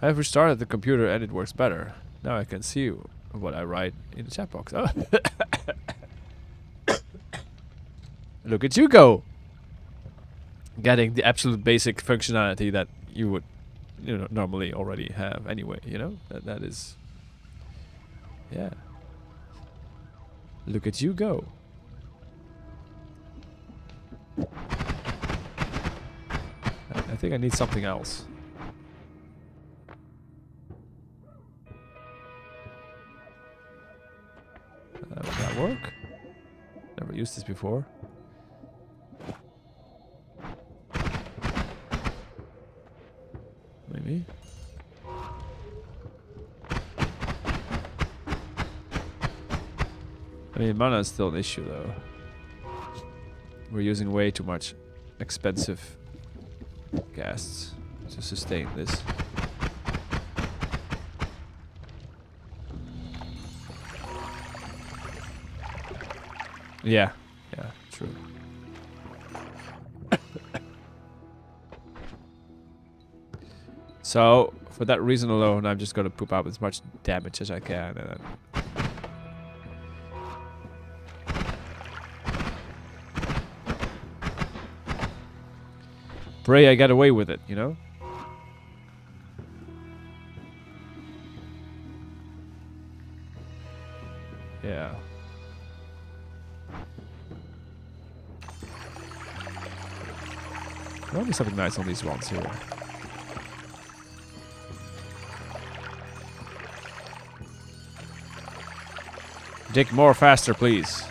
I have restarted the computer and it works better. Now I can see what I write in the chat box. Oh. Look at you go! Getting the absolute basic functionality that you would, normally already have anyway. That is, yeah. Look at you go! I think I need something else. Would that work? Never used this before. Maybe. I mean, mana is still an issue though. We're using way too much expensive casts to sustain this. Yeah, true. So, for that reason alone, I'm just gonna poop out as much damage as I can, and then pray I get away with it, Yeah. There'll be something nice on these ones here. Dig more faster, please.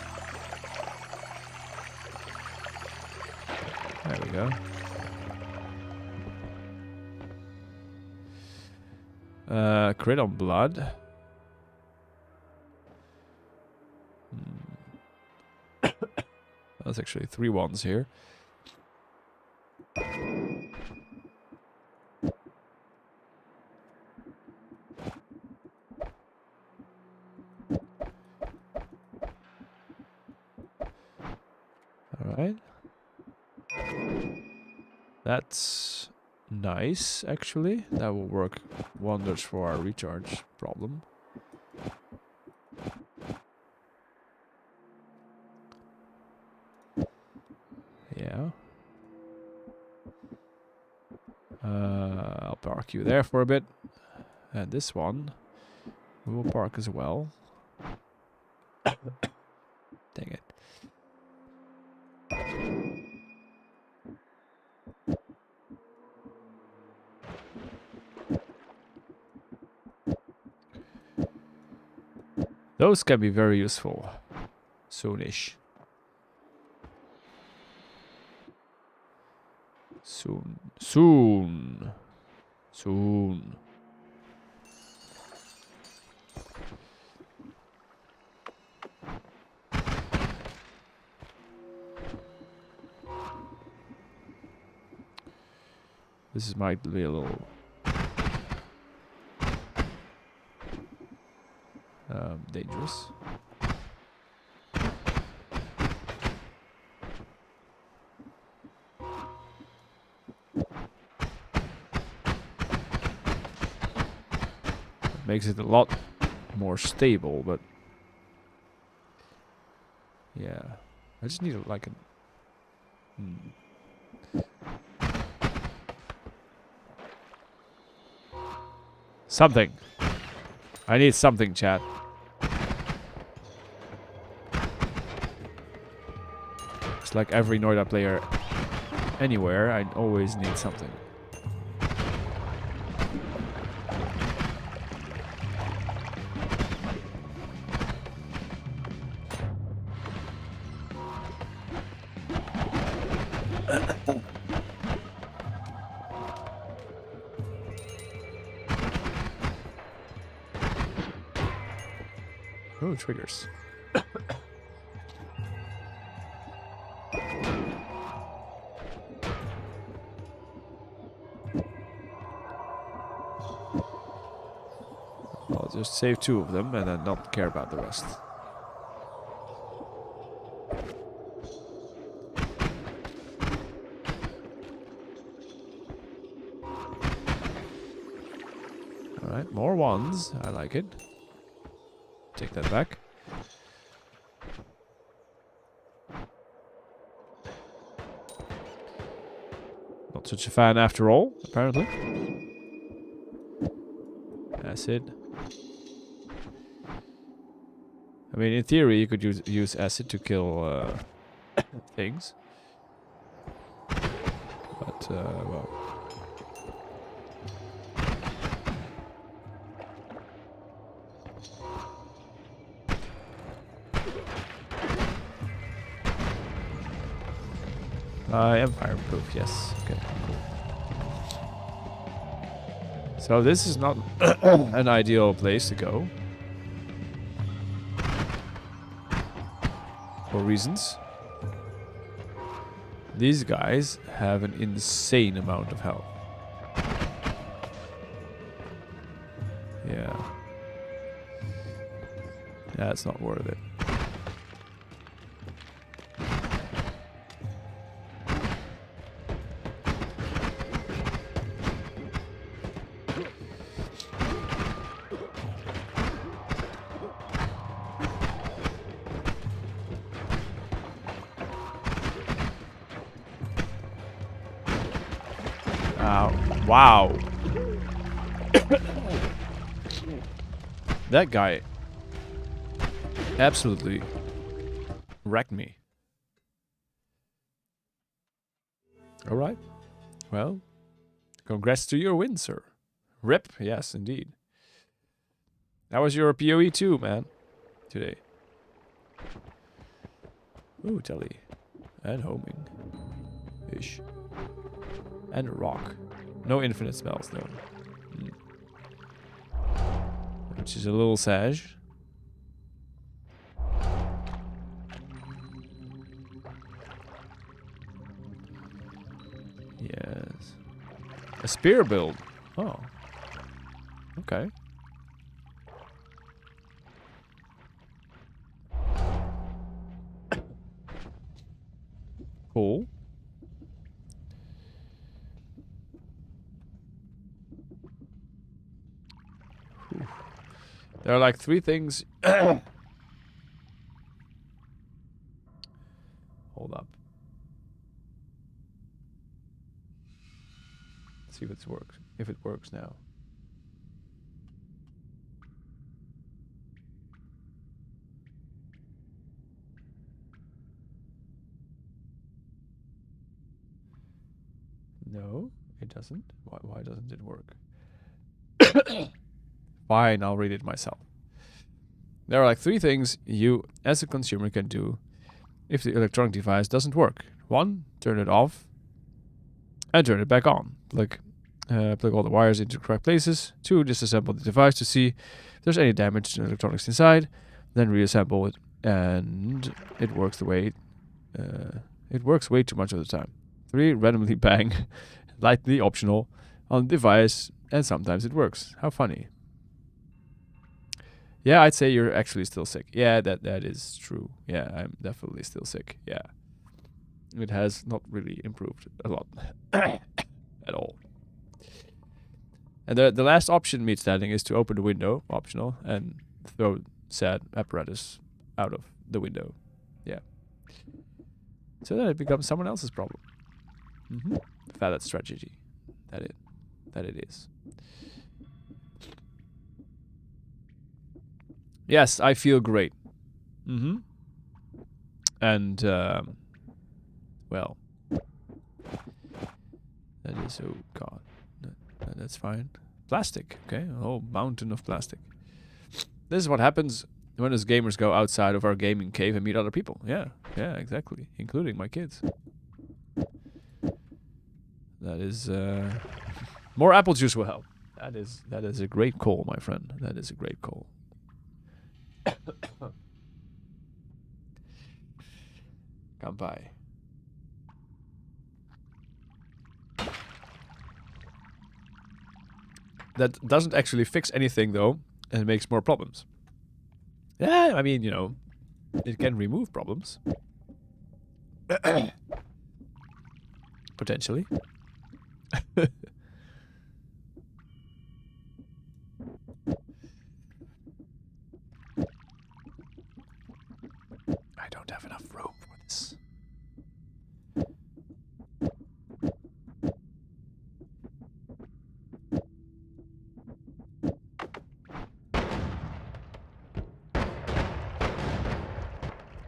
There we go. Crit on blood. That's actually 3 ones here. Alright. That's nice, actually. That will work wonders for our recharge problem. Yeah. I'll park you there for a bit. And this one we will park as well. Dang it. Those can be very useful soonish. Soon. might be a little dangerous. Makes it a lot more stable, but yeah, I just need like a something. I need something, chat. It's like every Noita player anywhere, I always need something. Oh, triggers. I'll just save 2 of them and then not care about the rest. Alright, more ones. I like it. Take that back. Not such a fan after all, apparently. Acid. I mean, in theory, you could use acid to kill things. But, well. I am fireproof, yes. Okay, cool. So this is not an ideal place to go. For reasons. These guys have an insane amount of health. Yeah. That's not worth it. Wow. That guy absolutely wrecked me. Alright. Well, congrats to your win, sir. Rip, yes, indeed. That was your PoE too, man. Today. Ooh, telly. And homing. Ish. And rock. No infinite spells, though. Which is a little sage. Yes. A spear build. Oh. Okay. Cool. There are like 3 things. Hold up. Let's see if it works. If it works now. No, it doesn't. Why doesn't it work? Fine, I'll read it myself. There are like 3 things you, as a consumer, can do if the electronic device doesn't work. 1, turn it off and turn it back on. Plug all the wires into the correct places. 2, disassemble the device to see if there's any damage to the electronics inside. Then reassemble it, and it works the way it works way too much of the time. 3, randomly bang lightly optional on the device, and sometimes it works. How funny. Yeah, I'd say you're actually still sick. Yeah, that is true. Yeah, I'm definitely still sick. Yeah. It has not really improved a lot at all. And the last option meat standing is to open the window, optional, and throw said apparatus out of the window. Yeah. So then it becomes someone else's problem. Valid strategy. That it is. Yes, I feel great. And well, that is, oh god, that's fine. Plastic, okay, a whole mountain of plastic. This is what happens when us gamers go outside of our gaming cave and meet other people. Yeah, exactly, including my kids. That is more apple juice will help. That is a great call, my friend. That is a great call. Kanpai. That doesn't actually fix anything, though, and it makes more problems. Yeah, I mean, you know, it can remove problems. Potentially. I don't have enough rope for this.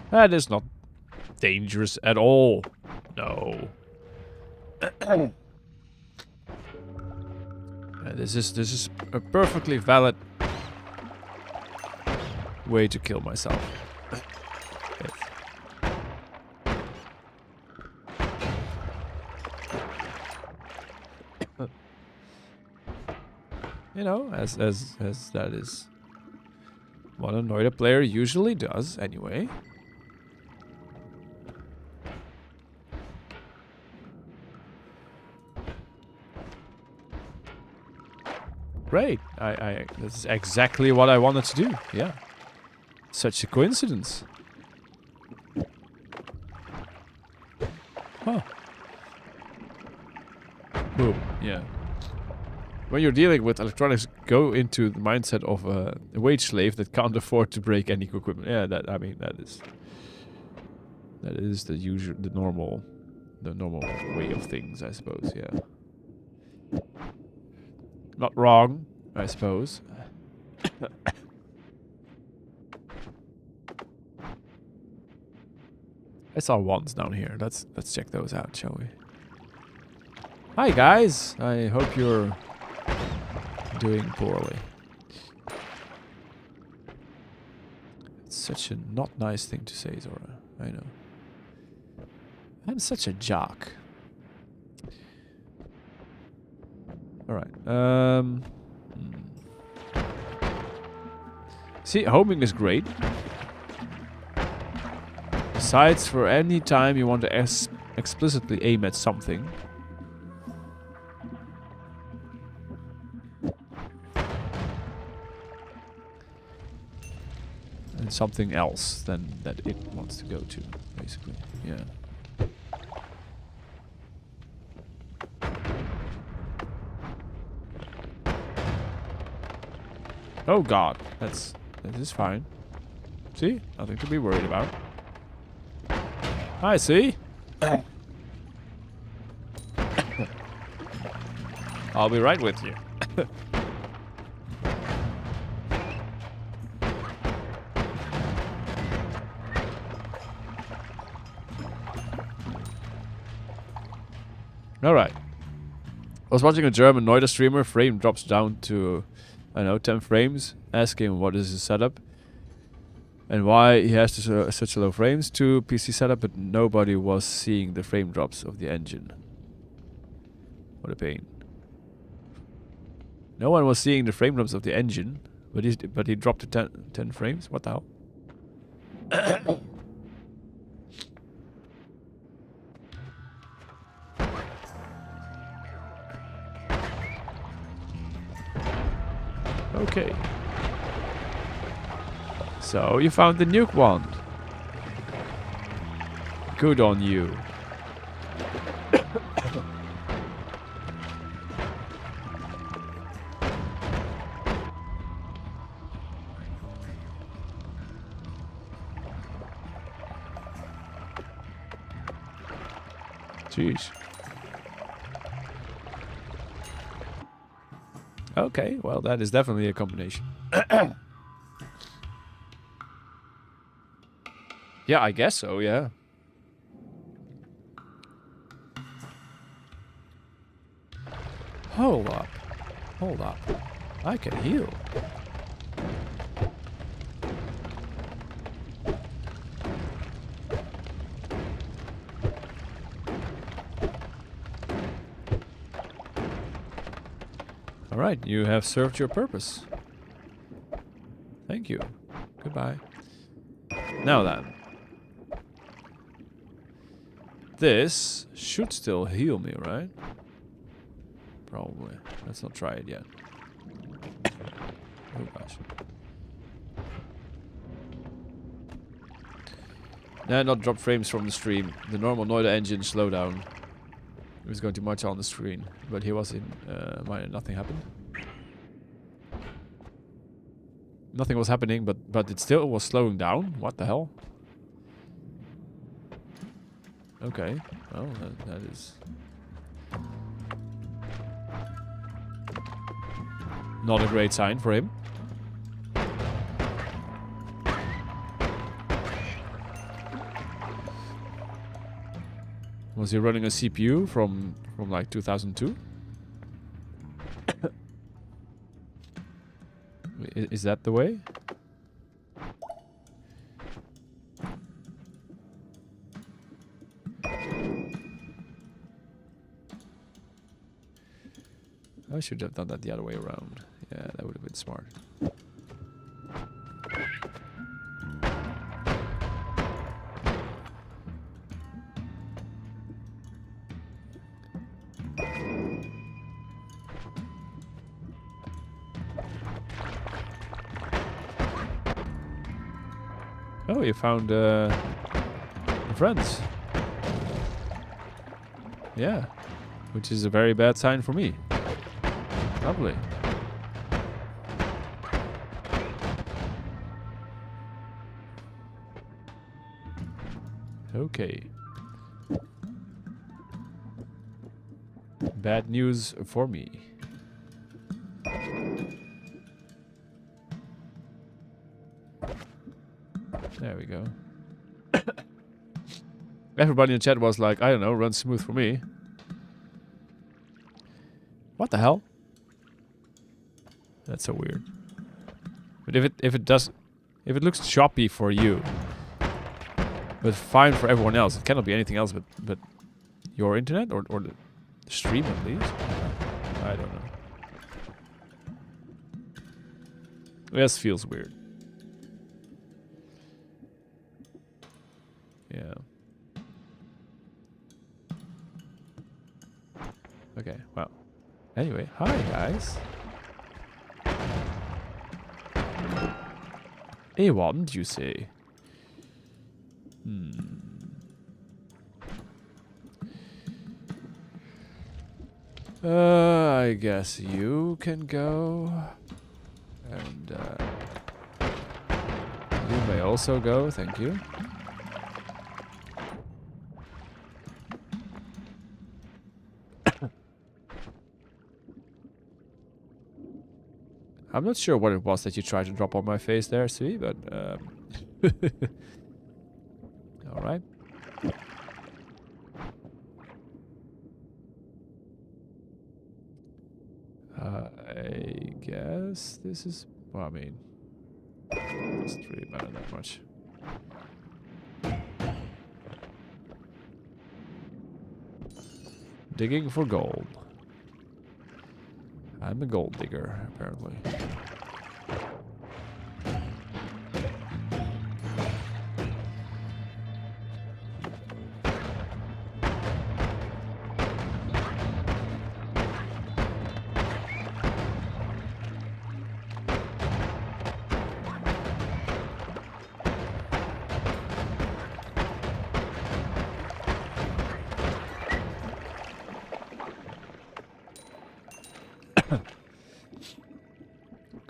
That is not dangerous at all. No. This is a perfectly valid way to kill myself. You know, as that is what a Noita player usually does anyway. Great. This is exactly what I wanted to do. Yeah. Such a coincidence. Huh. Boom. Yeah. When you're dealing with electronics, go into the mindset of a wage slave that can't afford to break any equipment. Yeah, that is the usual, the normal way of things, I suppose. Yeah. Not wrong, I suppose. I saw wands down here. Let's check those out, shall we? Hi guys. I hope you're doing poorly. It's such a not nice thing to say, Zora. I know. I'm such a jock. Alright. See, homing is great. Besides, for any time you want to explicitly aim at something. And something else than that it wants to go to, basically. Yeah. Oh god, this is fine. See? Nothing to be worried about. I see. I'll be right with you. Alright. I was watching a German Noita streamer, frame drops down to, I don't know, 10 frames, asking what is his setup and why he has such low frames to PC setup, but nobody was seeing the frame drops of the engine. What a pain. No one was seeing the frame drops of the engine, but he dropped to 10 frames? What the hell? Okay. So you found the nuke wand. Good on you. Jeez. Okay, well, that is definitely a combination. Yeah, I guess so, yeah. Hold up. Hold up. I can heal. Alright, you have served your purpose. Thank you. Goodbye. Now then. This should still heal me, right? Probably. Let's not try it yet. Oh gosh. Nah, not drop frames from the stream. The normal Noita engine slowdown. It was going too much on the screen, but he was in nothing happened. Nothing was happening, but it still was slowing down. What the hell? Okay, well that is not a great sign for him. Was he running a CPU from like 2002? Is that the way? I should have done that the other way around. Yeah, that would have been smart. Oh, you found friends. Yeah, which is a very bad sign for me. Lovely. Okay. Bad news for me. There we go. Everybody in chat was like, I don't know, run smooth for me. What the hell? That's so weird. But if it looks choppy for you, but fine for everyone else, it cannot be anything else but your internet or the stream at least. I don't know. This feels weird. Yeah. Okay, well. Anyway, hi guys. Hey, what did you say? I guess you can go. And you may also go, thank you. I'm not sure what it was that you tried to drop on my face there, Sui, but alright. I guess this is, well, I mean, it doesn't really matter that much. Digging for gold. I'm a gold digger, apparently.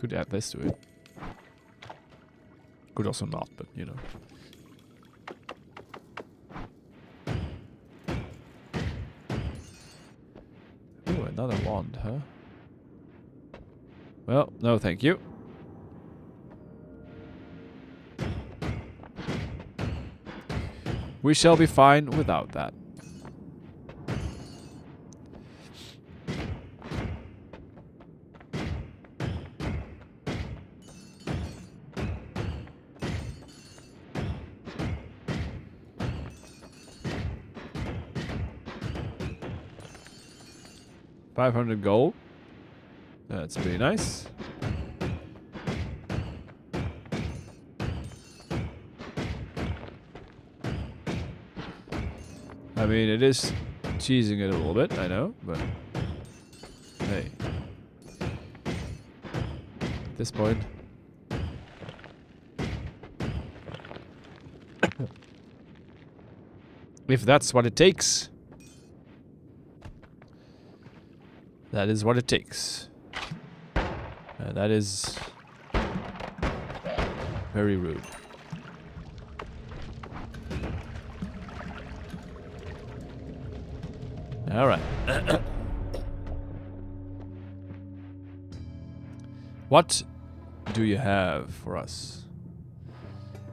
Could add this to it. Could also not, but you know. Ooh, another wand, huh? Well, no thank you. We shall be fine without that. $500 gold. That's pretty nice. I mean, it is cheesing it a little bit, I know, but hey. At this point. If that's what it takes. That is what it takes. That is very rude. All right. What do you have for us?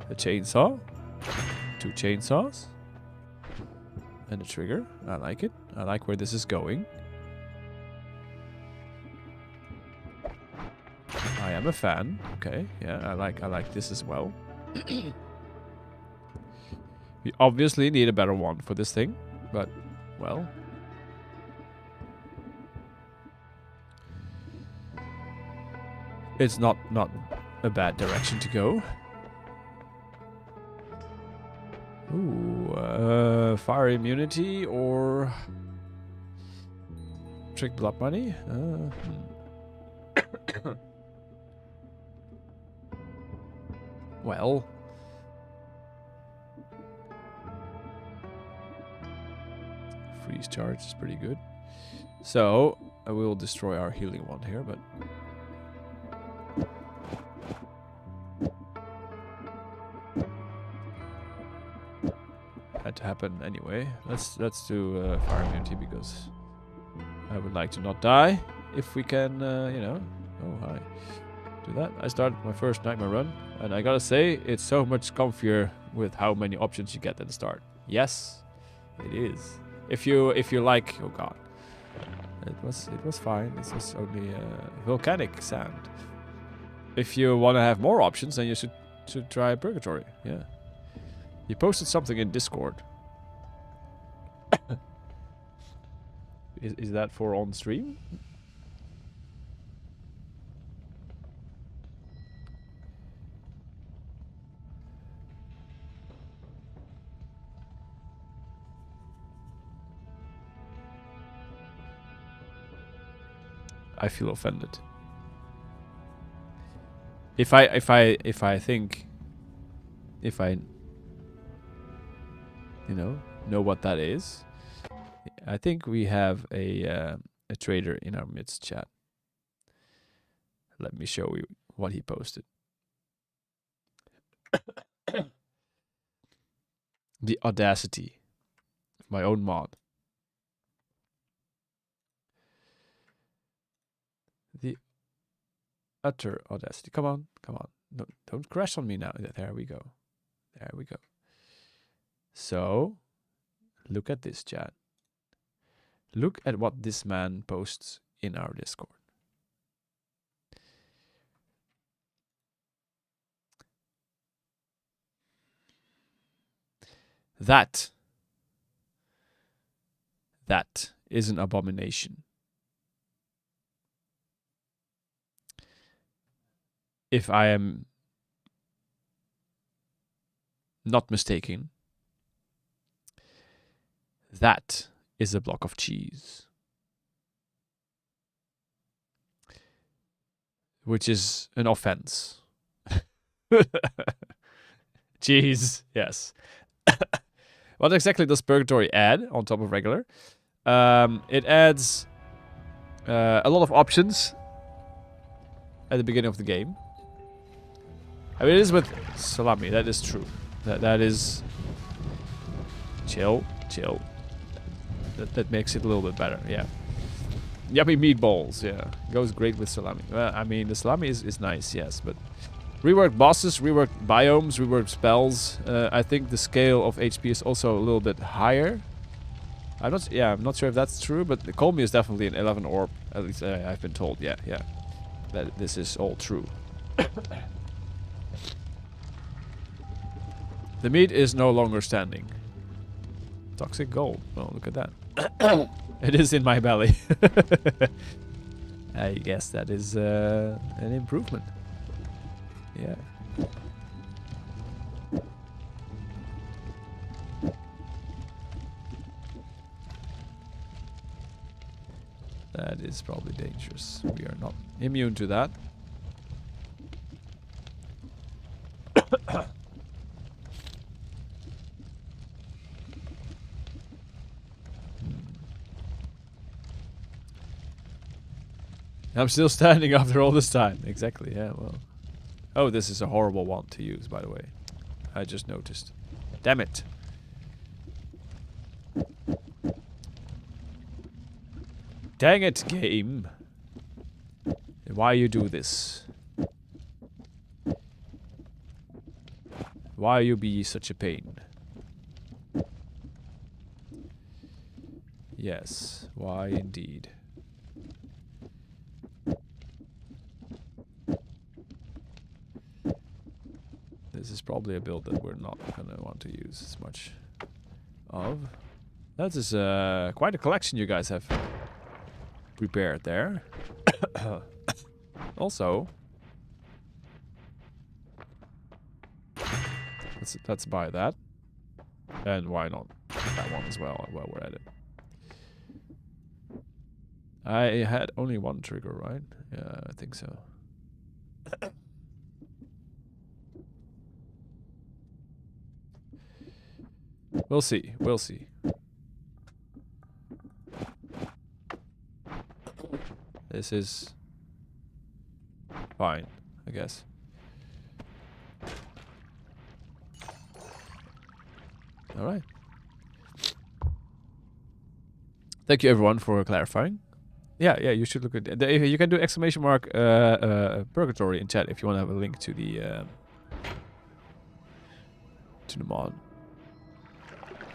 A chainsaw? 2 chainsaws? And a trigger. I like it. I like where this is going. I am a fan. Okay, yeah, I like this as well. We obviously need a better one for this thing, but well. It's not a bad direction to go. Ooh, fire immunity or trick blood money? Well, freeze charge is pretty good. So I will destroy our healing one here, but had to happen anyway. Let's do fire immunity because I would like to not die if we can. You know. Oh hi. Do that. I started my first nightmare run, and I gotta say, it's so much comfier with how many options you get at the start. Yes, it is. If you like, oh god, it was fine. This was only volcanic sand. If you want to have more options, then you should try Purgatory. Yeah, you posted something in Discord. Is that for on stream? I feel offended. If I you know what that is, I think we have a trader in our midst, chat. Let me show you what he posted. The audacity of my own mod. The utter audacity. Come on, come on. No, don't crash on me now. There we go. There we go. So, look at this, chat. Look at what this man posts in our Discord. That is an abomination. If I am not mistaken, that is a block of cheese. Which is an offense. Cheese, yes. What exactly does Purgatory add on top of regular? It adds a lot of options at the beginning of the game. I mean, it is with salami. That is true. That is... Chill. That makes it a little bit better, yeah. Yummy meatballs, yeah. Goes great with salami. Well, I mean, the salami is nice, yes, but... Reworked bosses, reworked biomes, reworked spells. I think the scale of HP is also a little bit higher. I'm not sure if that's true, but the Colmy is definitely an 11 orb. At least I've been told, yeah. That this is all true. The meat is no longer standing. Toxic gold. Oh, look at that. It is in my belly. I guess that is an improvement. Yeah. That is probably dangerous. We are not immune to that. I'm still standing after all this time. Exactly, yeah, well. Oh, this is a horrible one to use, by the way. I just noticed. Damn it. Dang it, game. Why you do this? Why you be such a pain? Yes, why indeed. This is probably a build that we're not gonna want to use as much of. That is quite a collection you guys have prepared there. Also, let's buy that, and why not that one as well while we're at it. I had only one trigger, right? Yeah, I think so. We'll see. We'll see. This is fine, I guess. All right. Thank you, everyone, for clarifying. Yeah, you should look at it. You can do exclamation mark Purgatory in chat if you want to have a link to the mod.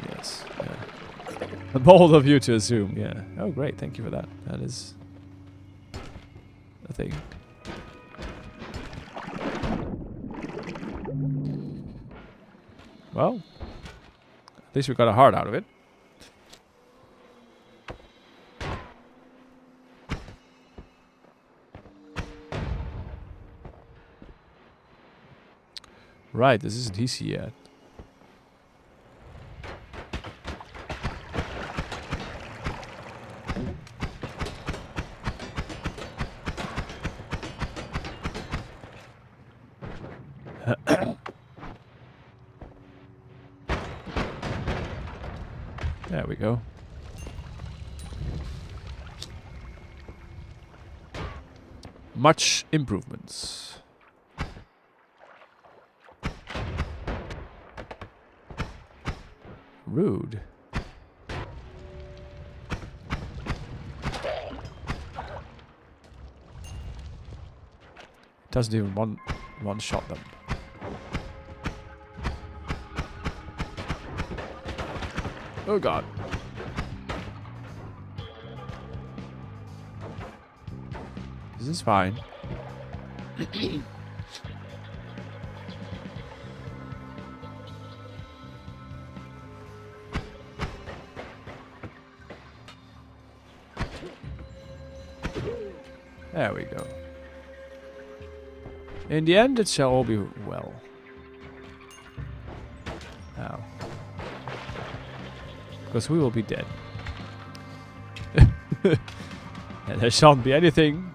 Yes. Yeah. Bold of you to assume. Yeah. Oh, great. Thank you for that. That is a thing. Well, at least we got a heart out of it. Right, this isn't easy yet. There we go. Much improvements. Rude. Doesn't even one shot them. Oh god. This is fine. There we go. In the end, it shall all be well. Now. Because we will be dead. And there shan't be anything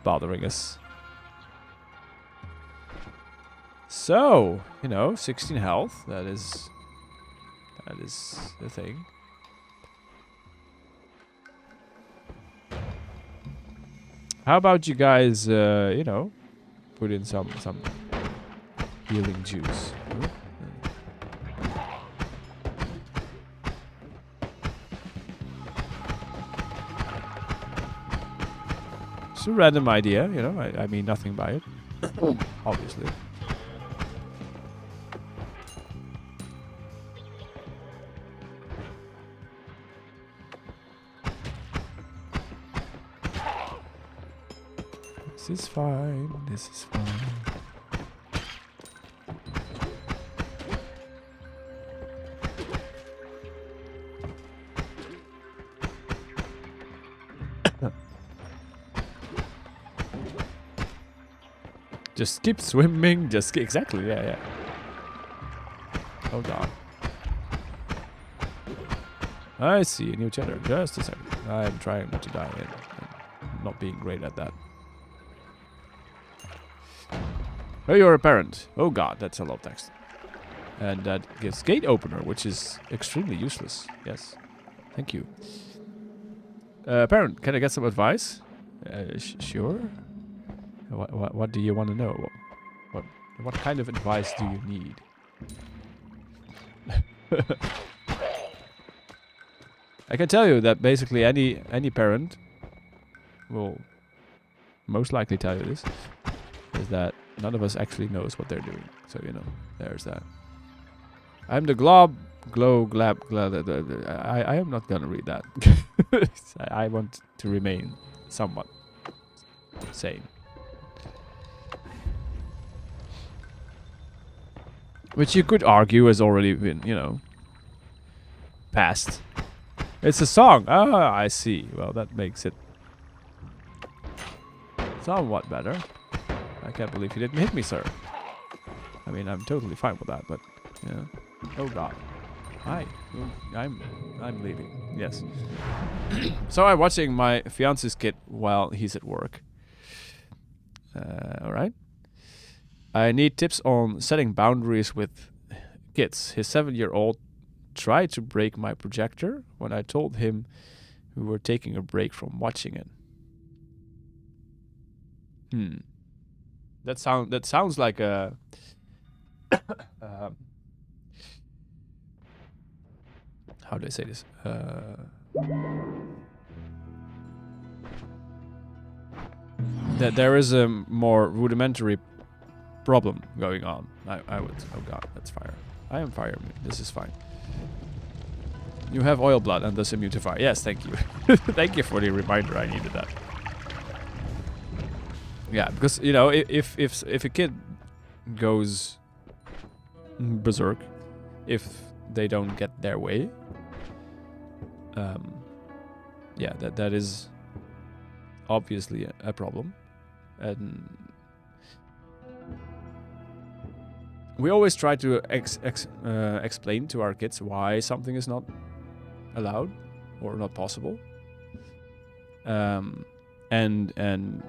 bothering us. So, you know, 16 health. That is the thing. How about you guys, you know, put in some healing juice? It's a random idea, you know. I mean nothing by it, obviously. This is fine. This is fine. Just keep swimming. Just exactly. Yeah, yeah. Oh god. I see a new cheddar. Just a second. I am trying not to die and not being great at that. Oh, you're a parent. Oh god, that's a lot of text. And that gives gate opener, which is extremely useless. Yes. Thank you. Parent, can I get some advice? Sure. What do you want to know? What kind of advice do you need? I can tell you that basically any parent will most likely tell you this, is that none of us actually knows what they're doing. So, you know, there's that. I'm the glob, glow, glab, glad. I am not gonna read that. I want to remain somewhat sane. Which you could argue has already been, you know, passed. It's a song. Ah, I see. Well, that makes it somewhat better. I can't believe you didn't hit me, sir. I mean, I'm totally fine with that, but yeah. Oh god. Hi. I'm leaving. Yes. So I'm watching my fiance's kid while he's at work. All right. I need tips on setting boundaries with kids. His 7-year-old tried to break my projector when I told him we were taking a break from watching it. That sounds like a how do I say this? That there is a more rudimentary problem going on. I would. Oh god, that's fire. I am fire. This is fine. You have oil blood and thus immune to fire. Yes, thank you. Thank you for the reminder. I needed that. Yeah, because you know, if a kid goes berserk, if they don't get their way, yeah, that is obviously a problem, and we always try to explain to our kids why something is not allowed or not possible, and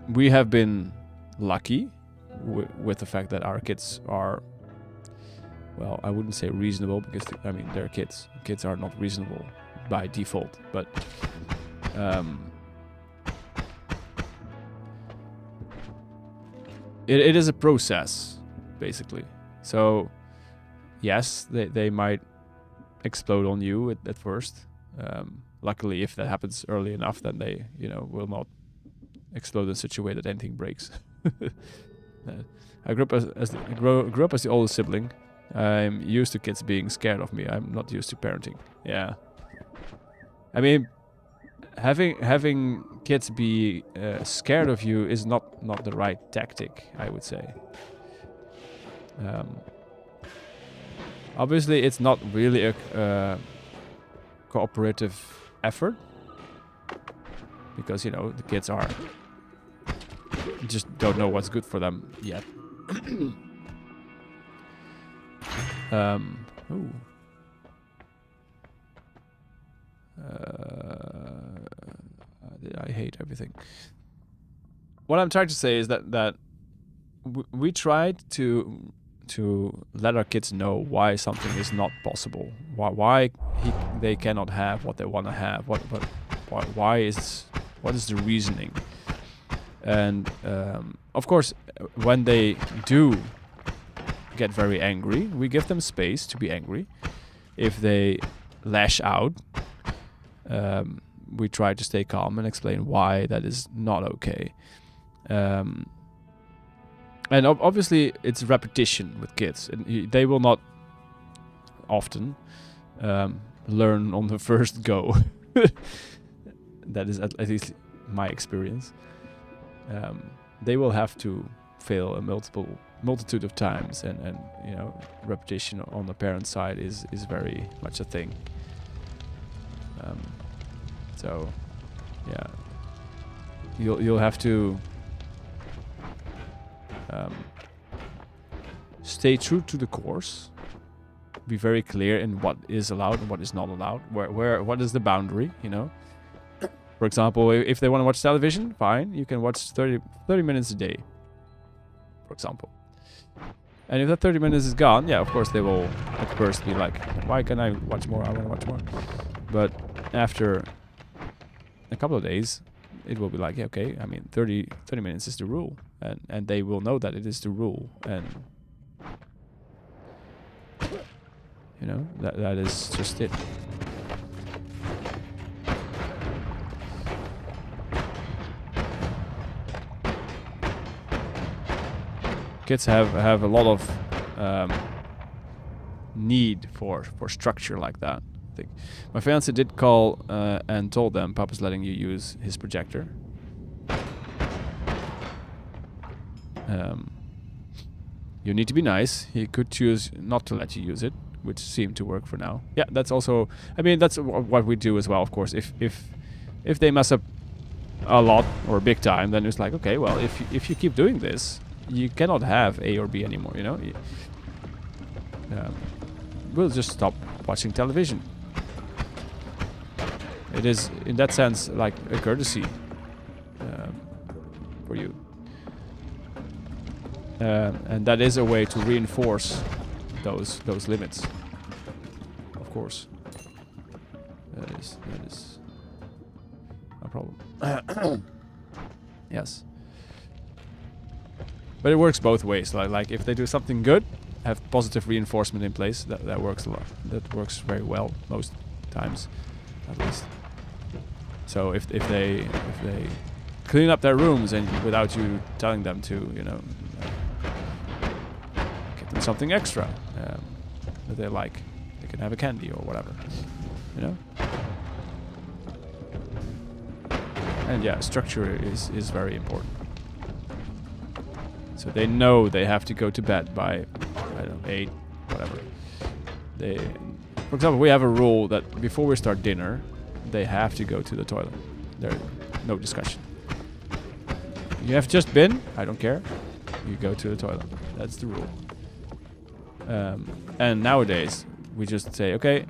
we have been lucky with the fact that our kids are, well, I wouldn't say reasonable, because I mean they're kids. Kids are not reasonable by default, but it is a process, basically. So yes, they might explode on you at first. Luckily, if that happens early enough, then they, you know, will not explode in such a way that anything breaks. I grew up as the oldest sibling. I'm used to kids being scared of me. I'm not used to parenting. Yeah. I mean, having kids be scared of you is not the right tactic, I would say. Obviously, it's not really a cooperative effort, because, you know, the kids just don't know what's good for them yet. Ooh. I hate everything. What I'm trying to say is that we tried to let our kids know why something is not possible, why they cannot have what they want to have, what is the reasoning, And of course, when they do get very angry, we give them space to be angry. If they lash out, we try to stay calm and explain why that is not okay. And obviously, it's repetition with kids. And they will not often learn on the first go. That is at least my experience. They will have to fail a multitude of times, and you know, repetition on the parent side is very much a thing. So yeah, you'll have to stay true to the course. Be very clear in what is allowed and what is not allowed. What is the boundary, you know? For example, if they want to watch television, fine, you can watch 30 minutes a day, for example. And if that 30 minutes is gone, yeah, of course they will at first be like, why can't I watch more? I want to watch more. But after a couple of days, it will be like, yeah, okay, I mean, 30 minutes is the rule. And they will know that it is the rule. And, you know, that is just it. Kids have a lot of need for structure like that. I think my fiance did call and told them Papa's letting you use his projector. You need to be nice. He could choose not to let you use it, which seemed to work for now. Yeah, that's also. I mean, that's what we do as well. Of course, if they mess up a lot or big time, then it's like, okay, well, if you keep doing this, you cannot have A or B anymore, you know? We'll just stop watching television. It is, in that sense, like a courtesy for you. And that is a way to reinforce those limits. Of course. That is a problem. Yes. But it works both ways. Like if they do something good, have positive reinforcement in place. That works a lot. That works very well most times, at least. So if they clean up their rooms and without you telling them to, you know, get them something extra that they like, they can have a candy or whatever, you know. And yeah, structure is very important. So they know they have to go to bed by, I don't know, 8, whatever. For example, we have a rule that before we start dinner, they have to go to the toilet. There's no discussion. You have just been, I don't care. You go to the toilet. That's the rule. And nowadays, we just say, okay,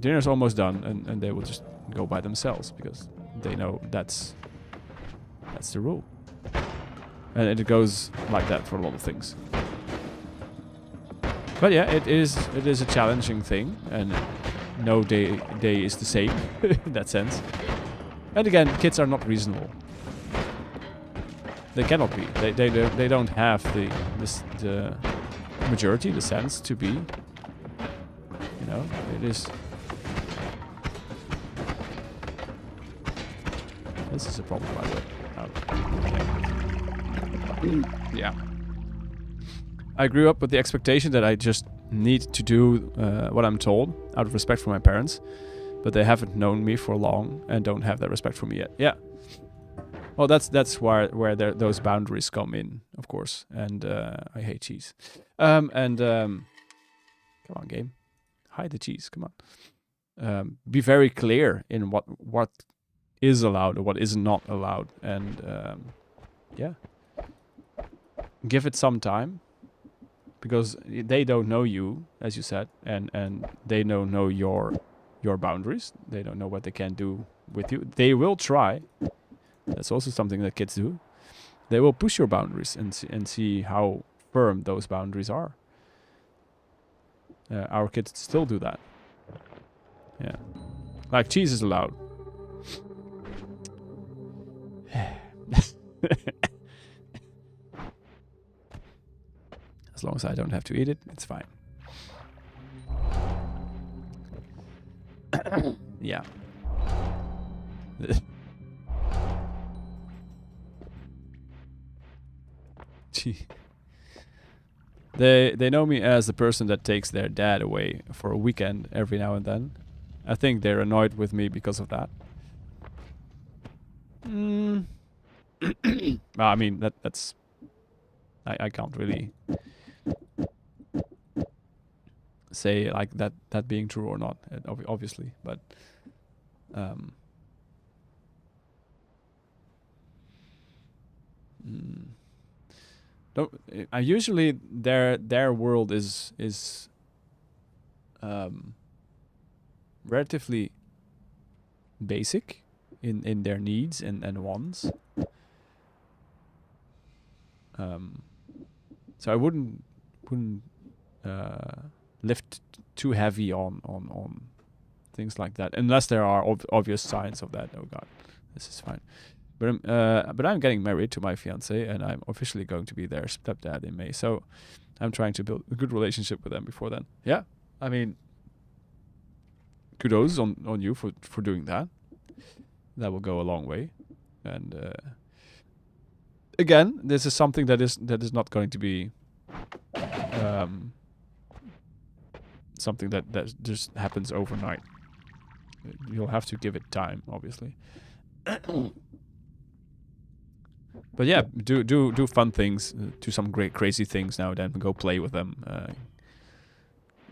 dinner's almost done, and they will just go by themselves because they know that's the rule. And it goes like that for a lot of things. But yeah, it is a challenging thing, and no day is the same in that sense. And again, kids are not reasonable. They cannot be. They don't have the majority, the sense to be. You know, it is. This is a problem, by the way. Yeah. I grew up with the expectation that I just need to do what I'm told out of respect for my parents, but they haven't known me for long and don't have that respect for me yet. Yeah. Well, that's where those boundaries come in, of course. And I hate cheese. Come on, game, hide the cheese. Come on. Be very clear in what is allowed or what is not allowed, and yeah. Give it some time, because they don't know you, as you said, and they don't know your boundaries. They don't know what they can do with you. They will try. That's also something that kids do. They will push your boundaries and see how firm those boundaries are. Our kids still do that. Yeah, like cheese is allowed. As long as I don't have to eat it, it's fine. Yeah. Gee. They know me as the person that takes their dad away for a weekend every now and then. I think they're annoyed with me because of that. Well, I mean that's I can't really say like that being true or not, obviously, but don't I usually their world is relatively basic in their needs and wants. So I wouldn't lift too heavy on things like that, unless there are obvious signs of that. Oh God, this is fine. But I'm getting married to my fiance, and I'm officially going to be their stepdad in May. So I'm trying to build a good relationship with them before then. Yeah, I mean, kudos on you for doing that. That will go a long way. And again, this is something that is not going to be something that just happens overnight. You'll have to give it time, obviously. But yeah, do fun things, do some great crazy things now and then. Go play with them.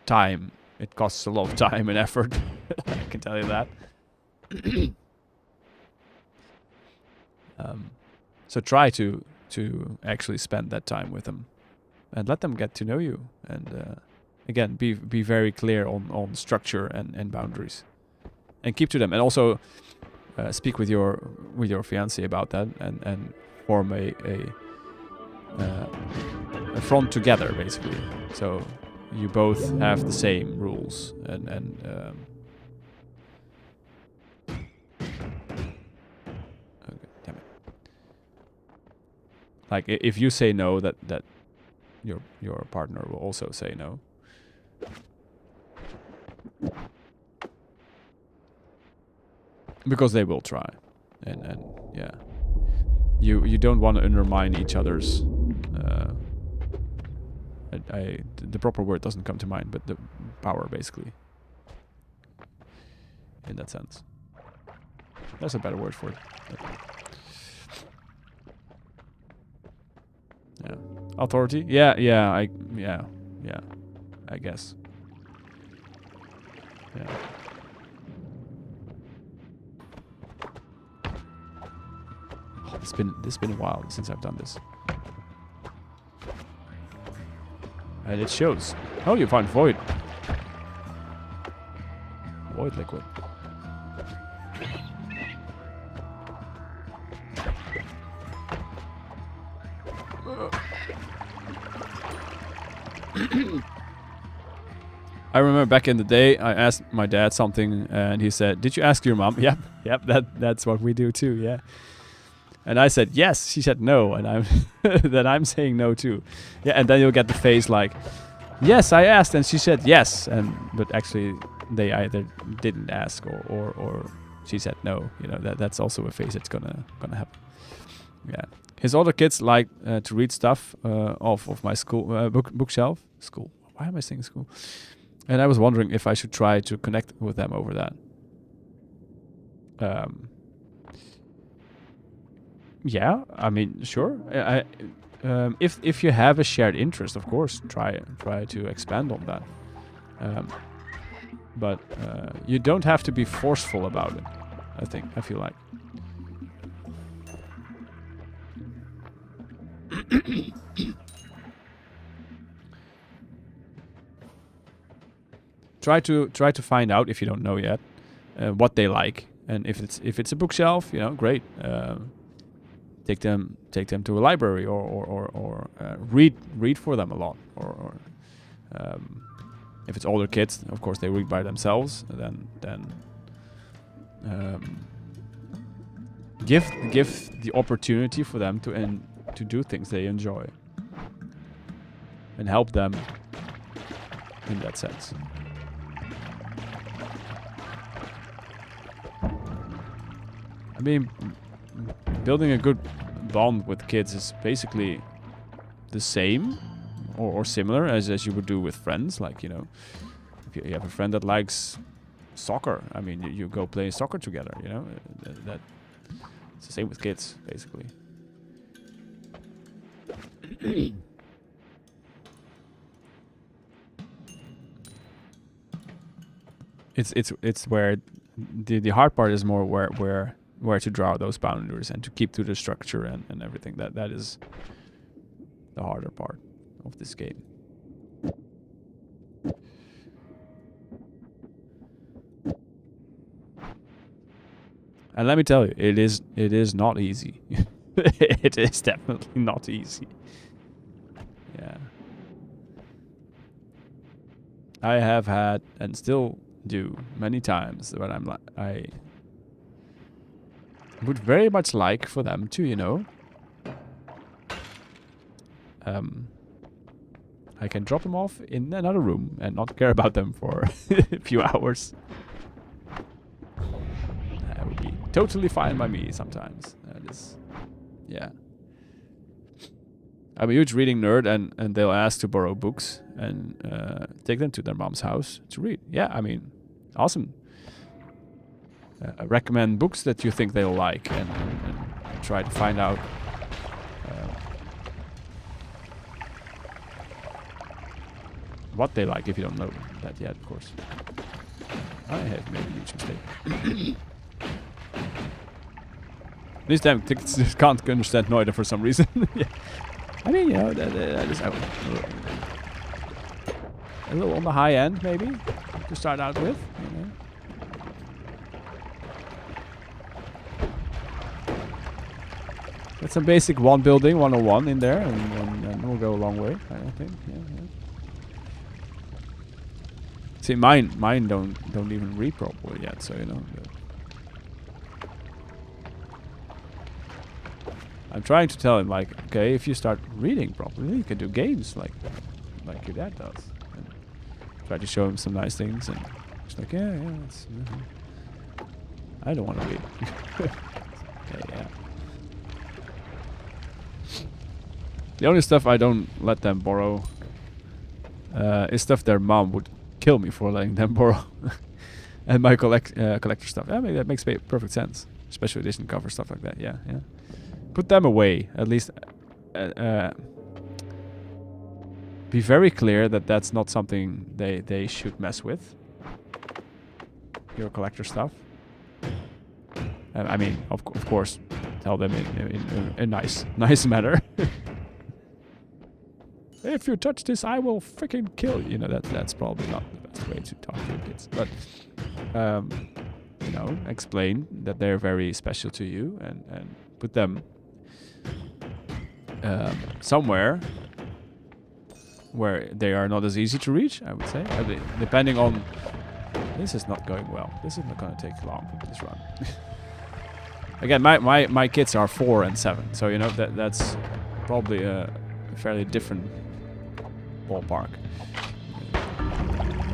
Time, it costs a lot of time and effort. I can tell you that. So try to actually spend that time with them, and let them get to know you. And again, be very clear on structure and boundaries, and keep to them. And also speak with your fiance about that, and form a front together, basically. So you both have the same rules and okay, damn it. Like if you say no, that your partner will also say no. Because they will try. And yeah. You don't want to undermine each other's the proper word doesn't come to mind, but the power, basically, in that sense. There's a better word for it. Yeah. Authority? Yeah, I guess. Yeah. Oh, it's been a while since I've done this. And it shows. Oh, you found void. Void liquid. I remember back in the day, I asked my dad something, and he said, "Did you ask your mom?" Yep, that's what we do too. Yeah. And I said yes. She said no, and I'm then I'm saying no too. Yeah, and then you'll get the face like, "Yes, I asked," and she said yes, but actually they either didn't ask or she said no. You know, that's also a face that's gonna happen. Yeah. His older kids like to read stuff off of my school bookshelf. School. Why am I saying school? And I was wondering if I should try to connect with them over that. Yeah, I mean, sure. If you have a shared interest, of course, try to expand on that. But you don't have to be forceful about it. I feel like. Try to find out, if you don't know yet, what they like, and if it's a bookshelf, you know, great. Take them to a library or read for them a lot, or if it's older kids, of course they read by themselves. Then give the opportunity for them to do things they enjoy, and help them in that sense. I mean, building a good bond with kids is basically the same or similar as you would do with friends. Like, you know, if you have a friend that likes soccer, I mean, you go play soccer together, you know. That it's the same with kids, basically. It's where the hard part is more where to draw those boundaries and to keep to the structure and everything. That is the harder part of this game. And let me tell you, it is not easy. It is definitely not easy. Yeah. I have had and still do many times when I'm like, I would very much like for them to, you know, I can drop them off in another room and not care about them for a few hours. That would be totally fine by me sometimes. That is, yeah. I'm a huge reading nerd, and they'll ask to borrow books and take them to their mom's house to read. Yeah, I mean, awesome. Recommend books that you think they'll like, and try to find out what they like if you don't know that yet, of course. I have made a huge mistake. These damn tickets just can't understand Noita for some reason. Yeah. I mean, you know, that is a little on the high end, maybe, to start out with. You know. Get some basic one building 101 in there, and we'll go a long way, I think. Yeah. See, mine don't even read properly yet, so you know. I'm trying to tell him, like, okay, if you start reading properly, you can do games like your dad does. And try to show him some nice things, and he's like, yeah, it's, I don't want to read. Okay, yeah. The only stuff I don't let them borrow is stuff their mom would kill me for letting them borrow. And my collector stuff. I mean, that makes perfect sense. Special edition cover stuff like that. Yeah. Put them away. At least be very clear that that's not something they should mess with. Your collector stuff. I mean, of course, tell them in a nice manner. If you touch this, I will freaking kill you. You know, that's probably not the best way to talk to your kids. But, you know, explain that they're very special to you and put them somewhere where they are not as easy to reach, I would say. Depending on... This is not going well. This is not going to take long, this run. Again, my kids are 4 and 7. So, you know, that's probably a fairly different ballpark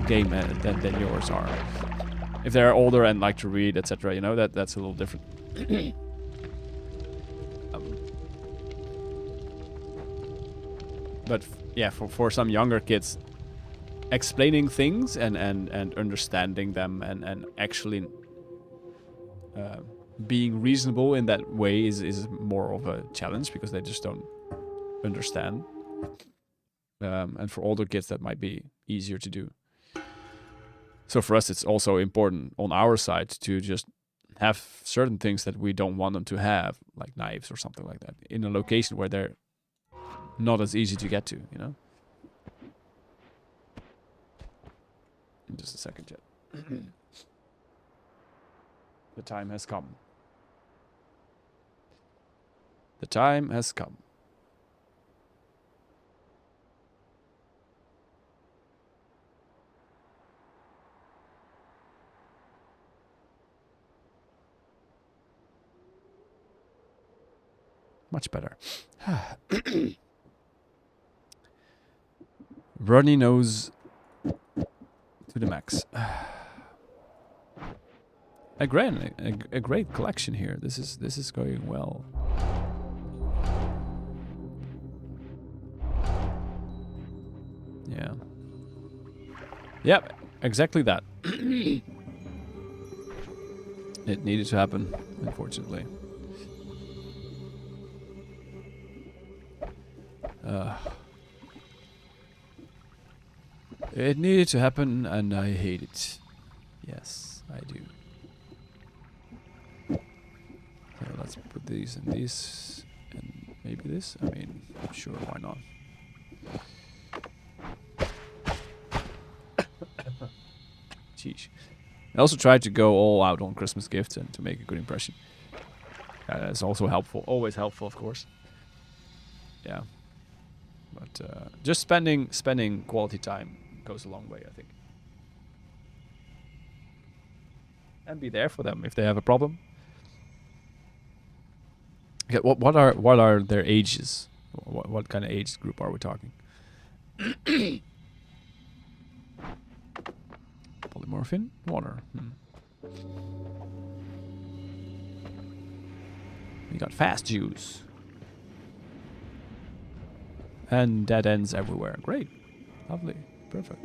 game than yours are. If they're older and like to read, etc., you know, that's a little different. But yeah, for some younger kids, explaining things and understanding them and actually being reasonable in that way is more of a challenge because they just don't understand. And for older kids, that might be easier to do. So for us, it's also important on our side to just have certain things that we don't want them to have, like knives or something like that, in a location where they're not as easy to get to, you know? In just a second, Jet. The time has come. The time has come. Much better. Runny nose to the max. A great collection here. This is going well. Yeah. Yep, exactly that. It needed to happen, unfortunately. It needed to happen, and I hate it. Yes, I do. So let's put these and these, and maybe this. I mean, sure, why not? Sheesh. I also tried to go all out on Christmas gifts and to make a good impression. It's also helpful, always helpful, of course. Yeah, but just spending quality time goes a long way, I think. And be there for them if they have a problem. Okay, what are their ages? What kind of age group are we talking? Polymorphin? Water. We got fast juice. And dead ends everywhere. Great. Lovely. Perfect.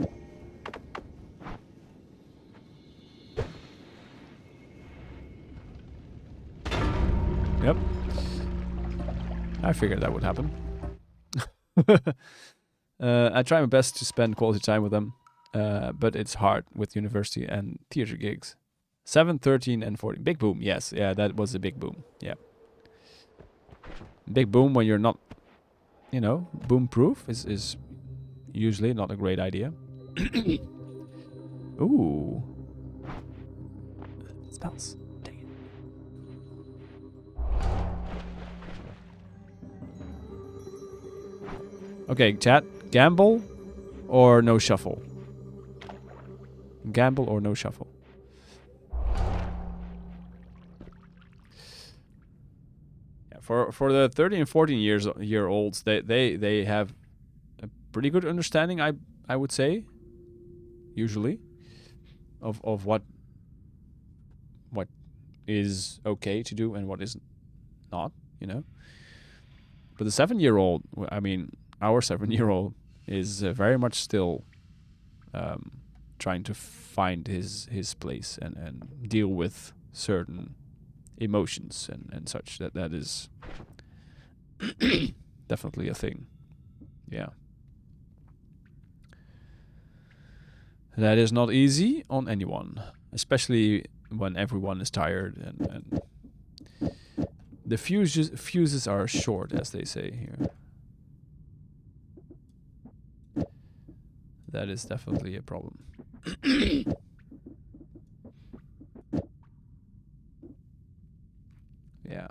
Yep. I figured that would happen. I try my best to spend quality time with them. But it's hard with university and theater gigs. 7, 13, and 14. Big boom, yes. Yeah, that was a big boom. Yeah. Big boom when you're not, you know, boom proof is usually not a great idea. Ooh. Spells. Dang it. Okay, chat. Gamble or no shuffle? Gamble or no shuffle? Yeah, for the 13 and 14 year olds, they have a pretty good understanding, I would say, usually, of what is okay to do and what is not, you know. But the 7-year-old, I mean, our 7-year-old is very much still trying to find his place and deal with certain emotions and such. That is definitely a thing. Yeah. That is not easy on anyone, especially when everyone is tired and the fuses are short, as they say here. That is definitely a problem. Yeah.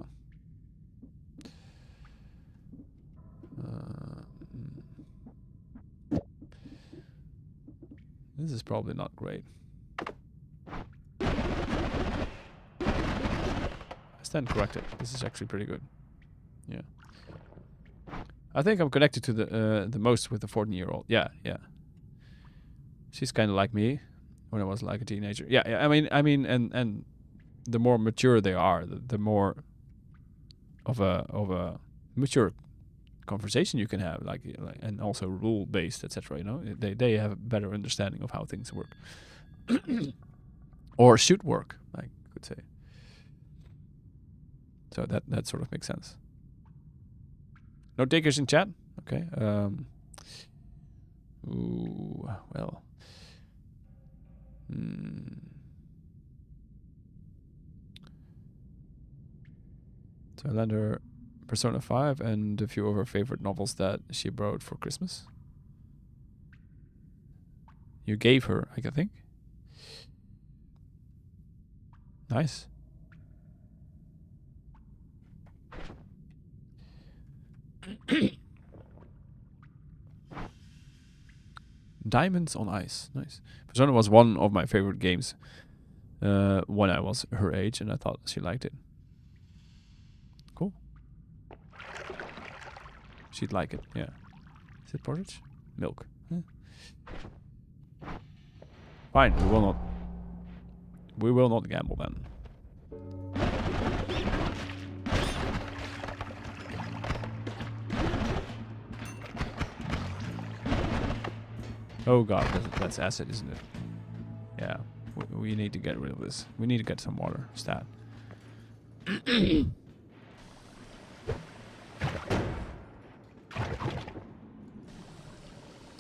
This is probably not great. I stand corrected. This is actually pretty good. Yeah. I think I'm connected to the most with the 14-year-old. Yeah, yeah. She's kind of like me when I was like a teenager. Yeah, yeah. I mean, and the more mature they are, the more of a mature conversation you can have, like and also rule based, etc. You know, they have a better understanding of how things work, or should work, I could say. So that sort of makes sense. No takers in chat. Okay. Ooh, well. So I lent her Persona 5 and a few of her favorite novels that she borrowed for Christmas. You gave her, I think. Nice. Diamonds on Ice. Nice. Persona was one of my favorite games when I was her age, and I thought she liked it. Cool. She'd like it, yeah. Is it porridge? Milk. Huh? Fine, we will not. We will not gamble then. Oh god, that's acid, isn't it? Yeah, we need to get rid of this. We need to get some water. Stat.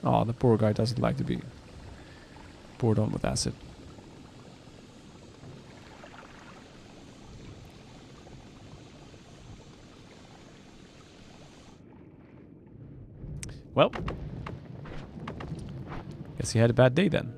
Oh, the poor guy doesn't like to be poured on with acid. Well, guess he had a bad day then.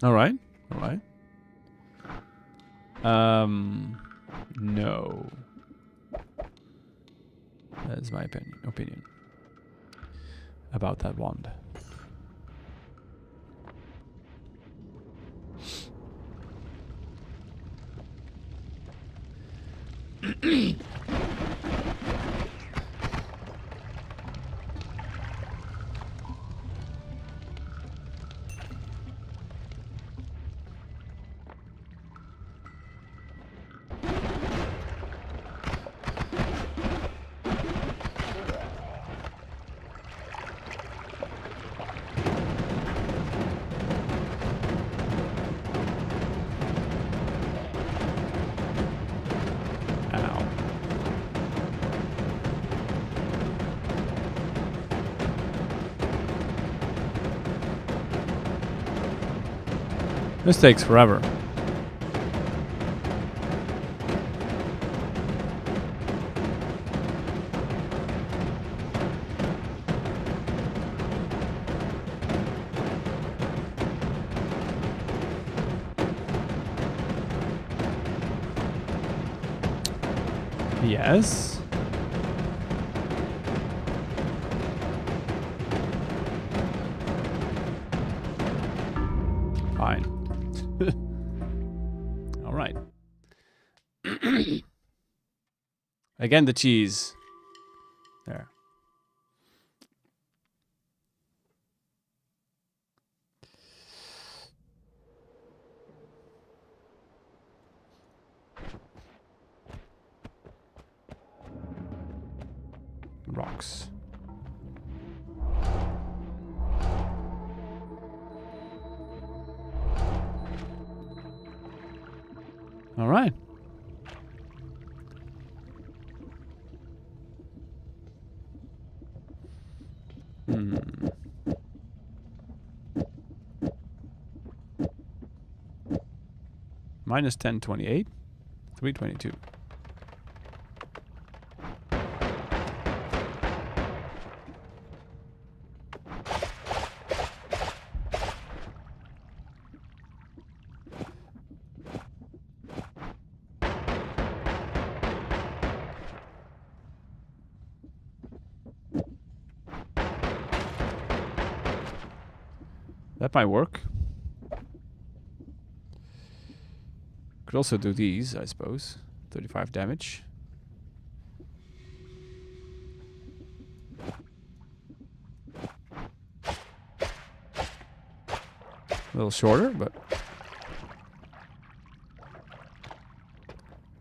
All right, all right. No. That is my opinion about that wand. This takes forever. Yes. Fine. All right. Again, the cheese. There. Rocks. All right. Minus 1028, 322. That might work. Could also do these, I suppose. 35 damage. A little shorter, but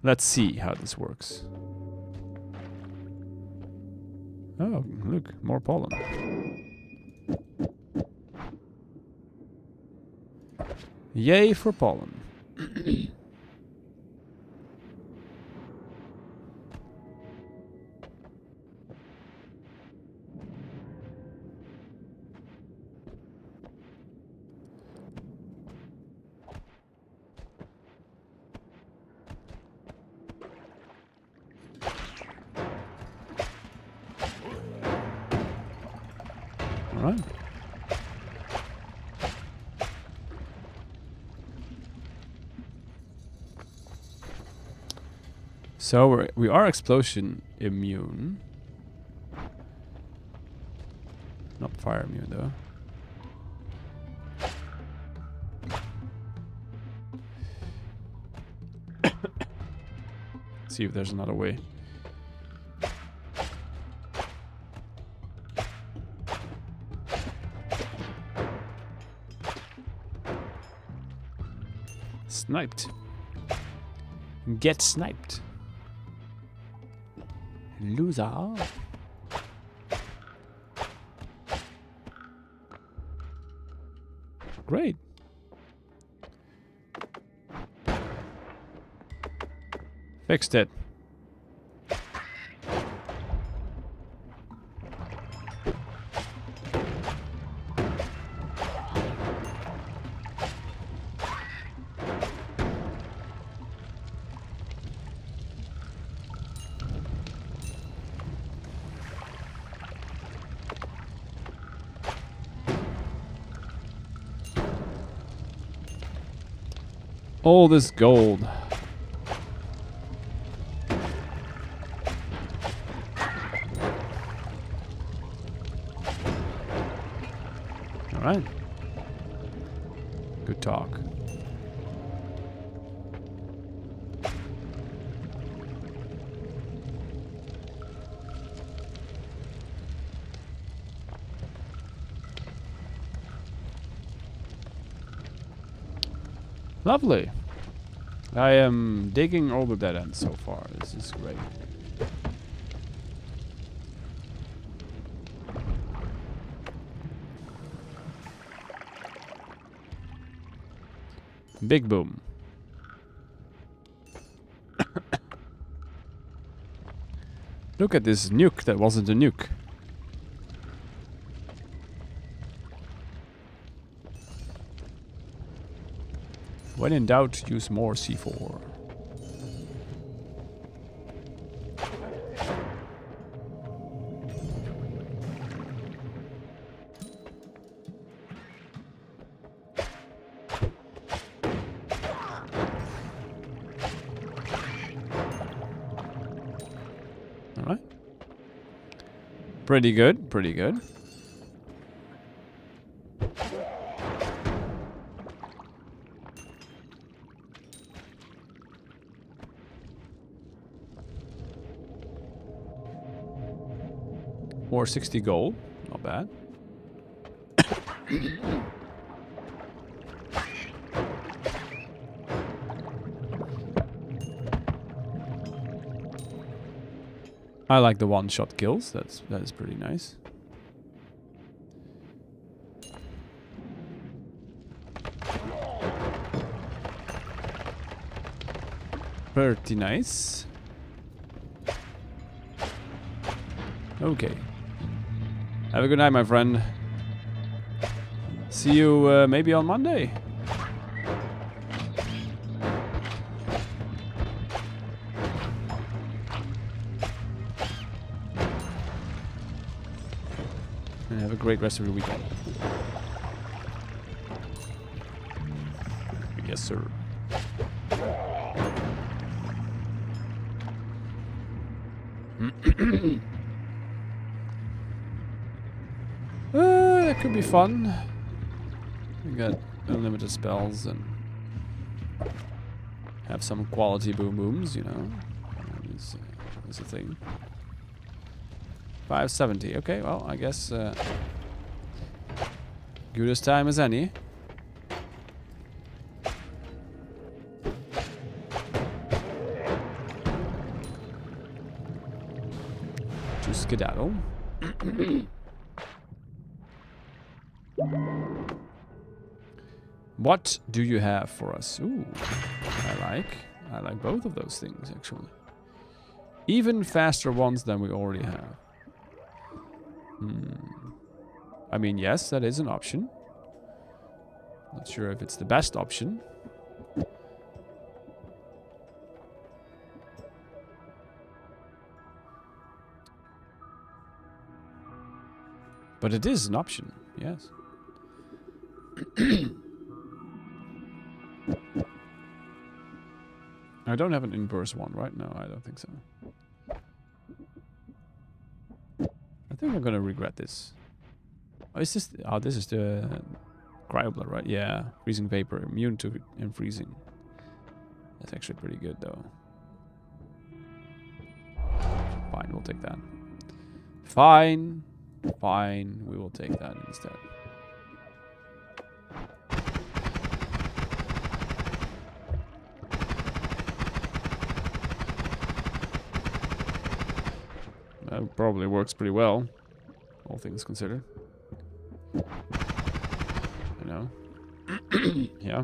let's see how this works. Oh, look, more pollen. Yay for pollen. All right. So we are explosion immune. Not fire immune though. See if there's another way. Sniped. Get sniped. Loser. Great. Fixed it. All this gold. All right. Good talk. Lovely. I am digging all the dead ends so far. This is great. Big boom. Look at this nuke that wasn't a nuke. When in doubt, use more C4. Alright. Pretty good, pretty good. Or 60 gold, not bad. I like the one-shot kills. That is pretty nice. Pretty nice. Okay. Have a good night, my friend. See you maybe on Monday. And have a great rest of your weekend. Yes, sir. That could be fun. We got unlimited spells and have some quality boom booms, you know. Is a thing. 570. Okay, well, I guess good as time as any. To skedaddle. What do you have for us? Ooh, I like both of those things actually. Even faster ones than we already have. I mean, yes, that is an option. Not sure if it's the best option. But it is an option, yes. I don't have an inverse one, right? No, I don't think so. I think I'm gonna regret this. Oh, is this... Oh, this is the... Cryoblood, right? Yeah. Freezing vapor. Immune to freezing. That's actually pretty good, though. Fine, we'll take that. Fine. Fine, we will take that instead. That probably works pretty well, all things considered. You know? Yeah.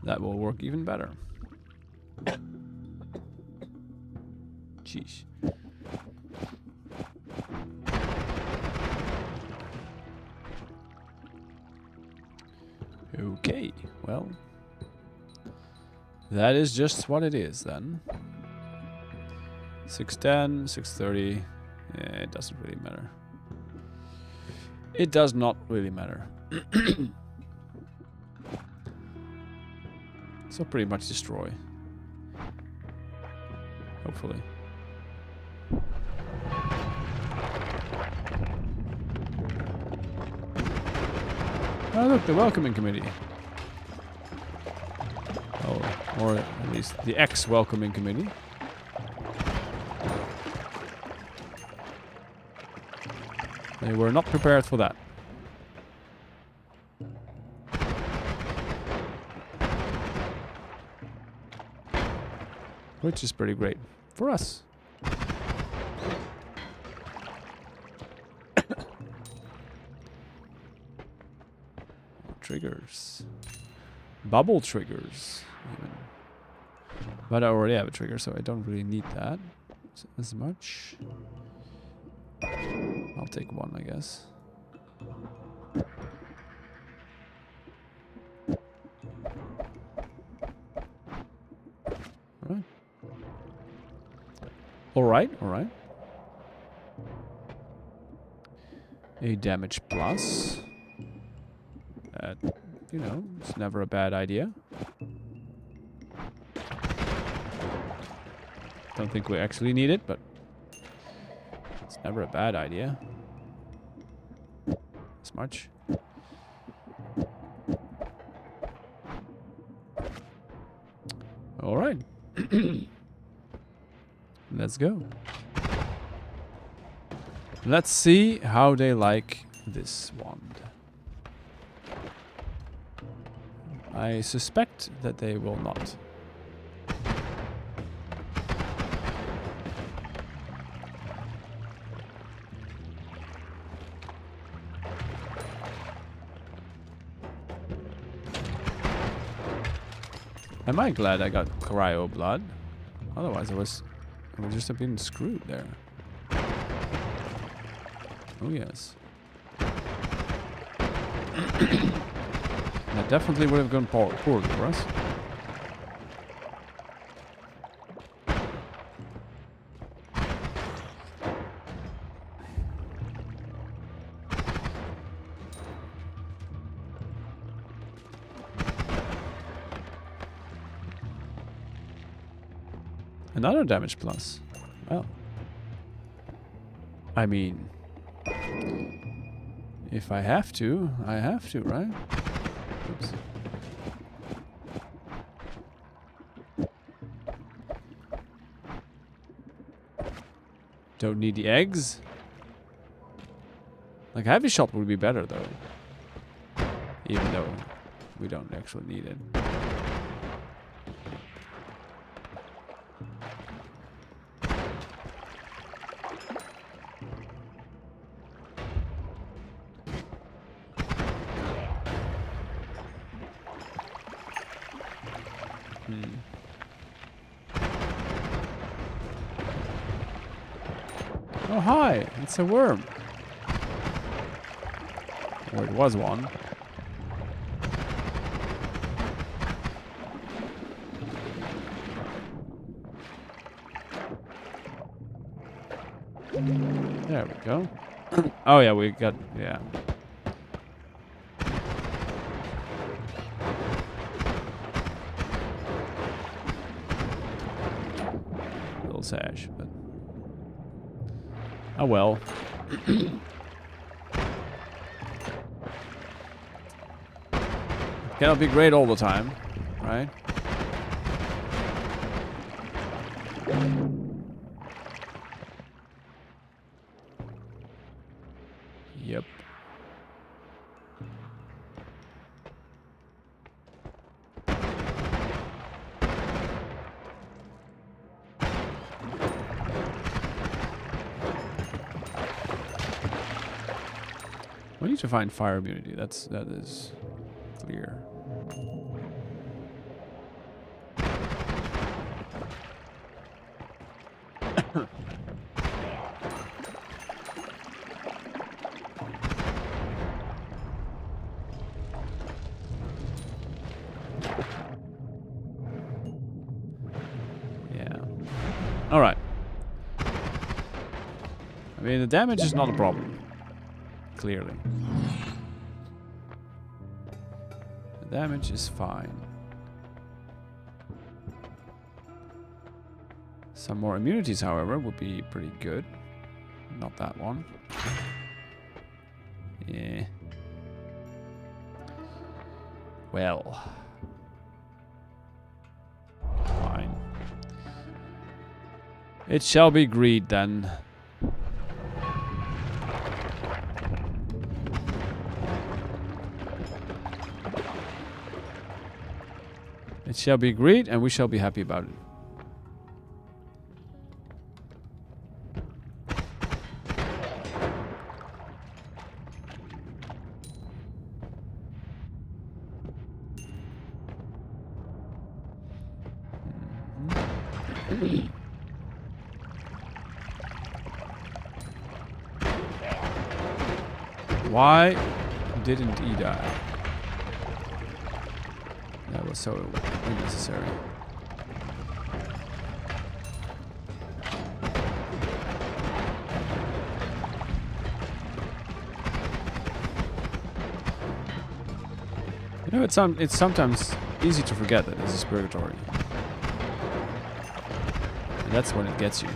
That will work even better. Jeez. Okay, well. That is just what it is then. 610, 630. Yeah, it doesn't really matter. It does not really matter. So pretty much destroy. Hopefully. Oh look, the welcoming committee. Oh, or at least the ex-welcoming committee. They were not prepared for that. Which is pretty great for us. Triggers. Bubble triggers, even. But I already have a trigger, so I don't really need that as much. I'll take one, I guess. Alright. Alright, alright. A damage plus. That, you know, it's never a bad idea. Don't think we actually need it, but it's never a bad idea. As much. All right. Let's go. Let's see how they like this wand. I suspect that they will not. Am I glad I got cryo blood? Otherwise I would just have been screwed there. Oh yes. That definitely would have gone poorly for us. Another damage plus. Well. I mean, if I have to, right? Oops. Don't need the eggs. Like, heavy shot would be better though. Even though we don't actually need it. Oh hi, it's a worm. Or it was one. There we go. Oh yeah, we got, yeah. Little sash, but oh well. Cannot be great all the time, right? Yep. We need to find fire immunity. That is clear. All right. I mean, the damage is not a problem. Clearly. The damage is fine. Some more immunities, however, would be pretty good. Not that one. Yeah. Well. Fine. It shall be greed then. It shall be greed, and we shall be happy about it. Why didn't he die? That was so unnecessary. You know, it's sometimes easy to forget that this is Purgatory. And that's when it gets you.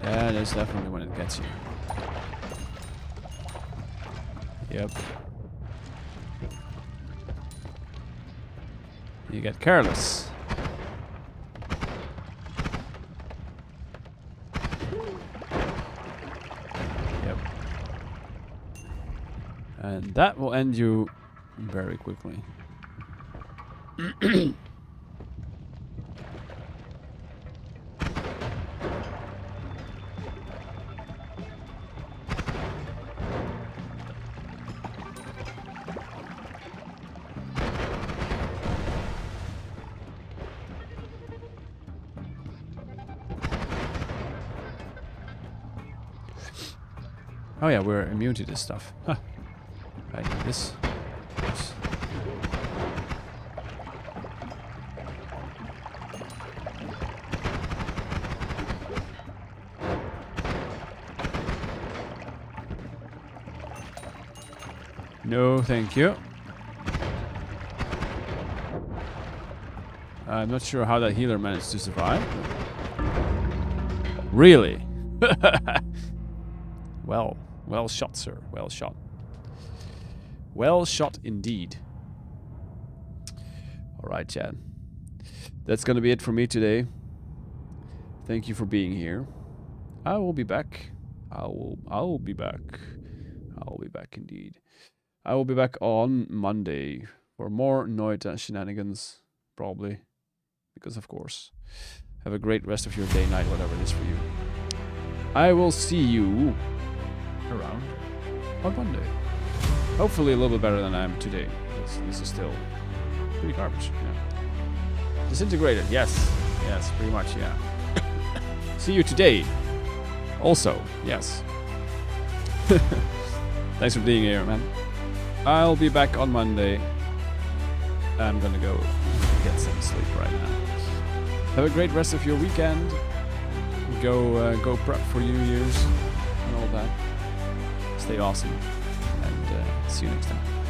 Yeah, that's definitely when it gets you. Yep. You get careless. Yep. And that will end you very quickly. Oh yeah, we're immune to this stuff. Huh. I need this. Oops. No, thank you. I'm not sure how that healer managed to survive. Really? Well shot, sir. Well shot. Well shot indeed. Alright, Chad. That's gonna be it for me today. Thank you for being here. I will be back. I will be back. I will be back indeed. I will be back on Monday for more Noita shenanigans, probably. Because of course. Have a great rest of your day, night, whatever it is for you. I will see you around on Monday. Hopefully a little bit better than I am today. This is still pretty garbage. Yeah. Disintegrated, yes. Yes, pretty much, yeah. See you today. Also, yes. Thanks for being here, man. I'll be back on Monday. I'm gonna go get some sleep right now. Have a great rest of your weekend. Go prep for New Year's. and all that. Stay awesome, and see you next time.